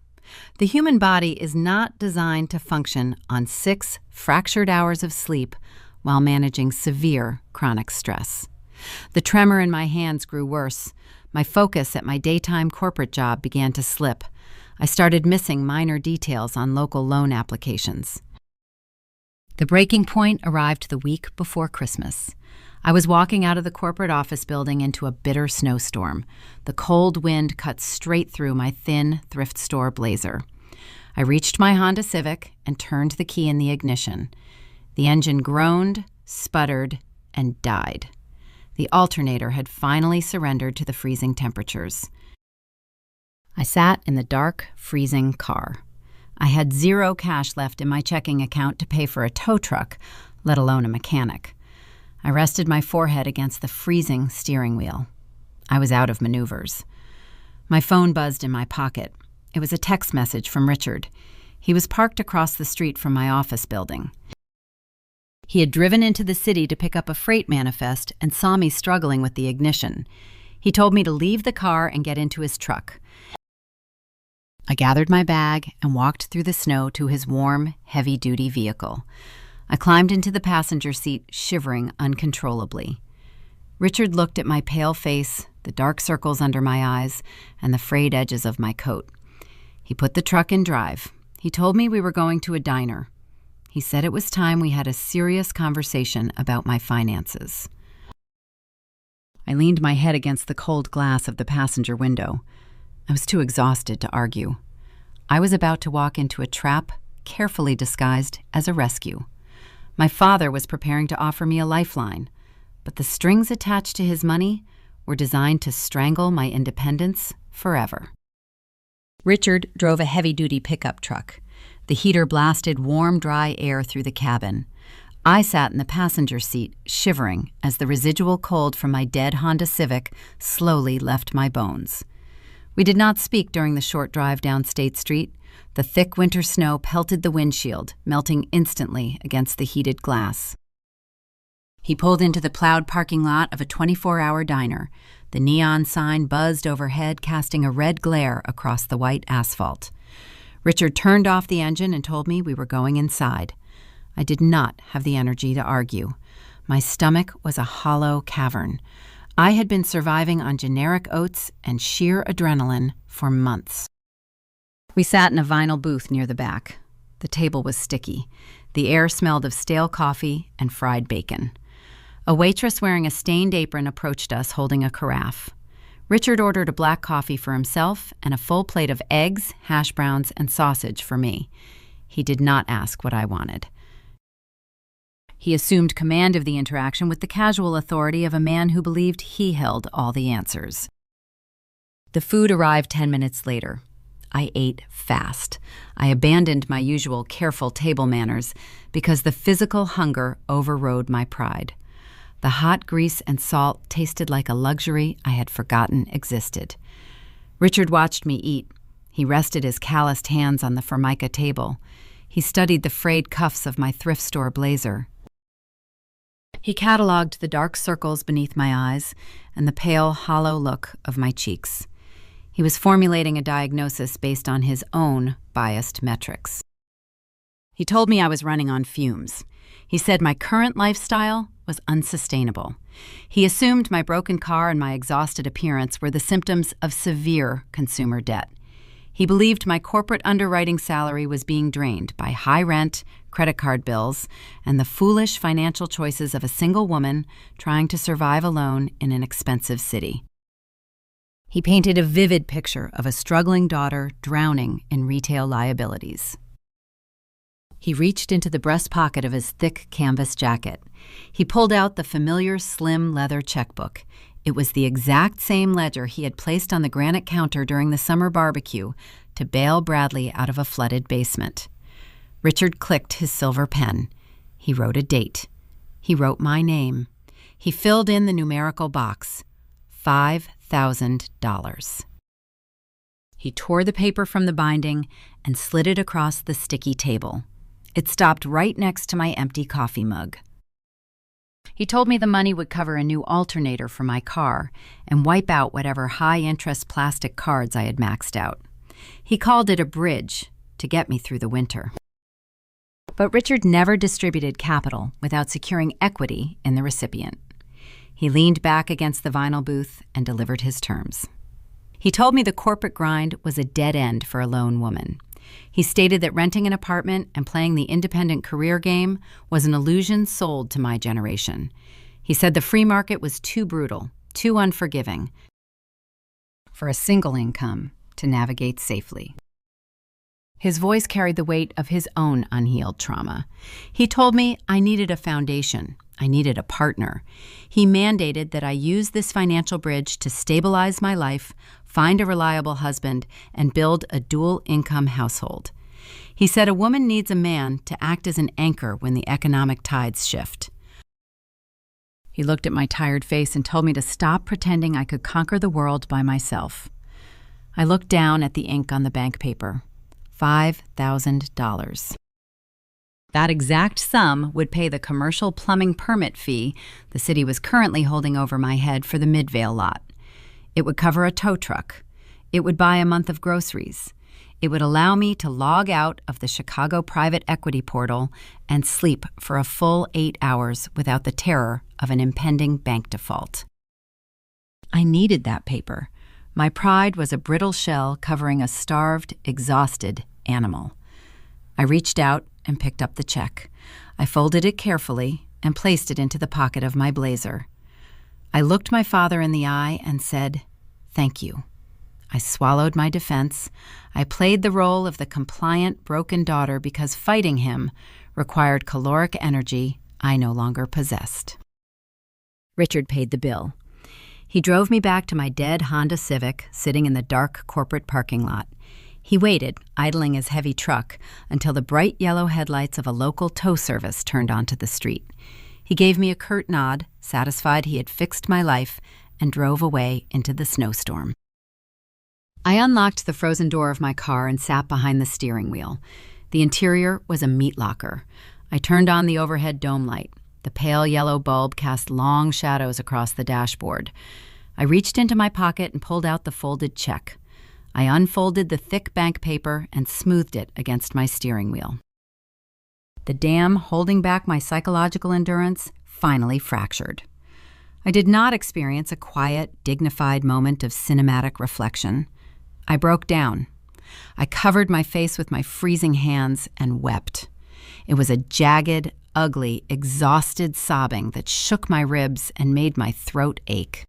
The human body is not designed to function on 6 fractured hours of sleep while managing severe chronic stress. The tremor in my hands grew worse. My focus at my daytime corporate job began to slip. I started missing minor details on local loan applications. The breaking point arrived the week before Christmas. I was walking out of the corporate office building into a bitter snowstorm. The cold wind cut straight through my thin thrift store blazer. I reached my Honda Civic and turned the key in the ignition. The engine groaned, sputtered, and died. The alternator had finally surrendered to the freezing temperatures. I sat in the dark, freezing car. I had 0 cash left in my checking account to pay for a tow truck, let alone a mechanic. I rested my forehead against the freezing steering wheel. I was out of maneuvers. My phone buzzed in my pocket. It was a text message from Richard. He was parked across the street from my office building. He had driven into the city to pick up a freight manifest and saw me struggling with the ignition. He told me to leave the car and get into his truck. I gathered my bag and walked through the snow to his warm, heavy-duty vehicle. I climbed into the passenger seat, shivering uncontrollably. Richard looked at my pale face, the dark circles under my eyes, and the frayed edges of my coat. He put the truck in drive. He told me we were going to a diner. He said it was time we had a serious conversation about my finances. I leaned my head against the cold glass of the passenger window. I was too exhausted to argue. I was about to walk into a trap carefully disguised as a rescue. My father was preparing to offer me a lifeline, but the strings attached to his money were designed to strangle my independence forever. Richard drove a heavy-duty pickup truck. The heater blasted warm, dry air through the cabin. I sat in the passenger seat, shivering as the residual cold from my dead Honda Civic slowly left my bones. We did not speak during the short drive down State Street. The thick winter snow pelted the windshield, melting instantly against the heated glass. He pulled into the plowed parking lot of a 24-hour diner. The neon sign buzzed overhead, casting a red glare across the white asphalt. Richard turned off the engine and told me we were going inside. I did not have the energy to argue. My stomach was a hollow cavern. I had been surviving on generic oats and sheer adrenaline for months. We sat in a vinyl booth near the back. The table was sticky. The air smelled of stale coffee and fried bacon. A waitress wearing a stained apron approached us holding a carafe. Richard ordered a black coffee for himself and a full plate of eggs, hash browns, and sausage for me. He did not ask what I wanted. He assumed command of the interaction with the casual authority of a man who believed he held all the answers. The food arrived 10 minutes later. I ate fast. I abandoned my usual careful table manners because the physical hunger overrode my pride. The hot grease and salt tasted like a luxury I had forgotten existed. Richard watched me eat. He rested his calloused hands on the formica table. He studied the frayed cuffs of my thrift store blazer. He cataloged the dark circles beneath my eyes and the pale, hollow look of my cheeks. He was formulating a diagnosis based on his own biased metrics. He told me I was running on fumes. He said my current lifestyle was unsustainable. He assumed my broken car and my exhausted appearance were the symptoms of severe consumer debt. He believed my corporate underwriting salary was being drained by high rent, credit card bills, and the foolish financial choices of a single woman trying to survive alone in an expensive city. He painted a vivid picture of a struggling daughter drowning in retail liabilities. He reached into the breast pocket of his thick canvas jacket. He pulled out the familiar slim leather checkbook. It was the exact same ledger he had placed on the granite counter during the summer barbecue to bail Bradley out of a flooded basement. Richard clicked his silver pen. He wrote a date. He wrote my name. He filled in the numerical box. $5,000. He tore the paper from the binding and slid it across the sticky table. It stopped right next to my empty coffee mug. He told me the money would cover a new alternator for my car and wipe out whatever high-interest plastic cards I had maxed out. He called it a bridge to get me through the winter. But Richard never distributed capital without securing equity in the recipient. He leaned back against the vinyl booth and delivered his terms. He told me the corporate grind was a dead end for a lone woman. He stated that renting an apartment and playing the independent career game was an illusion sold to my generation. He said the free market was too brutal, too unforgiving for a single income to navigate safely. His voice carried the weight of his own unhealed trauma. He told me I needed a foundation. I needed a partner. He mandated that I use this financial bridge to stabilize my life, find a reliable husband, and build a dual-income household. He said a woman needs a man to act as an anchor when the economic tides shift. He looked at my tired face and told me to stop pretending I could conquer the world by myself. I looked down at the ink on the bank paper. $5,000. That exact sum would pay the commercial plumbing permit fee the city was currently holding over my head for the Midvale lot. It would cover a tow truck. It would buy a month of groceries. It would allow me to log out of the Chicago private equity portal and sleep for a full 8 hours without the terror of an impending bank default. I needed that paper. My pride was a brittle shell covering a starved, exhausted animal. I reached out and picked up the check. I folded it carefully and placed it into the pocket of my blazer. I looked my father in the eye and said, "Thank you." I swallowed my defense. I played the role of the compliant, broken daughter because fighting him required caloric energy I no longer possessed. Richard paid the bill. He drove me back to my dead Honda Civic sitting in the dark corporate parking lot. He waited, idling his heavy truck, until the bright yellow headlights of a local tow service turned onto the street. He gave me a curt nod, satisfied he had fixed my life, and drove away into the snowstorm. I unlocked the frozen door of my car and sat behind the steering wheel. The interior was a meat locker. I turned on the overhead dome light. The pale yellow bulb cast long shadows across the dashboard. I reached into my pocket and pulled out the folded check. I unfolded the thick bank paper and smoothed it against my steering wheel. The dam holding back my psychological endurance finally fractured. I did not experience a quiet, dignified moment of cinematic reflection. I broke down. I covered my face with my freezing hands and wept. It was a jagged, ugly, exhausted sobbing that shook my ribs and made my throat ache.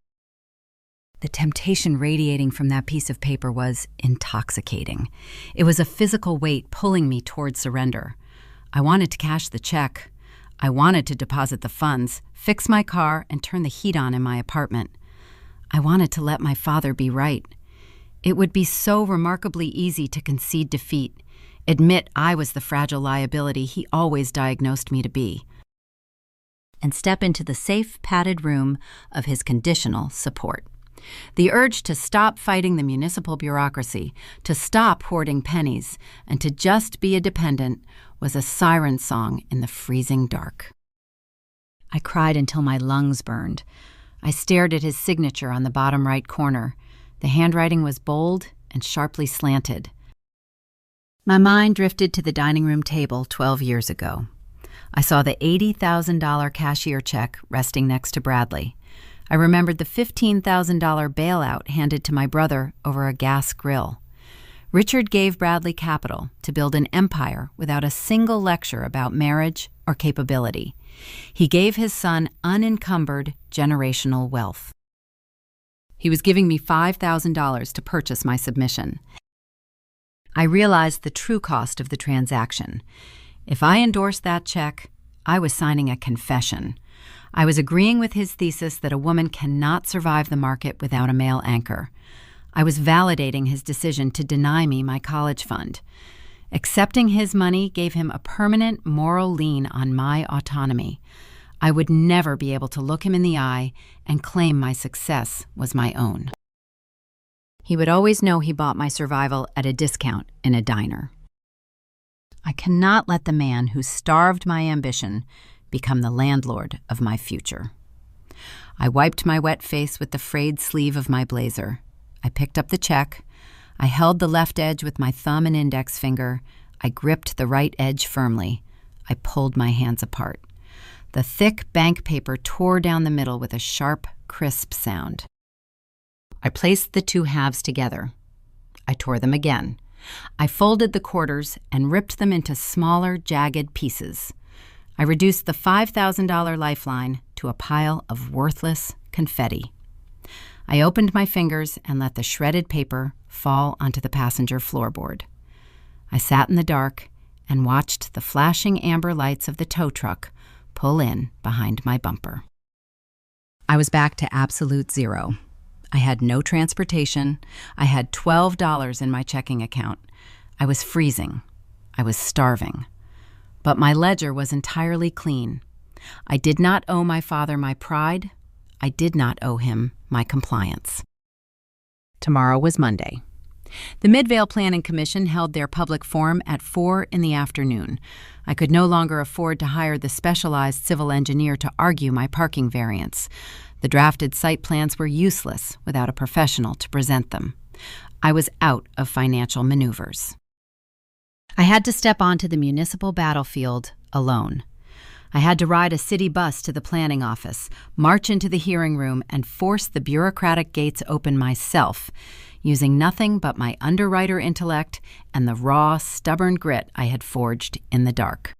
The temptation radiating from that piece of paper was intoxicating. It was a physical weight pulling me toward surrender. I wanted to cash the check. I wanted to deposit the funds, fix my car, and turn the heat on in my apartment. I wanted to let my father be right. It would be so remarkably easy to concede defeat, admit I was the fragile liability he always diagnosed me to be, and step into the safe, padded room of his conditional support. The urge to stop fighting the municipal bureaucracy, to stop hoarding pennies, and to just be a dependent was a siren song in the freezing dark. I cried until my lungs burned. I stared at his signature on the bottom right corner. The handwriting was bold and sharply slanted. My mind drifted to the dining room table 12 years ago. I saw the $80,000 cashier check resting next to Bradley. I remembered the $15,000 bailout handed to my brother over a gas grill. Richard gave Bradley capital to build an empire without a single lecture about marriage or capability. He gave his son unencumbered generational wealth. He was giving me $5,000 to purchase my submission. I realized the true cost of the transaction. If I endorsed that check, I was signing a confession. I was agreeing with his thesis that a woman cannot survive the market without a male anchor. I was validating his decision to deny me my college fund. Accepting his money gave him a permanent moral lien on my autonomy. I would never be able to look him in the eye and claim my success was my own. He would always know he bought my survival at a discount in a diner. I cannot let the man who starved my ambition become the landlord of my future. I wiped my wet face with the frayed sleeve of my blazer. I picked up the check. I held the left edge with my thumb and index finger. I gripped the right edge firmly. I pulled my hands apart. The thick bank paper tore down the middle with a sharp, crisp sound. I placed the two halves together. I tore them again. I folded the quarters and ripped them into smaller, jagged pieces. I reduced the $5,000 lifeline to a pile of worthless confetti. I opened my fingers and let the shredded paper fall onto the passenger floorboard. I sat in the dark and watched the flashing amber lights of the tow truck pull in behind my bumper. I was back to absolute zero. I had no transportation. I had $12 in my checking account. I was freezing. I was starving. But my ledger was entirely clean. I did not owe my father my pride. I did not owe him my compliance. Tomorrow was Monday. The Midvale Planning Commission held their public forum at 4 p.m. I could no longer afford to hire the specialized civil engineer to argue my parking variance. The drafted site plans were useless without a professional to present them. I was out of financial maneuvers. I had to step onto the municipal battlefield alone. I had to ride a city bus to the planning office, march into the hearing room, and force the bureaucratic gates open myself, using nothing but my underwriter intellect and the raw, stubborn grit I had forged in the dark.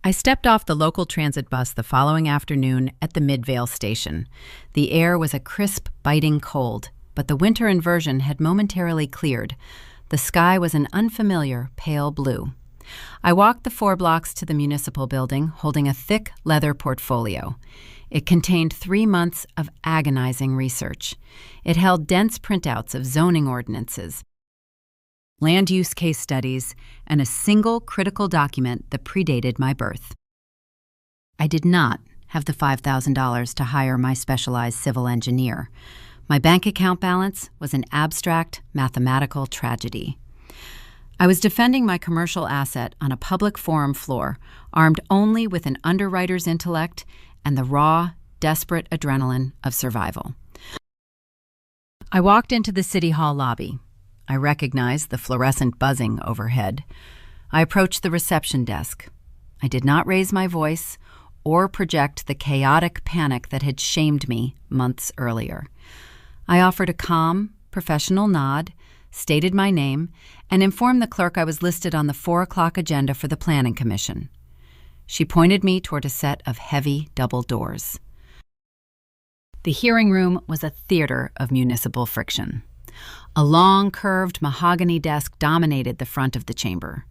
I stepped off the local transit bus the following afternoon at the Midvale station. The air was a crisp, biting cold, but the winter inversion had momentarily cleared. The sky was an unfamiliar pale blue. I walked the 4 blocks to the municipal building, holding a thick leather portfolio. It contained 3 months of agonizing research. It held dense printouts of zoning ordinances, land use case studies, and a single critical document that predated my birth. I did not have the $5,000 to hire my specialized civil engineer. My bank account balance was an abstract mathematical tragedy. I was defending my commercial asset on a public forum floor, armed only with an underwriter's intellect and the raw, desperate adrenaline of survival. I walked into the City Hall lobby. I recognized the fluorescent buzzing overhead. I approached the reception desk. I did not raise my voice or project the chaotic panic that had shamed me months earlier. I offered a calm, professional nod, stated my name, and informed the clerk I was listed on the 4 o'clock agenda for the Planning Commission. She pointed me toward a set of heavy double doors. The hearing room was a theater of municipal friction. A long, curved mahogany desk dominated the front of the chamber.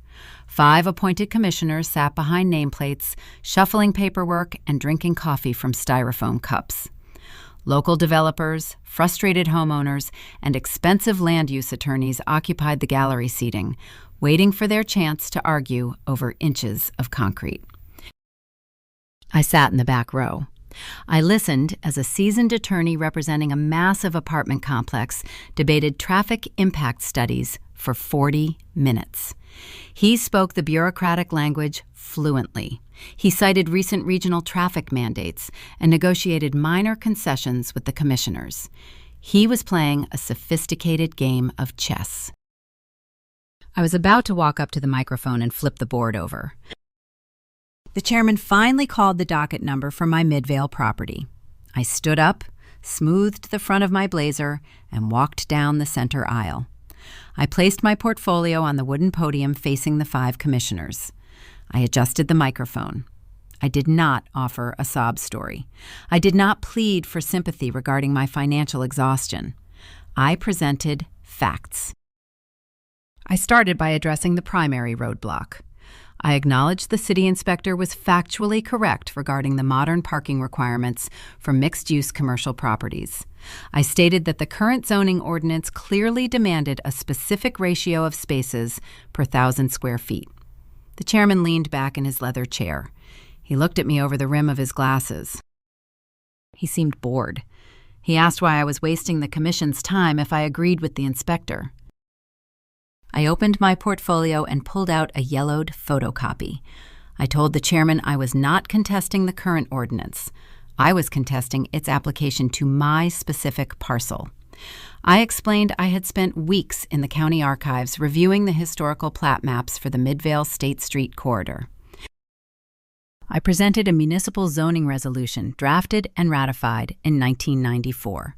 5 appointed commissioners sat behind nameplates, shuffling paperwork and drinking coffee from styrofoam cups. Local developers, frustrated homeowners, and expensive land use attorneys occupied the gallery seating, waiting for their chance to argue over inches of concrete. I sat in the back row. I listened as a seasoned attorney representing a massive apartment complex debated traffic impact studies for 40 minutes. He spoke the bureaucratic language fluently. He cited recent regional traffic mandates and negotiated minor concessions with the commissioners. He was playing a sophisticated game of chess. I was about to walk up to the microphone and flip the board over. The chairman finally called the docket number for my Midvale property. I stood up, smoothed the front of my blazer, and walked down the center aisle. I placed my portfolio on the wooden podium facing the 5 commissioners. I adjusted the microphone. I did not offer a sob story. I did not plead for sympathy regarding my financial exhaustion. I presented facts. I started by addressing the primary roadblock. I acknowledged the city inspector was factually correct regarding the modern parking requirements for mixed-use commercial properties. I stated that the current zoning ordinance clearly demanded a specific ratio of spaces per 1,000 square feet. The chairman leaned back in his leather chair. He looked at me over the rim of his glasses. He seemed bored. He asked why I was wasting the commission's time if I agreed with the inspector. I opened my portfolio and pulled out a yellowed photocopy. I told the chairman I was not contesting the current ordinance. I was contesting its application to my specific parcel. I explained I had spent weeks in the county archives reviewing the historical plat maps for the Midvale State Street corridor. I presented a municipal zoning resolution drafted and ratified in 1994.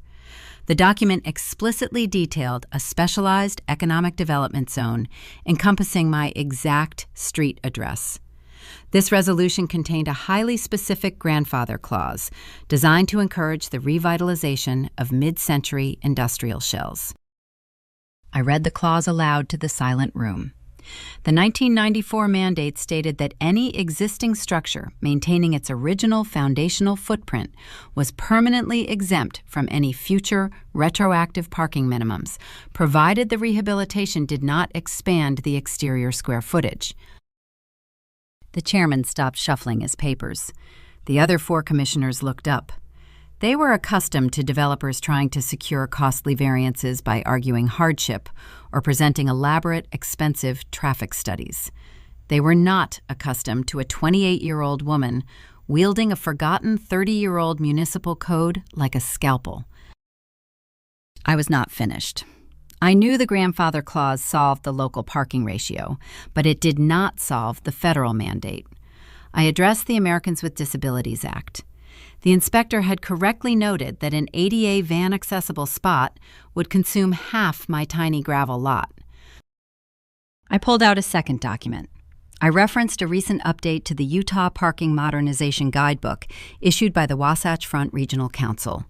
The document explicitly detailed a specialized economic development zone encompassing my exact street address. This resolution contained a highly specific grandfather clause designed to encourage the revitalization of mid-century industrial shells. I read the clause aloud to the silent room. The 1994 mandate stated that any existing structure maintaining its original foundational footprint was permanently exempt from any future retroactive parking minimums, provided the rehabilitation did not expand the exterior square footage. The chairman stopped shuffling his papers. The other 4 commissioners looked up. They were accustomed to developers trying to secure costly variances by arguing hardship or presenting elaborate, expensive traffic studies. They were not accustomed to a 28-year-old woman wielding a forgotten 30-year-old municipal code like a scalpel. I was not finished. I knew the grandfather clause solved the local parking ratio, but it did not solve the federal mandate. I addressed the Americans with Disabilities Act. The inspector had correctly noted that an ADA van-accessible spot would consume half my tiny gravel lot. I pulled out a second document. I referenced a recent update to the Utah Parking Modernization Guidebook issued by the Wasatch Front Regional Council.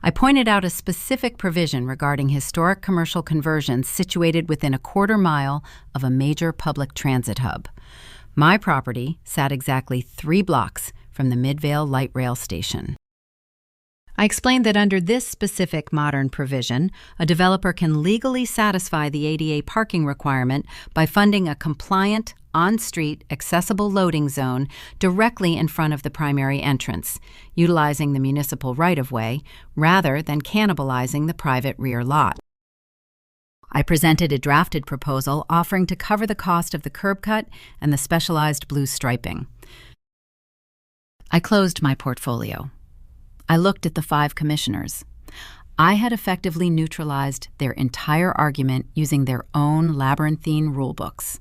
I pointed out a specific provision regarding historic commercial conversions situated within a quarter mile of a major public transit hub. My property sat exactly 3 blocks from the Midvale light rail station. I explained that under this specific modern provision, a developer can legally satisfy the ADA parking requirement by funding a compliant, on-street, accessible loading zone directly in front of the primary entrance, utilizing the municipal right-of-way rather than cannibalizing the private rear lot. I presented a drafted proposal offering to cover the cost of the curb cut and the specialized blue striping. I closed my portfolio. I looked at the 5 commissioners. I had effectively neutralized their entire argument using their own labyrinthine rulebooks.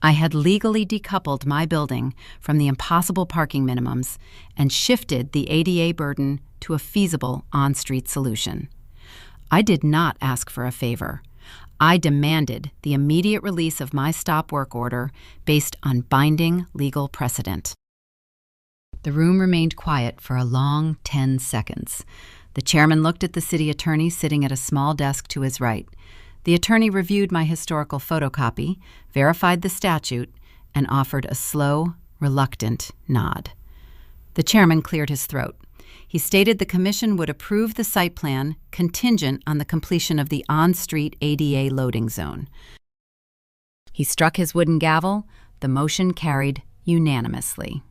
I had legally decoupled my building from the impossible parking minimums and shifted the ADA burden to a feasible on-street solution. I did not ask for a favor. I demanded the immediate release of my stop work order based on binding legal precedent. The room remained quiet for a long 10 seconds. The chairman looked at the city attorney sitting at a small desk to his right. The attorney reviewed my historical photocopy, verified the statute, and offered a slow, reluctant nod. The chairman cleared his throat. He stated the commission would approve the site plan contingent on the completion of the on-street ADA loading zone. He struck his wooden gavel. The motion carried unanimously.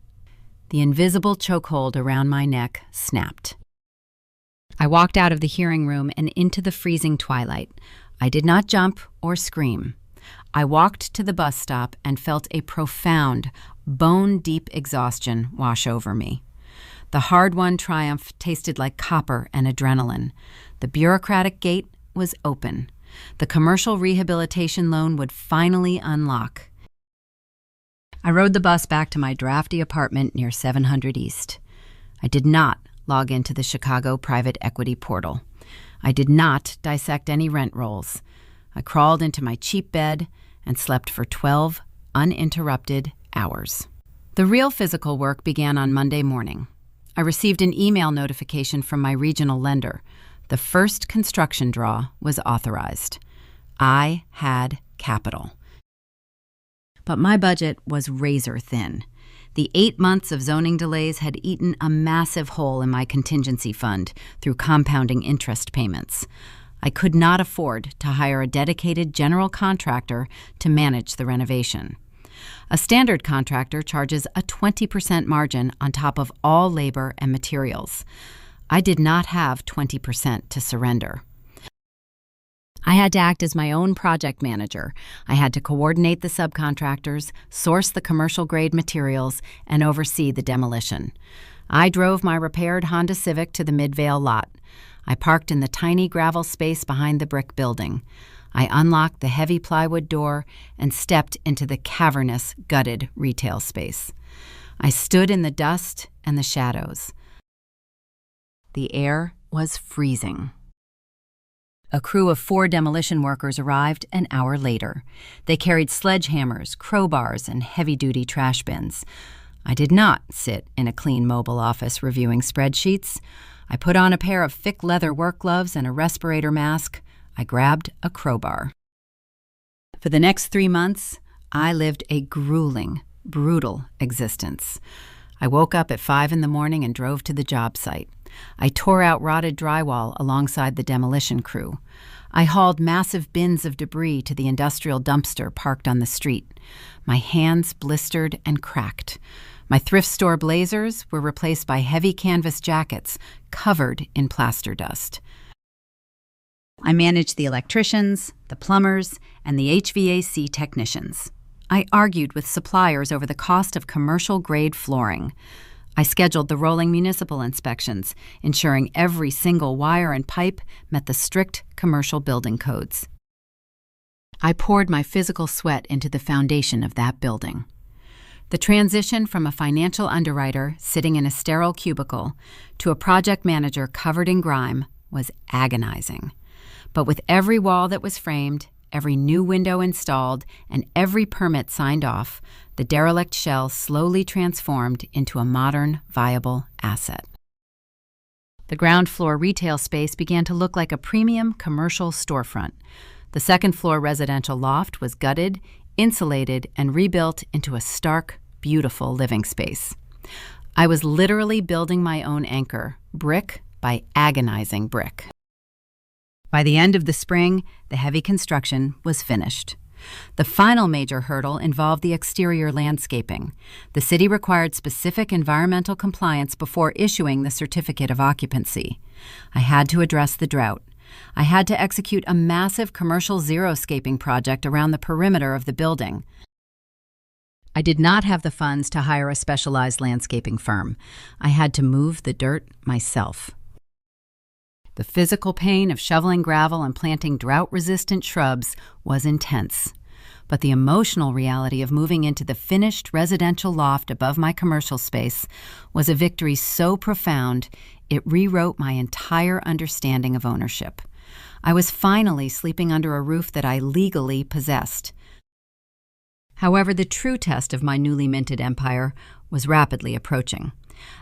The invisible chokehold around my neck snapped. I walked out of the hearing room and into the freezing twilight. I did not jump or scream. I walked to the bus stop and felt a profound, bone-deep exhaustion wash over me. The hard-won triumph tasted like copper and adrenaline. The bureaucratic gate was open. The commercial rehabilitation loan would finally unlock. I rode the bus back to my drafty apartment near 700 East. I did not log into the Chicago private equity portal. I did not dissect any rent rolls. I crawled into my cheap bed and slept for 12 uninterrupted hours. The real physical work began on Monday morning. I received an email notification from my regional lender. The first construction draw was authorized. I had capital. But my budget was razor thin. The 8 months of zoning delays had eaten a massive hole in my contingency fund through compounding interest payments. I could not afford to hire a dedicated general contractor to manage the renovation. A standard contractor charges a 20% margin on top of all labor and materials. I did not have 20% to surrender. I had to act as my own project manager. I had to coordinate the subcontractors, source the commercial-grade materials, and oversee the demolition. I drove my repaired Honda Civic to the Midvale lot. I parked in the tiny gravel space behind the brick building. I unlocked the heavy plywood door and stepped into the cavernous, gutted retail space. I stood in the dust and the shadows. The air was freezing. A crew of 4 demolition workers arrived an hour later. They carried sledgehammers, crowbars, and heavy-duty trash bins. I did not sit in a clean mobile office reviewing spreadsheets. I put on a pair of thick leather work gloves and a respirator mask. I grabbed a crowbar. For the next 3 months, I lived a grueling, brutal existence. I woke up at 5 in the morning and drove to the job site. I tore out rotted drywall alongside the demolition crew. I hauled massive bins of debris to the industrial dumpster parked on the street. My hands blistered and cracked. My thrift store blazers were replaced by heavy canvas jackets covered in plaster dust. I managed the electricians, the plumbers, and the HVAC technicians. I argued with suppliers over the cost of commercial-grade flooring. I scheduled the rolling municipal inspections, ensuring every single wire and pipe met the strict commercial building codes. I poured my physical sweat into the foundation of that building. The transition from a financial underwriter sitting in a sterile cubicle to a project manager covered in grime was agonizing. But with every wall that was framed, every new window installed, and every permit signed off, the derelict shell slowly transformed into a modern, viable asset. The ground floor retail space began to look like a premium commercial storefront. The second-floor residential loft was gutted, insulated, and rebuilt into a stark, beautiful living space. I was literally building my own anchor, brick by agonizing brick. By the end of the spring, the heavy construction was finished. The final major hurdle involved the exterior landscaping. The city required specific environmental compliance before issuing the certificate of occupancy. I had to address the drought. I had to execute a massive commercial xeriscaping project around the perimeter of the building. I did not have the funds to hire a specialized landscaping firm. I had to move the dirt myself. The physical pain of shoveling gravel and planting drought-resistant shrubs was intense, but the emotional reality of moving into the finished residential loft above my commercial space was a victory so profound it rewrote my entire understanding of ownership. I was finally sleeping under a roof that I legally possessed. However, the true test of my newly minted empire was rapidly approaching.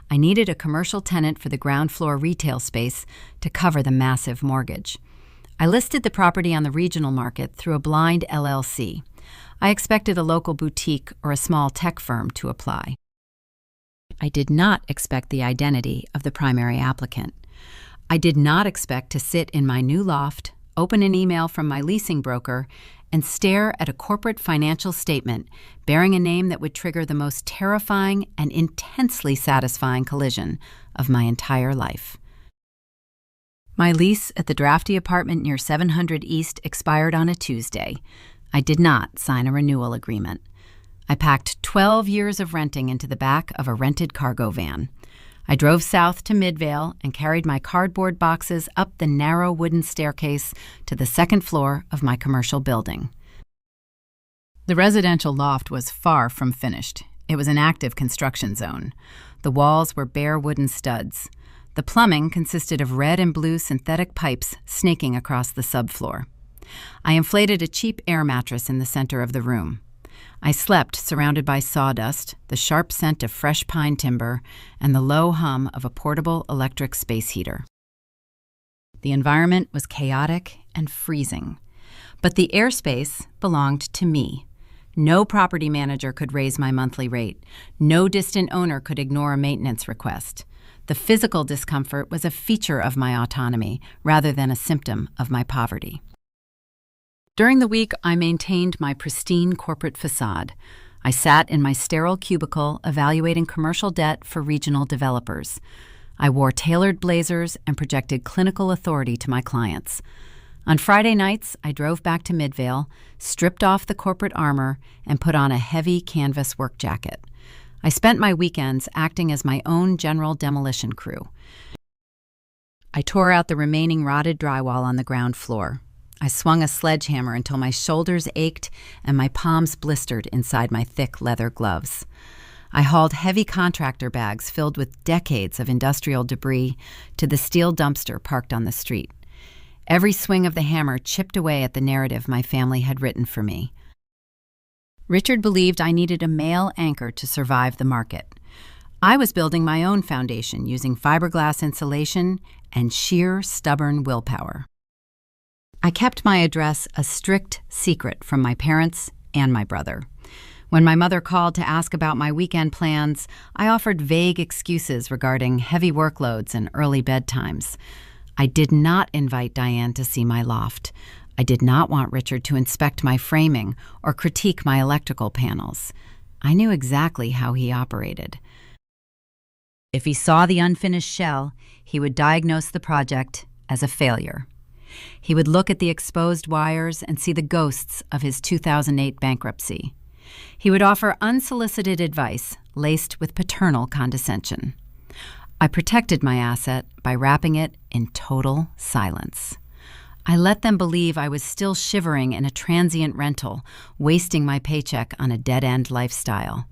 I needed a commercial tenant for the ground floor retail space to cover the massive mortgage. I listed the property on the regional market through a blind LLC. I expected a local boutique or a small tech firm to apply. I did not expect the identity of the primary applicant. I did not expect to sit in my new loft, open an email from my leasing broker, and stare at a corporate financial statement bearing a name that would trigger the most terrifying and intensely satisfying collision of my entire life. My lease at the drafty apartment near 700 East expired on a Tuesday. I did not sign a renewal agreement. I packed 12 years of renting into the back of a rented cargo van. I drove south to Midvale and carried my cardboard boxes up the narrow wooden staircase to the second floor of my commercial building. The residential loft was far from finished. It was an active construction zone. The walls were bare wooden studs. The plumbing consisted of red and blue synthetic pipes snaking across the subfloor. I inflated a cheap air mattress in the center of the room. I slept surrounded by sawdust, the sharp scent of fresh pine timber, and the low hum of a portable electric space heater. The environment was chaotic and freezing, but the airspace belonged to me. No property manager could raise my monthly rate. No distant owner could ignore a maintenance request. The physical discomfort was a feature of my autonomy rather than a symptom of my poverty. During the week, I maintained my pristine corporate facade. I sat in my sterile cubicle evaluating commercial debt for regional developers. I wore tailored blazers and projected clinical authority to my clients. On Friday nights, I drove back to Midvale, stripped off the corporate armor, and put on a heavy canvas work jacket. I spent my weekends acting as my own general demolition crew. I tore out the remaining rotted drywall on the ground floor. I swung a sledgehammer until my shoulders ached and my palms blistered inside my thick leather gloves. I hauled heavy contractor bags filled with decades of industrial debris to the steel dumpster parked on the street. Every swing of the hammer chipped away at the narrative my family had written for me. Richard believed I needed a male anchor to survive the market. I was building my own foundation using fiberglass insulation and sheer, stubborn willpower. I kept my address a strict secret from my parents and my brother. When my mother called to ask about my weekend plans, I offered vague excuses regarding heavy workloads and early bedtimes. I did not invite Diane to see my loft. I did not want Richard to inspect my framing or critique my electrical panels. I knew exactly how he operated. If he saw the unfinished shell, he would diagnose the project as a failure. He would look at the exposed wires and see the ghosts of his 2008 bankruptcy. He would offer unsolicited advice laced with paternal condescension. I protected my asset by wrapping it in total silence. I let them believe I was still shivering in a transient rental, wasting my paycheck on a dead-end lifestyle.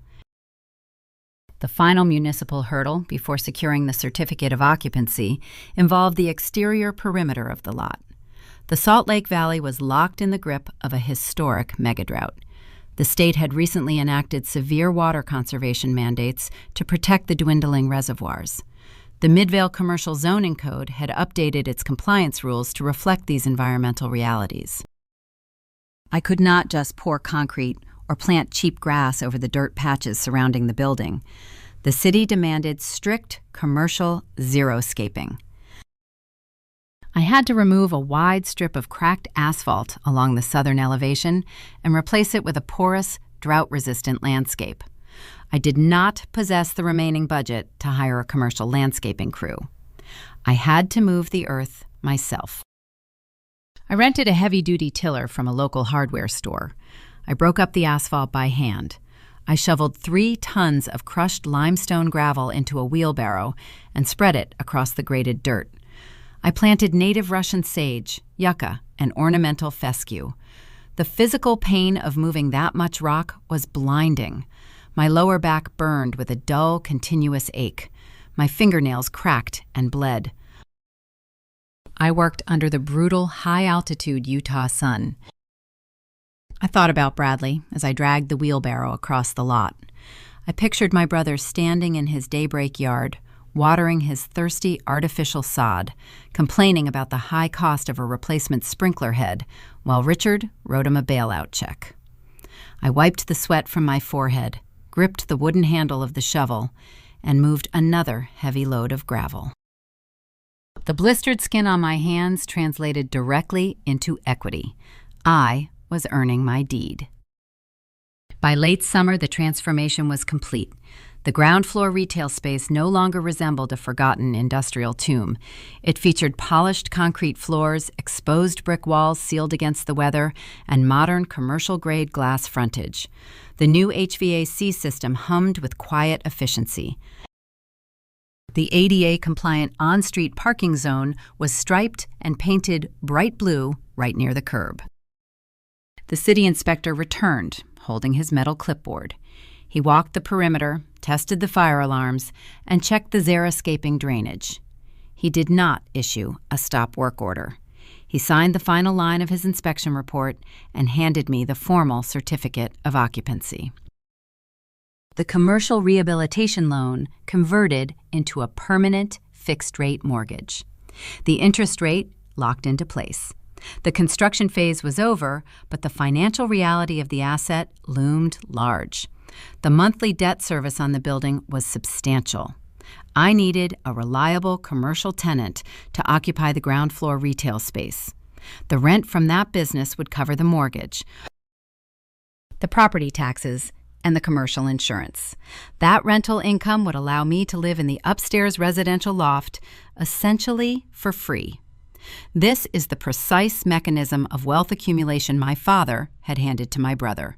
The final municipal hurdle before securing the certificate of occupancy involved the exterior perimeter of the lot. The Salt Lake Valley was locked in the grip of a historic megadrought. The state had recently enacted severe water conservation mandates to protect the dwindling reservoirs. The Midvale Commercial Zoning Code had updated its compliance rules to reflect these environmental realities. I could not just pour concrete or plant cheap grass over the dirt patches surrounding the building. The city demanded strict commercial xeriscaping. I had to remove a wide strip of cracked asphalt along the southern elevation and replace it with a porous, drought-resistant landscape. I did not possess the remaining budget to hire a commercial landscaping crew. I had to move the earth myself. I rented a heavy-duty tiller from a local hardware store. I broke up the asphalt by hand. I shoveled 3 tons of crushed limestone gravel into a wheelbarrow and spread it across the graded dirt. I planted native Russian sage, yucca, and ornamental fescue. The physical pain of moving that much rock was blinding. My lower back burned with a dull, continuous ache. My fingernails cracked and bled. I worked under the brutal, high-altitude Utah sun. I thought about Bradley as I dragged the wheelbarrow across the lot. I pictured my brother standing in his Daybreak yard, watering his thirsty artificial sod, complaining about the high cost of a replacement sprinkler head, while Richard wrote him a bailout check. I wiped the sweat from my forehead, gripped the wooden handle of the shovel, and moved another heavy load of gravel. The blistered skin on my hands translated directly into equity. I was earning my deed. By late summer, the transformation was complete. The ground floor retail space no longer resembled a forgotten industrial tomb. It featured polished concrete floors, exposed brick walls sealed against the weather, and modern commercial-grade glass frontage. The new HVAC system hummed with quiet efficiency. The ADA-compliant on-street parking zone was striped and painted bright blue right near the curb. The city inspector returned, holding his metal clipboard. He walked the perimeter, tested the fire alarms, and checked the xeriscaping drainage. He did not issue a stop work order. He signed the final line of his inspection report and handed me the formal certificate of occupancy. The commercial rehabilitation loan converted into a permanent fixed-rate mortgage. The interest rate locked into place. The construction phase was over, but the financial reality of the asset loomed large. The monthly debt service on the building was substantial. I needed a reliable commercial tenant to occupy the ground floor retail space. The rent from that business would cover the mortgage, the property taxes, and the commercial insurance. That rental income would allow me to live in the upstairs residential loft, essentially for free. This is the precise mechanism of wealth accumulation my father had handed to my brother.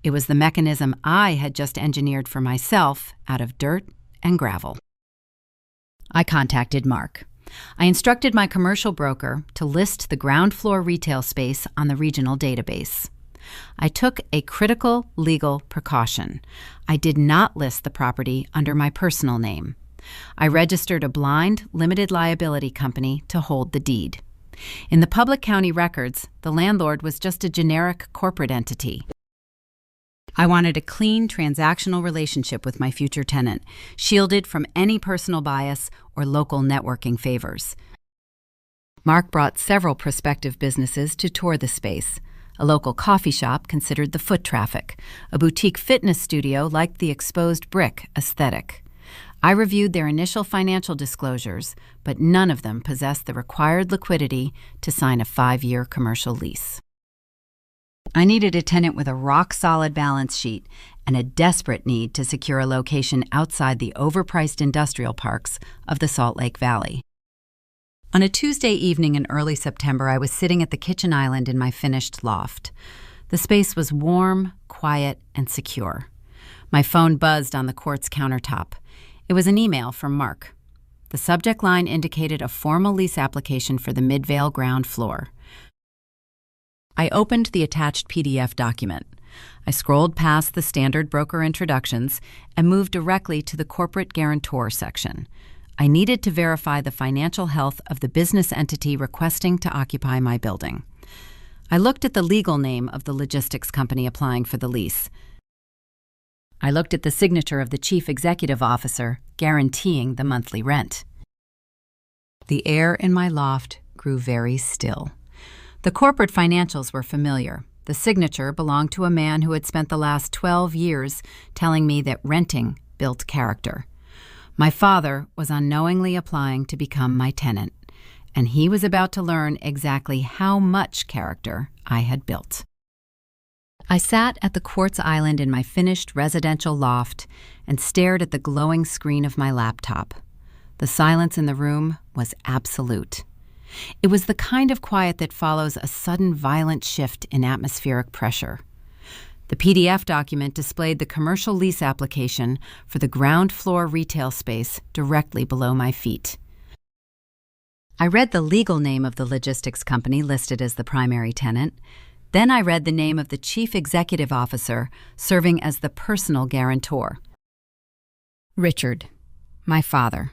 It was the mechanism I had just engineered for myself out of dirt and gravel. I contacted Mark. I instructed my commercial broker to list the ground floor retail space on the regional database. I took a critical legal precaution. I did not list the property under my personal name. I registered a blind, limited liability company to hold the deed. In the public county records, the landlord was just a generic corporate entity. I wanted a clean transactional relationship with my future tenant, shielded from any personal bias or local networking favors. Mark brought several prospective businesses to tour the space. A local coffee shop considered the foot traffic. A boutique fitness studio liked the exposed brick aesthetic. I reviewed their initial financial disclosures, but none of them possessed the required liquidity to sign a 5-year commercial lease. I needed a tenant with a rock-solid balance sheet and a desperate need to secure a location outside the overpriced industrial parks of the Salt Lake Valley. On a Tuesday evening in early September, I was sitting at the kitchen island in my finished loft. The space was warm, quiet, and secure. My phone buzzed on the quartz countertop. It was an email from Mark. The subject line indicated a formal lease application for the Midvale ground floor. I opened the attached PDF document. I scrolled past the standard broker introductions and moved directly to the corporate guarantor section. I needed to verify the financial health of the business entity requesting to occupy my building. I looked at the legal name of the logistics company applying for the lease. I looked at the signature of the chief executive officer guaranteeing the monthly rent. The air in my loft grew very still. The corporate financials were familiar. The signature belonged to a man who had spent the last 12 years telling me that renting built character. My father was unknowingly applying to become my tenant, and he was about to learn exactly how much character I had built. I sat at the quartz island in my finished residential loft and stared at the glowing screen of my laptop. The silence in the room was absolute. It was the kind of quiet that follows a sudden violent shift in atmospheric pressure. The PDF document displayed the commercial lease application for the ground floor retail space directly below my feet. I read the legal name of the logistics company listed as the primary tenant. Then I read the name of the chief executive officer serving as the personal guarantor. Richard, my father,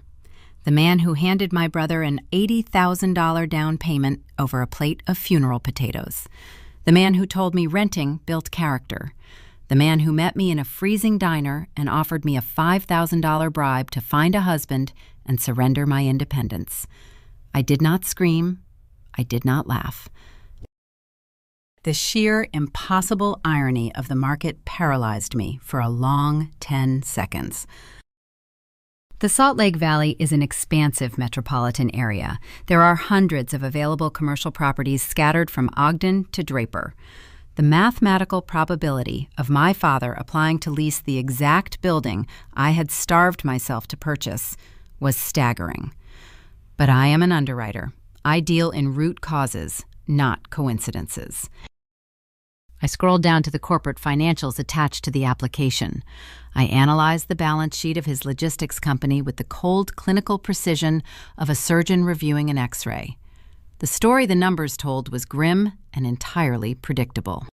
the man who handed my brother an $80,000 down payment over a plate of funeral potatoes, the man who told me renting built character, the man who met me in a freezing diner and offered me a $5,000 bribe to find a husband and surrender my independence. I did not scream. I did not laugh. The sheer impossible irony of the market paralyzed me for a long 10 seconds. The Salt Lake Valley is an expansive metropolitan area. There are hundreds of available commercial properties scattered from Ogden to Draper. The mathematical probability of my father applying to lease the exact building I had starved myself to purchase was staggering. But I am an underwriter. I deal in root causes, not coincidences. I scrolled down to the corporate financials attached to the application. I analyzed the balance sheet of his logistics company with the cold clinical precision of a surgeon reviewing an X-ray. The story the numbers told was grim and entirely predictable.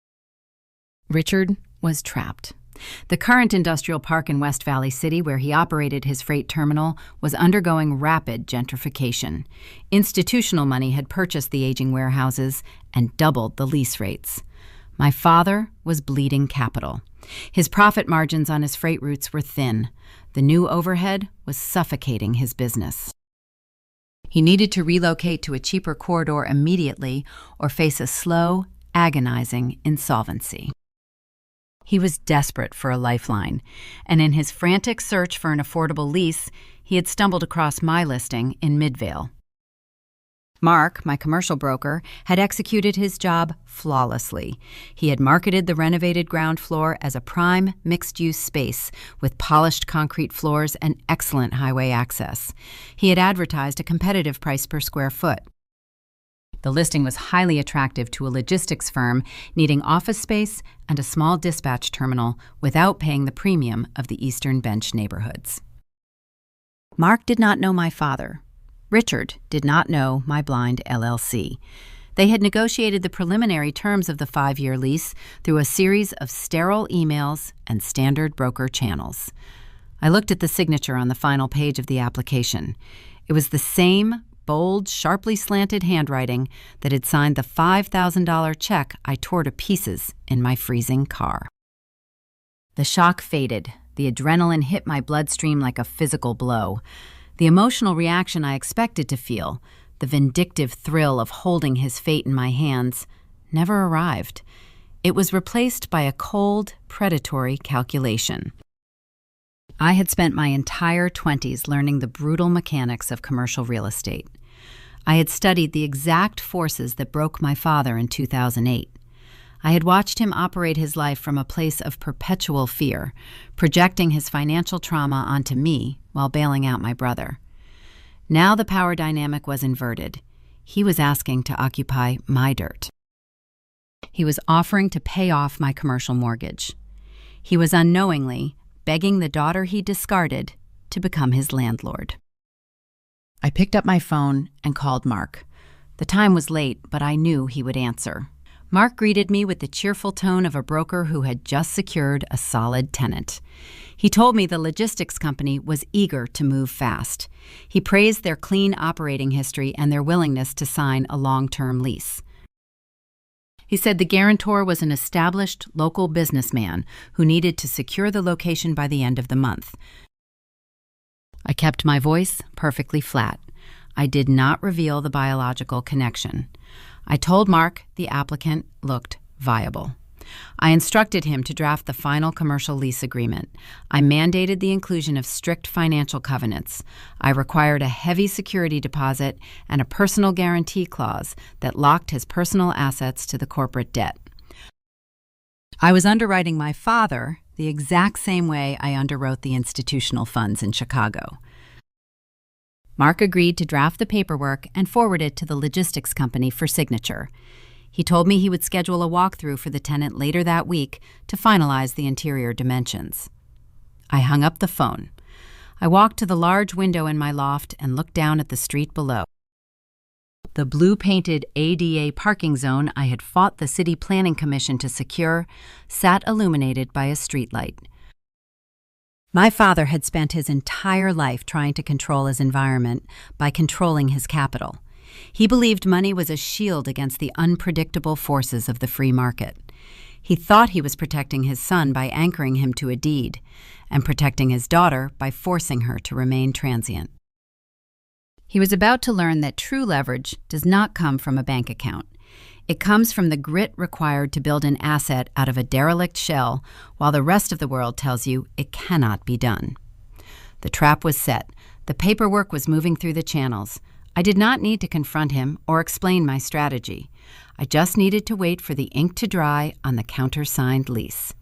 Richard was trapped. The current industrial park in West Valley City, where he operated his freight terminal, was undergoing rapid gentrification. Institutional money had purchased the aging warehouses and doubled the lease rates. My father was bleeding capital. His profit margins on his freight routes were thin. The new overhead was suffocating his business. He needed to relocate to a cheaper corridor immediately or face a slow, agonizing insolvency. He was desperate for a lifeline, and in his frantic search for an affordable lease, he had stumbled across my listing in Midvale. Mark, my commercial broker, had executed his job flawlessly. He had marketed the renovated ground floor as a prime mixed-use space with polished concrete floors and excellent highway access. He had advertised a competitive price per square foot. The listing was highly attractive to a logistics firm needing office space and a small dispatch terminal without paying the premium of the Eastern Bench neighborhoods. Mark did not know my father. Richard did not know my blind LLC. They had negotiated the preliminary terms of the 5-year lease through a series of sterile emails and standard broker channels. I looked at the signature on the final page of the application. It was the same bold, sharply slanted handwriting that had signed the $5,000 check I tore to pieces in my freezing car. The shock faded. The adrenaline hit my bloodstream like a physical blow. The emotional reaction I expected to feel, the vindictive thrill of holding his fate in my hands, never arrived. It was replaced by a cold, predatory calculation. I had spent my entire 20s learning the brutal mechanics of commercial real estate. I had studied the exact forces that broke my father in 2008. I had watched him operate his life from a place of perpetual fear, projecting his financial trauma onto me while bailing out my brother. Now the power dynamic was inverted. He was asking to occupy my dirt. He was offering to pay off my commercial mortgage. He was unknowingly begging the daughter he discarded to become his landlord. I picked up my phone and called Mark. The time was late, but I knew he would answer. Mark greeted me with the cheerful tone of a broker who had just secured a solid tenant. He told me the logistics company was eager to move fast. He praised their clean operating history and their willingness to sign a long-term lease. He said the guarantor was an established local businessman who needed to secure the location by the end of the month. I kept my voice perfectly flat. I did not reveal the biological connection. I told Mark the applicant looked viable. I instructed him to draft the final commercial lease agreement. I mandated the inclusion of strict financial covenants. I required a heavy security deposit and a personal guarantee clause that locked his personal assets to the corporate debt. I was underwriting my father the exact same way I underwrote the institutional funds in Chicago. Mark agreed to draft the paperwork and forward it to the logistics company for signature. He told me he would schedule a walkthrough for the tenant later that week to finalize the interior dimensions. I hung up the phone. I walked to the large window in my loft and looked down at the street below. The blue-painted ADA parking zone I had fought the City Planning Commission to secure sat illuminated by a streetlight. My father had spent his entire life trying to control his environment by controlling his capital. He believed money was a shield against the unpredictable forces of the free market. He thought he was protecting his son by anchoring him to a deed, and protecting his daughter by forcing her to remain transient. He was about to learn that true leverage does not come from a bank account. It comes from the grit required to build an asset out of a derelict shell while the rest of the world tells you it cannot be done. The trap was set. The paperwork was moving through the channels. I did not need to confront him or explain my strategy. I just needed to wait for the ink to dry on the countersigned lease.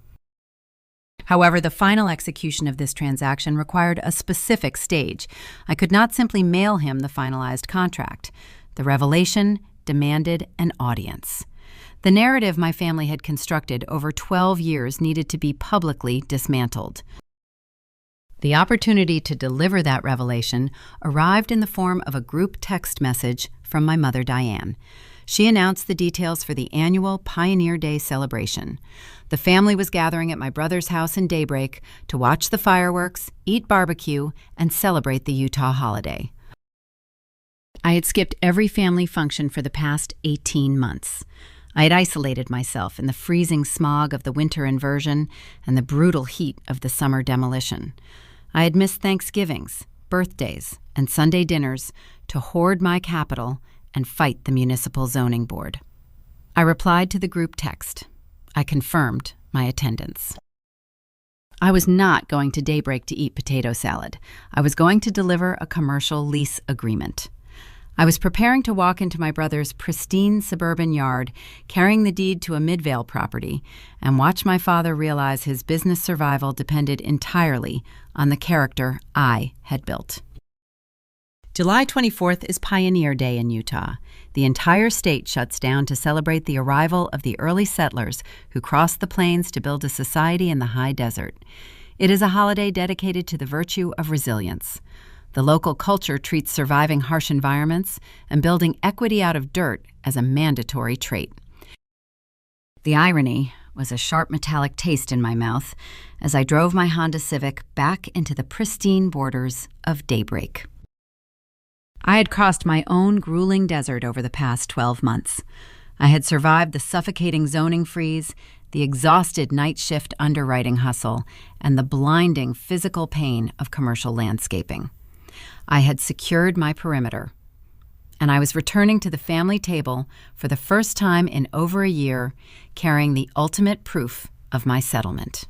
However, the final execution of this transaction required a specific stage. I could not simply mail him the finalized contract. The revelation demanded an audience. The narrative my family had constructed over 12 years needed to be publicly dismantled. The opportunity to deliver that revelation arrived in the form of a group text message from my mother, Diane. She announced the details for the annual Pioneer Day celebration. The family was gathering at my brother's house in Daybreak to watch the fireworks, eat barbecue, and celebrate the Utah holiday. I had skipped every family function for the past 18 months. I had isolated myself in the freezing smog of the winter inversion and the brutal heat of the summer demolition. I had missed Thanksgivings, birthdays, and Sunday dinners to hoard my capital and fight the municipal zoning board. I replied to the group text. I confirmed my attendance. I was not going to Daybreak to eat potato salad. I was going to deliver a commercial lease agreement. I was preparing to walk into my brother's pristine suburban yard, carrying the deed to a Midvale property, and watch my father realize his business survival depended entirely on the character I had built. July 24th is Pioneer Day in Utah. The entire state shuts down to celebrate the arrival of the early settlers who crossed the plains to build a society in the high desert. It is a holiday dedicated to the virtue of resilience. The local culture treats surviving harsh environments and building equity out of dirt as a mandatory trait. The irony was a sharp metallic taste in my mouth as I drove my Honda Civic back into the pristine borders of Daybreak. I had crossed my own grueling desert over the past 12 months. I had survived the suffocating zoning freeze, the exhausted night shift underwriting hustle, and the blinding physical pain of commercial landscaping. I had secured my perimeter, and I was returning to the family table for the first time in over a year, carrying the ultimate proof of my settlement.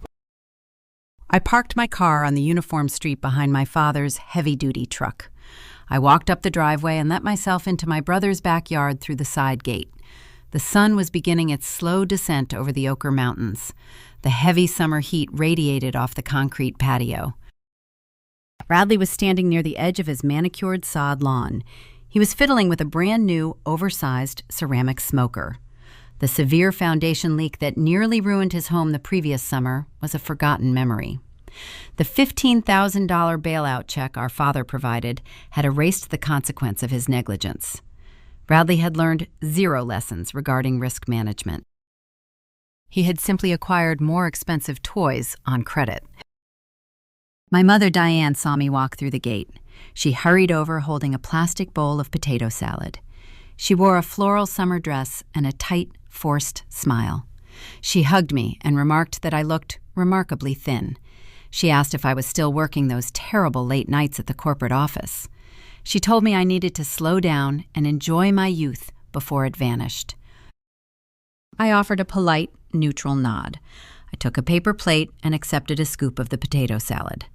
I parked my car on the uniform street behind my father's heavy-duty truck. I walked up the driveway and let myself into my brother's backyard through the side gate. The sun was beginning its slow descent over the Ochre Mountains. The heavy summer heat radiated off the concrete patio. Bradley was standing near the edge of his manicured sod lawn. He was fiddling with a brand-new, oversized ceramic smoker. The severe foundation leak that nearly ruined his home the previous summer was a forgotten memory. The $15,000 bailout check our father provided had erased the consequence of his negligence. Bradley had learned 0 lessons regarding risk management. He had simply acquired more expensive toys on credit. My mother, Diane, saw me walk through the gate. She hurried over holding a plastic bowl of potato salad. She wore a floral summer dress and a tight, forced smile. She hugged me and remarked that I looked remarkably thin. She asked if I was still working those terrible late nights at the corporate office. She told me I needed to slow down and enjoy my youth before it vanished. I offered a polite, neutral nod. I took a paper plate and accepted a scoop of the potato salad.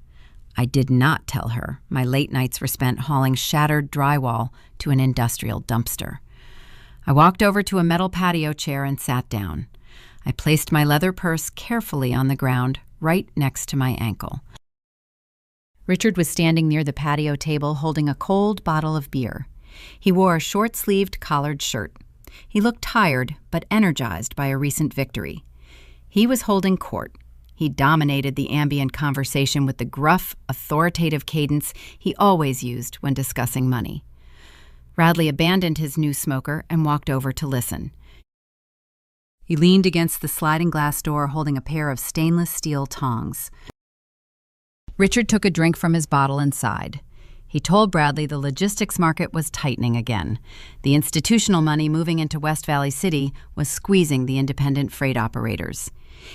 I did not tell her my late nights were spent hauling shattered drywall to an industrial dumpster. I walked over to a metal patio chair and sat down. I placed my leather purse carefully on the ground, right next to my ankle. Richard was standing near the patio table holding a cold bottle of beer. He wore a short-sleeved collared shirt. He looked tired but energized by a recent victory. He was holding court. He dominated the ambient conversation with the gruff, authoritative cadence he always used when discussing money. Bradley abandoned his new smoker and walked over to listen. He leaned against the sliding glass door holding a pair of stainless steel tongs. Richard took a drink from his bottle and sighed. He told Bradley the logistics market was tightening again. The institutional money moving into West Valley City was squeezing the independent freight operators.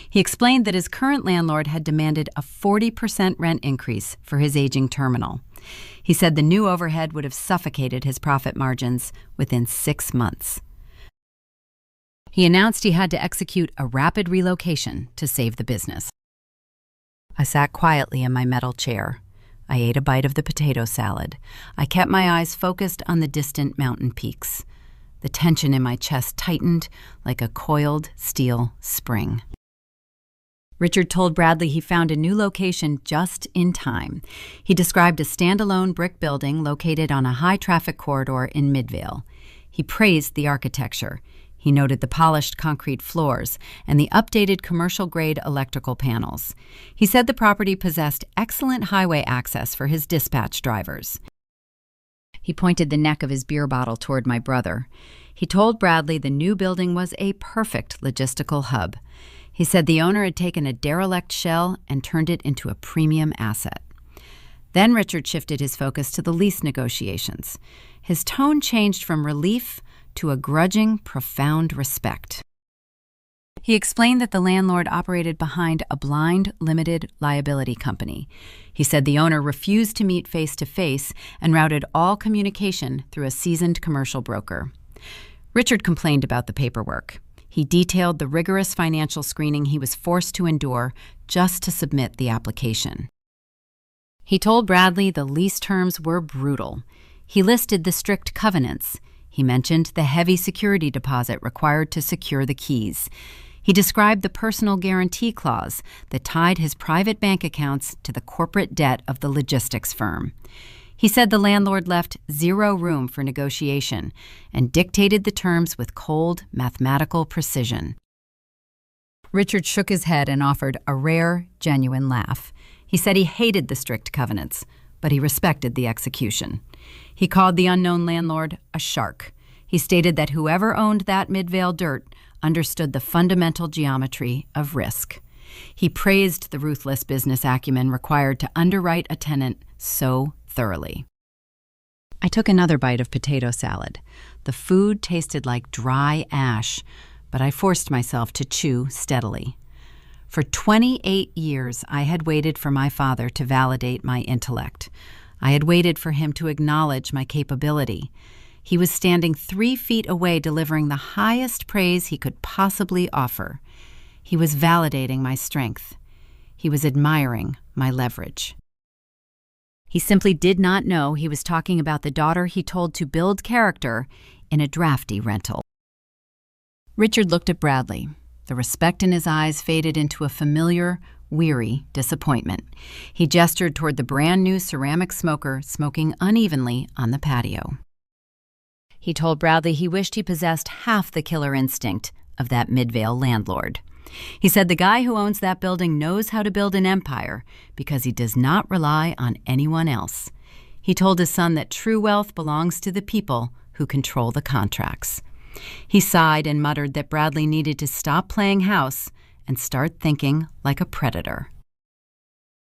He explained that his current landlord had demanded a 40% rent increase for his aging terminal. He said the new overhead would have suffocated his profit margins within 6 months. He announced he had to execute a rapid relocation to save the business. I sat quietly in my metal chair. I ate a bite of the potato salad. I kept my eyes focused on the distant mountain peaks. The tension in my chest tightened like a coiled steel spring. Richard told Bradley he found a new location just in time. He described a standalone brick building located on a high-traffic corridor in Midvale. He praised the architecture. He noted the polished concrete floors and the updated commercial-grade electrical panels. He said the property possessed excellent highway access for his dispatch drivers. He pointed the neck of his beer bottle toward my brother. He told Bradley the new building was a perfect logistical hub. He said the owner had taken a derelict shell and turned it into a premium asset. Then Richard shifted his focus to the lease negotiations. His tone changed from relief to a grudging, profound respect. He explained that the landlord operated behind a blind, limited liability company. He said the owner refused to meet face-to-face and routed all communication through a seasoned commercial broker. Richard complained about the paperwork. He detailed the rigorous financial screening he was forced to endure just to submit the application. He told Bradley the lease terms were brutal. He listed the strict covenants. He mentioned the heavy security deposit required to secure the keys. He described the personal guarantee clause that tied his private bank accounts to the corporate debt of the logistics firm. He said the landlord left zero room for negotiation and dictated the terms with cold, mathematical precision. Richard shook his head and offered a rare, genuine laugh. He said he hated the strict covenants, but he respected the execution. He called the unknown landlord a shark. He stated that whoever owned that Midvale dirt understood the fundamental geometry of risk. He praised the ruthless business acumen required to underwrite a tenant so thoroughly. I took another bite of potato salad. The food tasted like dry ash, but I forced myself to chew steadily. For 28 years, I had waited for my father to validate my intellect. I had waited for him to acknowledge my capability. He was standing 3 feet away, delivering the highest praise he could possibly offer. He was validating my strength. He was admiring my leverage. He simply did not know he was talking about the daughter he told to build character in a drafty rental. Richard looked at Bradley. The respect in his eyes faded into a familiar, weary disappointment. He gestured toward the brand-new ceramic smoker smoking unevenly on the patio. He told Bradley he wished he possessed half the killer instinct of that Midvale landlord. He said the guy who owns that building knows how to build an empire because he does not rely on anyone else. He told his son that true wealth belongs to the people who control the contracts. He sighed and muttered that Bradley needed to stop playing house and start thinking like a predator.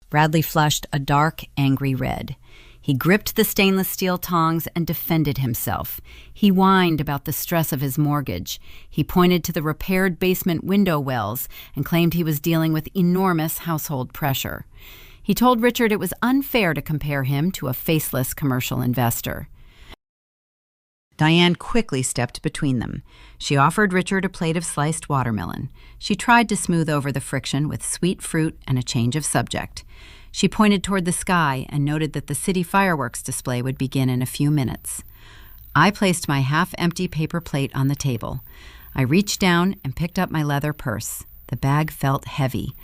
Bradley flushed a dark, angry red. He gripped the stainless steel tongs and defended himself. He whined about the stress of his mortgage. He pointed to the repaired basement window wells and claimed he was dealing with enormous household pressure. He told Richard it was unfair to compare him to a faceless commercial investor. Diane quickly stepped between them. She offered Richard a plate of sliced watermelon. She tried to smooth over the friction with sweet fruit and a change of subject. She pointed toward the sky and noted that the city fireworks display would begin in a few minutes. I placed my half-empty paper plate on the table. I reached down and picked up my leather purse. The bag felt heavy.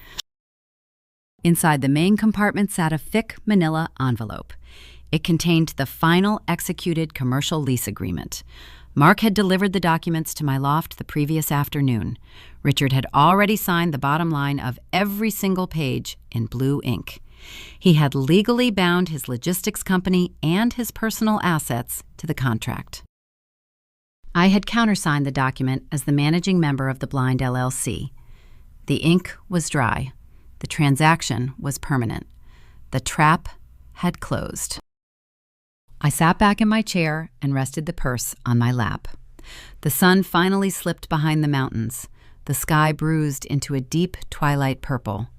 Inside the main compartment sat a thick manila envelope. It contained the final executed commercial lease agreement. Mark had delivered the documents to my loft the previous afternoon. Richard had already signed the bottom line of every single page in blue ink. He had legally bound his logistics company and his personal assets to the contract. I had countersigned the document as the managing member of the Blind LLC. The ink was dry. The transaction was permanent. The trap had closed. I sat back in my chair and rested the purse on my lap. The sun finally slipped behind the mountains. The sky bruised into a deep twilight purple.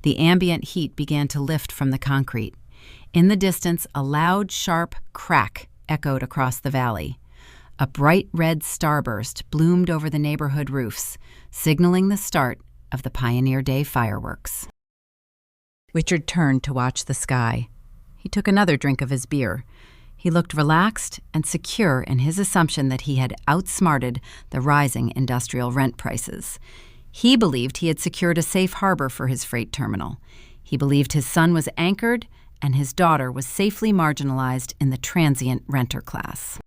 The ambient heat began to lift from the concrete. In the distance, a loud, sharp crack echoed across the valley. A bright red starburst bloomed over the neighborhood roofs, signaling the start of the Pioneer Day fireworks. Richard turned to watch the sky. He took another drink of his beer. He looked relaxed and secure in his assumption that he had outsmarted the rising industrial rent prices. He believed he had secured a safe harbor for his freight terminal. He believed his son was anchored and his daughter was safely marginalized in the transient renter class.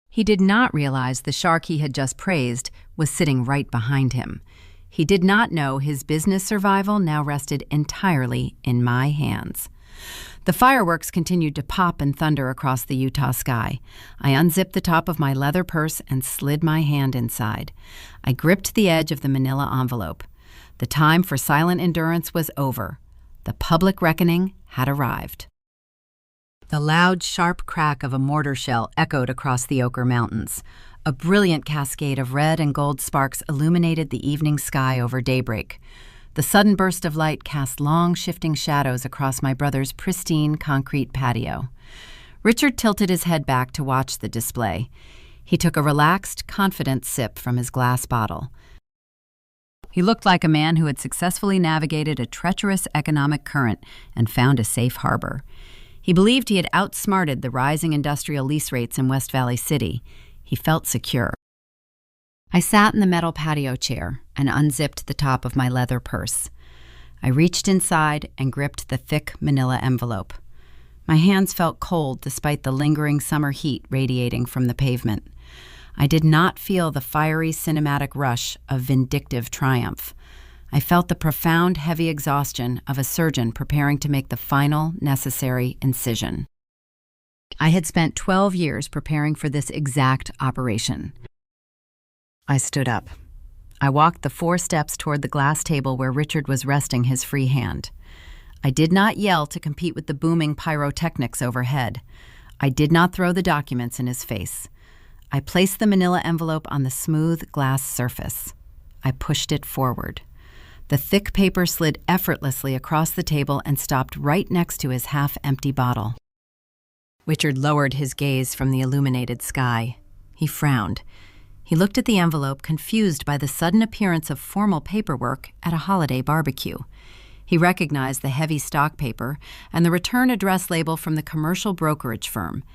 He did not realize the shark he had just praised was sitting right behind him. He did not know his business survival now rested entirely in my hands. The fireworks continued to pop and thunder across the Utah sky. I unzipped the top of my leather purse and slid my hand inside. I gripped the edge of the manila envelope. The time for silent endurance was over. The public reckoning had arrived. The loud, sharp crack of a mortar shell echoed across the Ochre Mountains. A brilliant cascade of red and gold sparks illuminated the evening sky over Daybreak. The sudden burst of light cast long, shifting shadows across my brother's pristine concrete patio. Richard tilted his head back to watch the display. He took a relaxed, confident sip from his glass bottle. He looked like a man who had successfully navigated a treacherous economic current and found a safe harbor. He believed he had outsmarted the rising industrial lease rates in West Valley City. He felt secure. I sat in the metal patio chair and unzipped the top of my leather purse. I reached inside and gripped the thick manila envelope. My hands felt cold despite the lingering summer heat radiating from the pavement. I did not feel the fiery cinematic rush of vindictive triumph. I felt the profound, heavy exhaustion of a surgeon preparing to make the final, necessary incision. I had spent 12 years preparing for this exact operation. I stood up. I walked the 4 steps toward the glass table where Richard was resting his free hand. I did not yell to compete with the booming pyrotechnics overhead. I did not throw the documents in his face. I placed the manila envelope on the smooth glass surface. I pushed it forward. The thick paper slid effortlessly across the table and stopped right next to his half-empty bottle. Richard lowered his gaze from the illuminated sky. He frowned. He looked at the envelope, confused by the sudden appearance of formal paperwork at a holiday barbecue. He recognized the heavy stock paper and the return address label from the commercial brokerage firm.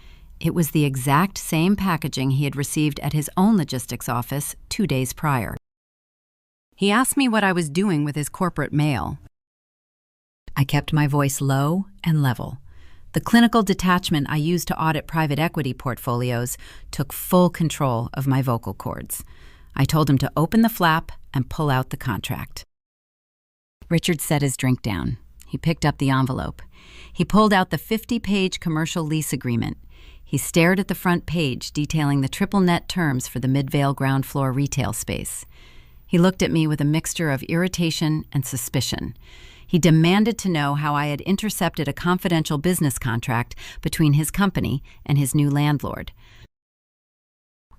It was the exact same packaging he had received at his own logistics office 2 days prior. He asked me what I was doing with his corporate mail. I kept my voice low and level. The clinical detachment I used to audit private equity portfolios took full control of my vocal cords. I told him to open the flap and pull out the contract. Richard set his drink down. He picked up the envelope. He pulled out the 50-page commercial lease agreement. He stared at the front page detailing the triple net terms for the Midvale ground floor retail space. He looked at me with a mixture of irritation and suspicion. He demanded to know how I had intercepted a confidential business contract between his company and his new landlord.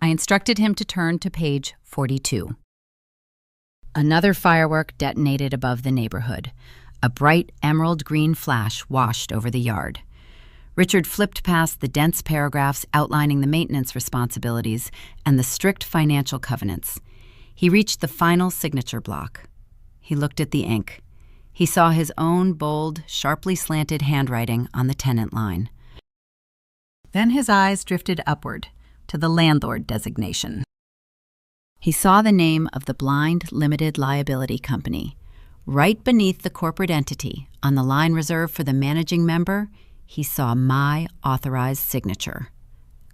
I instructed him to turn to page 42. Another firework detonated above the neighborhood. A bright emerald green flash washed over the yard. Richard flipped past the dense paragraphs outlining the maintenance responsibilities and the strict financial covenants. He reached the final signature block. He looked at the ink. He saw his own bold, sharply slanted handwriting on the tenant line. Then his eyes drifted upward to the landlord designation. He saw the name of the Blind Limited Liability Company. Right beneath the corporate entity, on the line reserved for the managing member, he saw my authorized signature,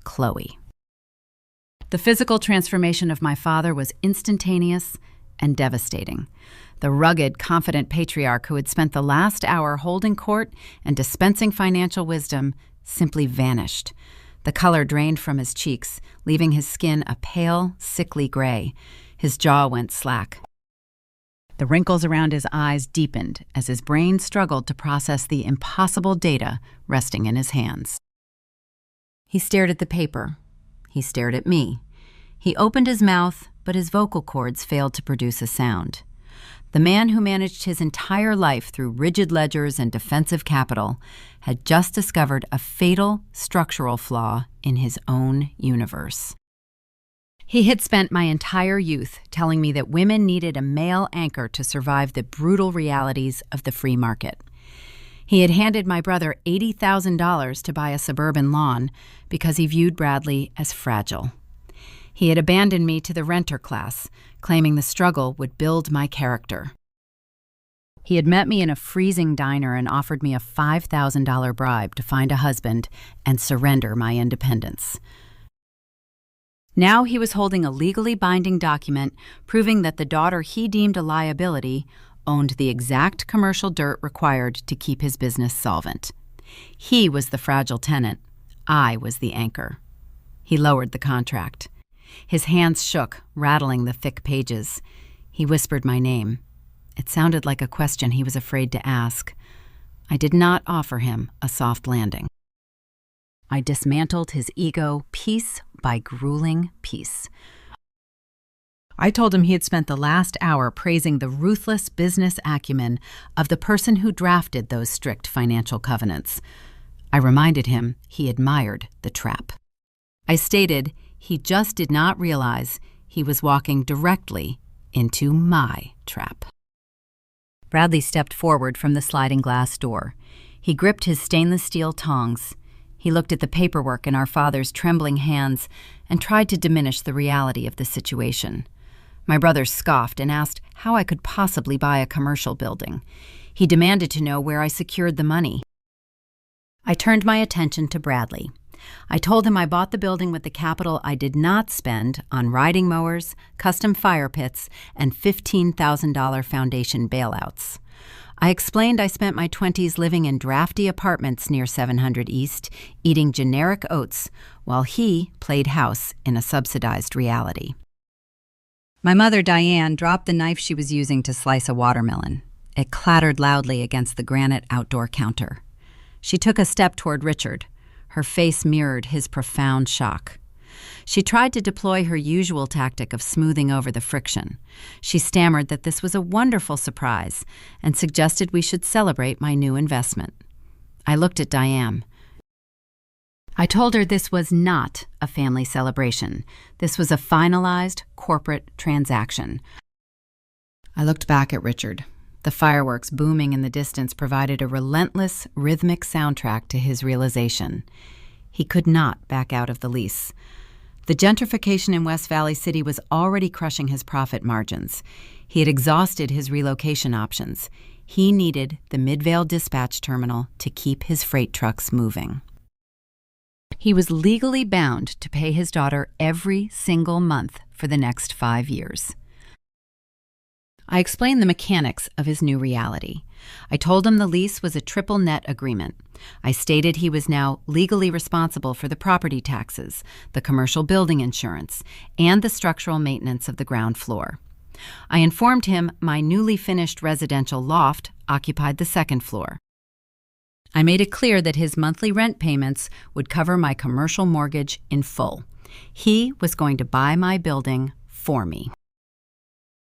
Chloe. The physical transformation of my father was instantaneous and devastating. The rugged, confident patriarch who had spent the last hour holding court and dispensing financial wisdom simply vanished. The color drained from his cheeks, leaving his skin a pale, sickly gray. His jaw went slack. The wrinkles around his eyes deepened as his brain struggled to process the impossible data resting in his hands. He stared at the paper. He stared at me. He opened his mouth, but his vocal cords failed to produce a sound. The man who managed his entire life through rigid ledgers and defensive capital had just discovered a fatal structural flaw in his own universe. He had spent my entire youth telling me that women needed a male anchor to survive the brutal realities of the free market. He had handed my brother $80,000 to buy a suburban lawn because he viewed Bradley as fragile. He had abandoned me to the renter class, claiming the struggle would build my character. He had met me in a freezing diner and offered me a $5,000 bribe to find a husband and surrender my independence. Now he was holding a legally binding document proving that the daughter he deemed a liability owned the exact commercial dirt required to keep his business solvent. He was the fragile tenant. I was the anchor. He lowered the contract. His hands shook, rattling the thick pages. He whispered my name. It sounded like a question he was afraid to ask. I did not offer him a soft landing. I dismantled his ego piece by grueling piece. I told him he had spent the last hour praising the ruthless business acumen of the person who drafted those strict financial covenants. I reminded him he admired the trap. I stated he just did not realize he was walking directly into my trap. Bradley stepped forward from the sliding glass door. He gripped his stainless steel tongs. He looked at the paperwork in our father's trembling hands and tried to diminish the reality of the situation. My brother scoffed and asked how I could possibly buy a commercial building. He demanded to know where I secured the money. I turned my attention to Bradley. I told him I bought the building with the capital I did not spend on riding mowers, custom fire pits, and $15,000 foundation bailouts. I explained I spent my 20s living in drafty apartments near 700 East, eating generic oats, while he played house in a subsidized reality. My mother, Diane, dropped the knife she was using to slice a watermelon. It clattered loudly against the granite outdoor counter. She took a step toward Richard. Her face mirrored his profound shock. She tried to deploy her usual tactic of smoothing over the friction. She stammered that this was a wonderful surprise and suggested we should celebrate my new investment. I looked at Diane. I told her this was not a family celebration. This was a finalized corporate transaction. I looked back at Richard. The fireworks booming in the distance provided a relentless, rhythmic soundtrack to his realization. He could not back out of the lease. The gentrification in West Valley City was already crushing his profit margins. He had exhausted his relocation options. He needed the Midvale dispatch terminal to keep his freight trucks moving. He was legally bound to pay his daughter every single month for the next 5 years. I explained the mechanics of his new reality. I told him the lease was a triple net agreement. I stated he was now legally responsible for the property taxes, the commercial building insurance, and the structural maintenance of the ground floor. I informed him my newly finished residential loft occupied the second floor. I made it clear that his monthly rent payments would cover my commercial mortgage in full. He was going to buy my building for me.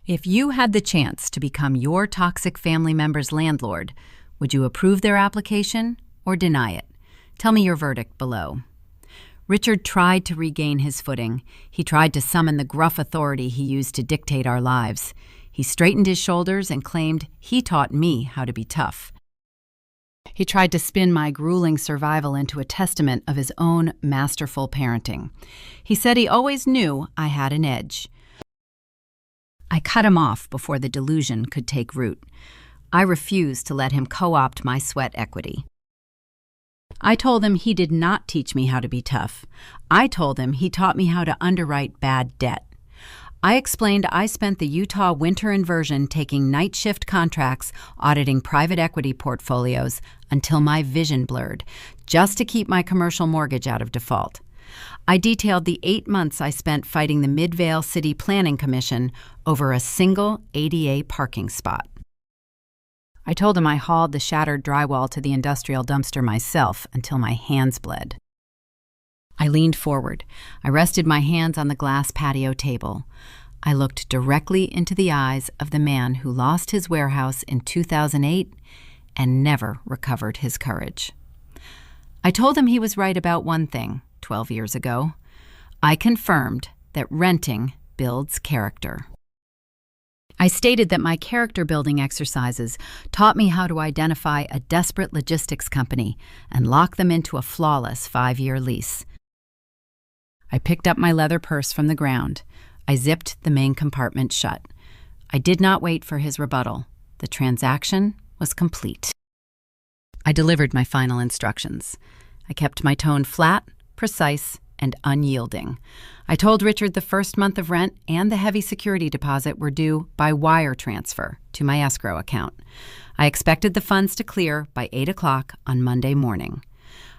If you had the chance to become your toxic family member's landlord, would you approve their application or deny it? Tell me your verdict below. Richard tried to regain his footing. He tried to summon the gruff authority he used to dictate our lives. He straightened his shoulders and claimed he taught me how to be tough. He tried to spin my grueling survival into a testament of his own masterful parenting. He said he always knew I had an edge. I cut him off before the delusion could take root. I refused to let him co-opt my sweat equity. I told him he did not teach me how to be tough. I told him he taught me how to underwrite bad debt. I explained I spent the Utah winter inversion taking night shift contracts, auditing private equity portfolios until my vision blurred, just to keep my commercial mortgage out of default. I detailed the 8 months I spent fighting the Midvale City Planning Commission over a single ADA parking spot. I told him I hauled the shattered drywall to the industrial dumpster myself until my hands bled. I leaned forward. I rested my hands on the glass patio table. I looked directly into the eyes of the man who lost his warehouse in 2008 and never recovered his courage. I told him he was right about one thing. 12 years ago, I confirmed that renting builds character. I stated that my character-building exercises taught me how to identify a desperate logistics company and lock them into a flawless 5-year lease. I picked up my leather purse from the ground. I zipped the main compartment shut. I did not wait for his rebuttal. The transaction was complete. I delivered my final instructions. I kept my tone flat, precise, and unyielding. I told Richard the first month of rent and the heavy security deposit were due by wire transfer to my escrow account. I expected the funds to clear by 8 o'clock on Monday morning.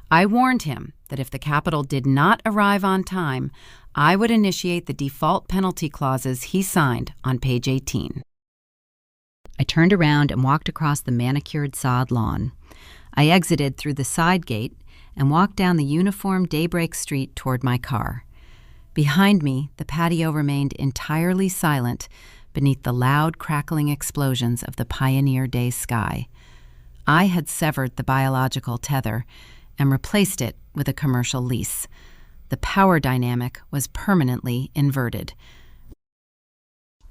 I warned him that if the capital did not arrive on time, I would initiate the default penalty clauses he signed on page 18. I turned around and walked across the manicured sod lawn. I exited through the side gate and walked down the uniform Daybreak street toward my car. Behind me, the patio remained entirely silent beneath the loud crackling explosions of the Pioneer Day sky. I had severed the biological tether and replaced it with a commercial lease. The power dynamic was permanently inverted.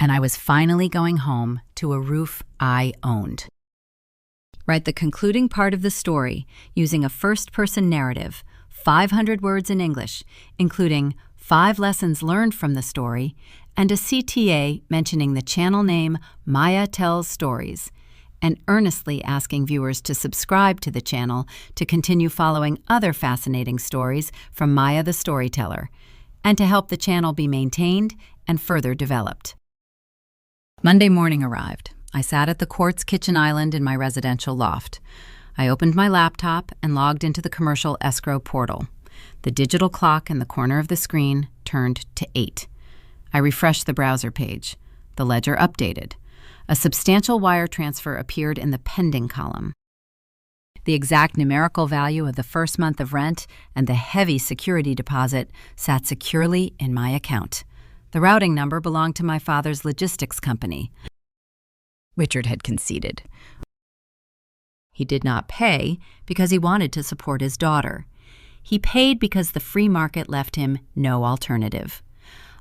And I was finally going home to a roof I owned. Write the concluding part of the story using a first-person narrative, 500 words in English, including 5 lessons learned from the story, and a CTA mentioning the channel name Maya Tells Stories, and earnestly asking viewers to subscribe to the channel to continue following other fascinating stories from Maya the Storyteller, and to help the channel be maintained and further developed. Monday morning arrived. I sat at the quartz kitchen island in my residential loft. I opened my laptop and logged into the commercial escrow portal. The digital clock in the corner of the screen turned to 8. I refreshed the browser page. The ledger updated. A substantial wire transfer appeared in the pending column. The exact numerical value of the first month of rent and the heavy security deposit sat securely in my account. The routing number belonged to my father's logistics company. Richard had conceded. He did not pay because he wanted to support his daughter. He paid because the free market left him no alternative.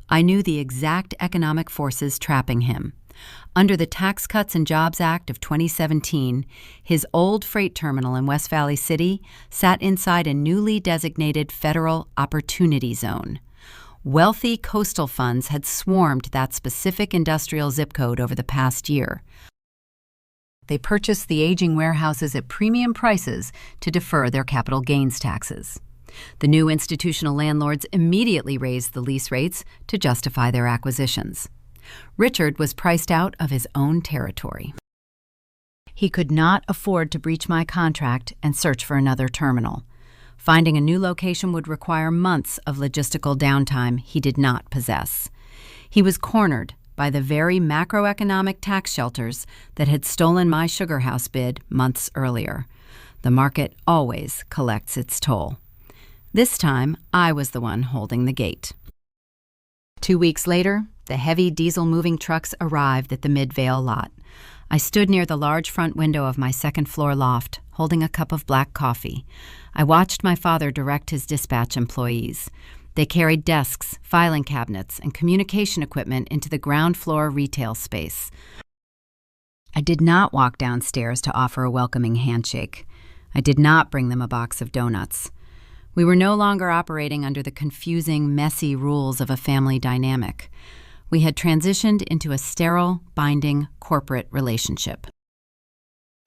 I knew the exact economic forces trapping him. Under the Tax Cuts and Jobs Act of 2017, his old freight terminal in West Valley City sat inside a newly designated federal opportunity zone. Wealthy coastal funds had swarmed that specific industrial zip code over the past year. They purchased the aging warehouses at premium prices to defer their capital gains taxes. The new institutional landlords immediately raised the lease rates to justify their acquisitions. Richard was priced out of his own territory. He could not afford to breach my contract and search for another terminal. Finding a new location would require months of logistical downtime he did not possess. He was cornered by the very macroeconomic tax shelters that had stolen my sugar house bid months earlier. The market always collects its toll. This time, I was the one holding the gate. 2 weeks later, the heavy diesel-moving trucks arrived at the Midvale lot. I stood near the large front window of my second-floor loft, holding a cup of black coffee. I watched my father direct his dispatch employees. They carried desks, filing cabinets, and communication equipment into the ground-floor retail space. I did not walk downstairs to offer a welcoming handshake. I did not bring them a box of donuts. We were no longer operating under the confusing, messy rules of a family dynamic. We had transitioned into a sterile, binding corporate relationship.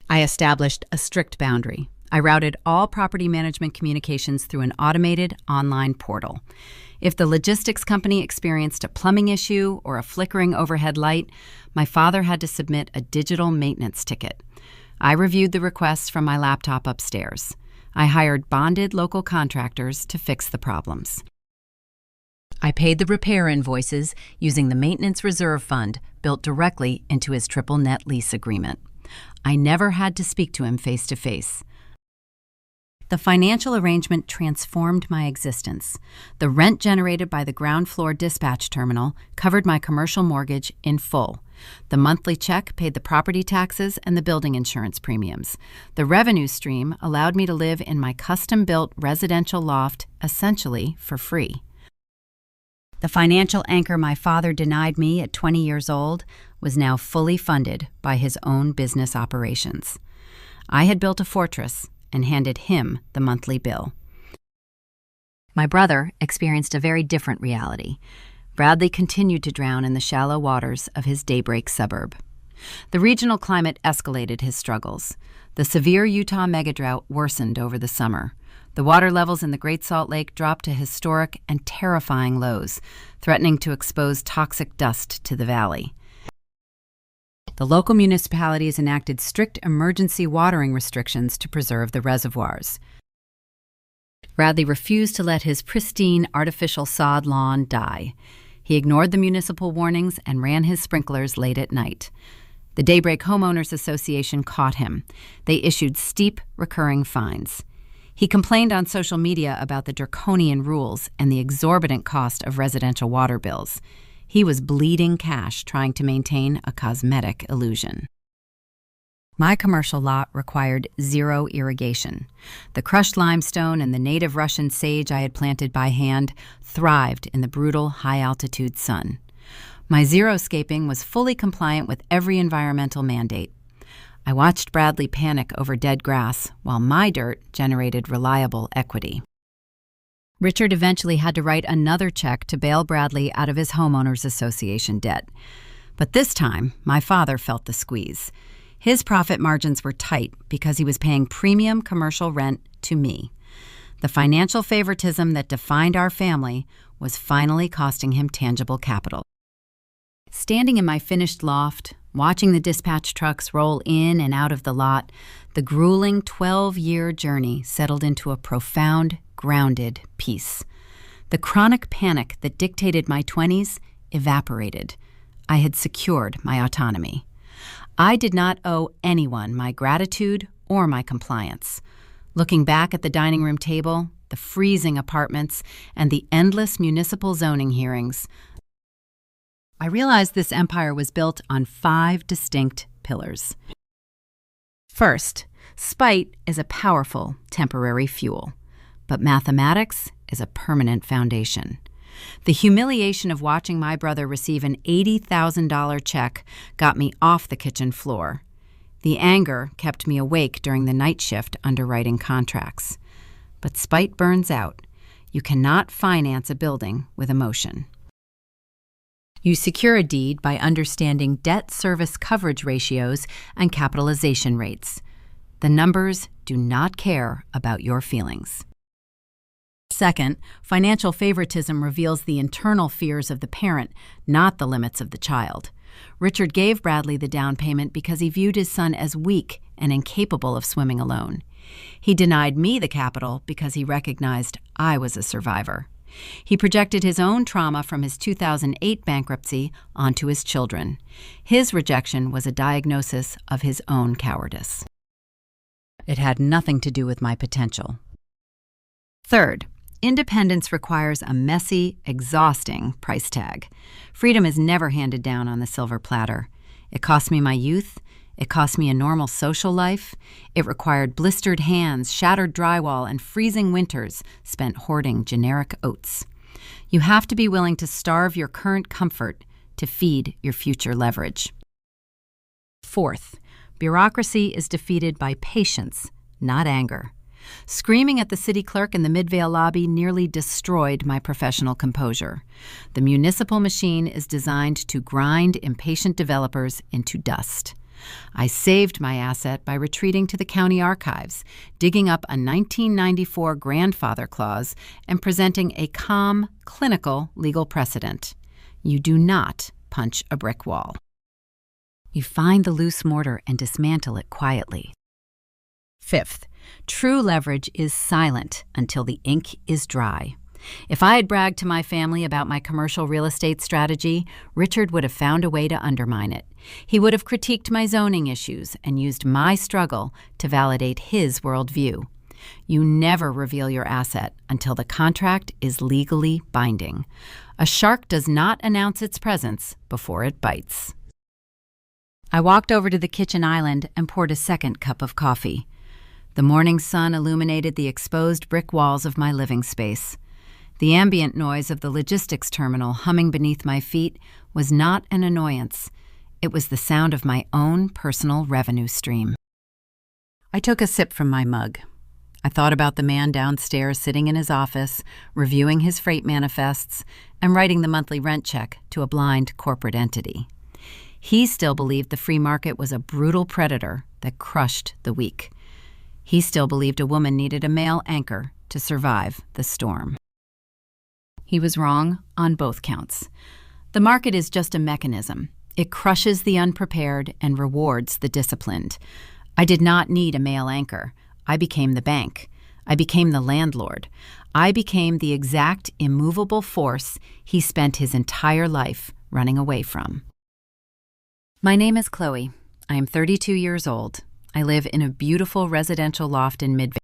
I established a strict boundary. I routed all property management communications through an automated online portal. If the logistics company experienced a plumbing issue or a flickering overhead light, my father had to submit a digital maintenance ticket. I reviewed the requests from my laptop upstairs. I hired bonded local contractors to fix the problems. I paid the repair invoices using the maintenance reserve fund built directly into his triple net lease agreement. I never had to speak to him face to face. The financial arrangement transformed my existence. The rent generated by the ground floor dispatch terminal covered my commercial mortgage in full. The monthly check paid the property taxes and the building insurance premiums. The revenue stream allowed me to live in my custom-built residential loft essentially for free. The financial anchor my father denied me at 20 years old was now fully funded by his own business operations. I had built a fortress and handed him the monthly bill. My brother experienced a very different reality. Bradley continued to drown in the shallow waters of his Daybreak suburb. The regional climate escalated his struggles. The severe Utah megadrought worsened over the summer. The water levels in the Great Salt Lake dropped to historic and terrifying lows, threatening to expose toxic dust to the valley. The local municipalities enacted strict emergency watering restrictions to preserve the reservoirs. Bradley refused to let his pristine artificial sod lawn die. He ignored the municipal warnings and ran his sprinklers late at night. The Daybreak Homeowners Association caught him. They issued steep, recurring fines. He complained on social media about the draconian rules and the exorbitant cost of residential water bills. He was bleeding cash trying to maintain a cosmetic illusion. My commercial lot required zero irrigation. The crushed limestone and the native Russian sage I had planted by hand thrived in the brutal high-altitude sun. My xeriscaping was fully compliant with every environmental mandate. I watched Bradley panic over dead grass while my dirt generated reliable equity. Richard eventually had to write another check to bail Bradley out of his homeowners association debt. But this time, my father felt the squeeze. His profit margins were tight because he was paying premium commercial rent to me. The financial favoritism that defined our family was finally costing him tangible capital. Standing in my finished loft, watching the dispatch trucks roll in and out of the lot, the grueling 12-year journey settled into a profound, grounded peace. The chronic panic that dictated my 20s evaporated. I had secured my autonomy. I did not owe anyone my gratitude or my compliance. Looking back at the dining room table, the freezing apartments, and the endless municipal zoning hearings, I realized this empire was built on 5 distinct pillars. First, spite is a powerful temporary fuel, but mathematics is a permanent foundation. The humiliation of watching my brother receive an $80,000 check got me off the kitchen floor. The anger kept me awake during the night shift underwriting contracts. But spite burns out. You cannot finance a building with emotion. You secure a deed by understanding debt service coverage ratios and capitalization rates. The numbers do not care about your feelings. Second, financial favoritism reveals the internal fears of the parent, not the limits of the child. Richard gave Bradley the down payment because he viewed his son as weak and incapable of swimming alone. He denied me the capital because he recognized I was a survivor. He projected his own trauma from his 2008 bankruptcy onto his children. His rejection was a diagnosis of his own cowardice. It had nothing to do with my potential. Third, independence requires a messy, exhausting price tag. Freedom is never handed down on the silver platter. It cost me my youth. It cost me a normal social life. It required blistered hands, shattered drywall, and freezing winters spent hoarding generic oats. You have to be willing to starve your current comfort to feed your future leverage. Fourth, bureaucracy is defeated by patience, not anger. Screaming at the city clerk in the Midvale lobby nearly destroyed my professional composure. The municipal machine is designed to grind impatient developers into dust. I saved my asset by retreating to the county archives, digging up a 1994 grandfather clause, and presenting a calm, clinical legal precedent. You do not punch a brick wall. You find the loose mortar and dismantle it quietly. Fifth, true leverage is silent until the ink is dry. If I had bragged to my family about my commercial real estate strategy, Richard would have found a way to undermine it. He would have critiqued my zoning issues and used my struggle to validate his worldview. You never reveal your asset until the contract is legally binding. A shark does not announce its presence before it bites. I walked over to the kitchen island and poured a second cup of coffee. The morning sun illuminated the exposed brick walls of my living space. The ambient noise of the logistics terminal humming beneath my feet was not an annoyance. It was the sound of my own personal revenue stream. I took a sip from my mug. I thought about the man downstairs sitting in his office, reviewing his freight manifests, and writing the monthly rent check to a blind corporate entity. He still believed the free market was a brutal predator that crushed the weak. He still believed a woman needed a male anchor to survive the storm. He was wrong on both counts. The market is just a mechanism. It crushes the unprepared and rewards the disciplined. I did not need a male anchor. I became the bank. I became the landlord. I became the exact immovable force he spent his entire life running away from. My name is Chloe. I am 32 years old. I live in a beautiful residential loft in Midvale.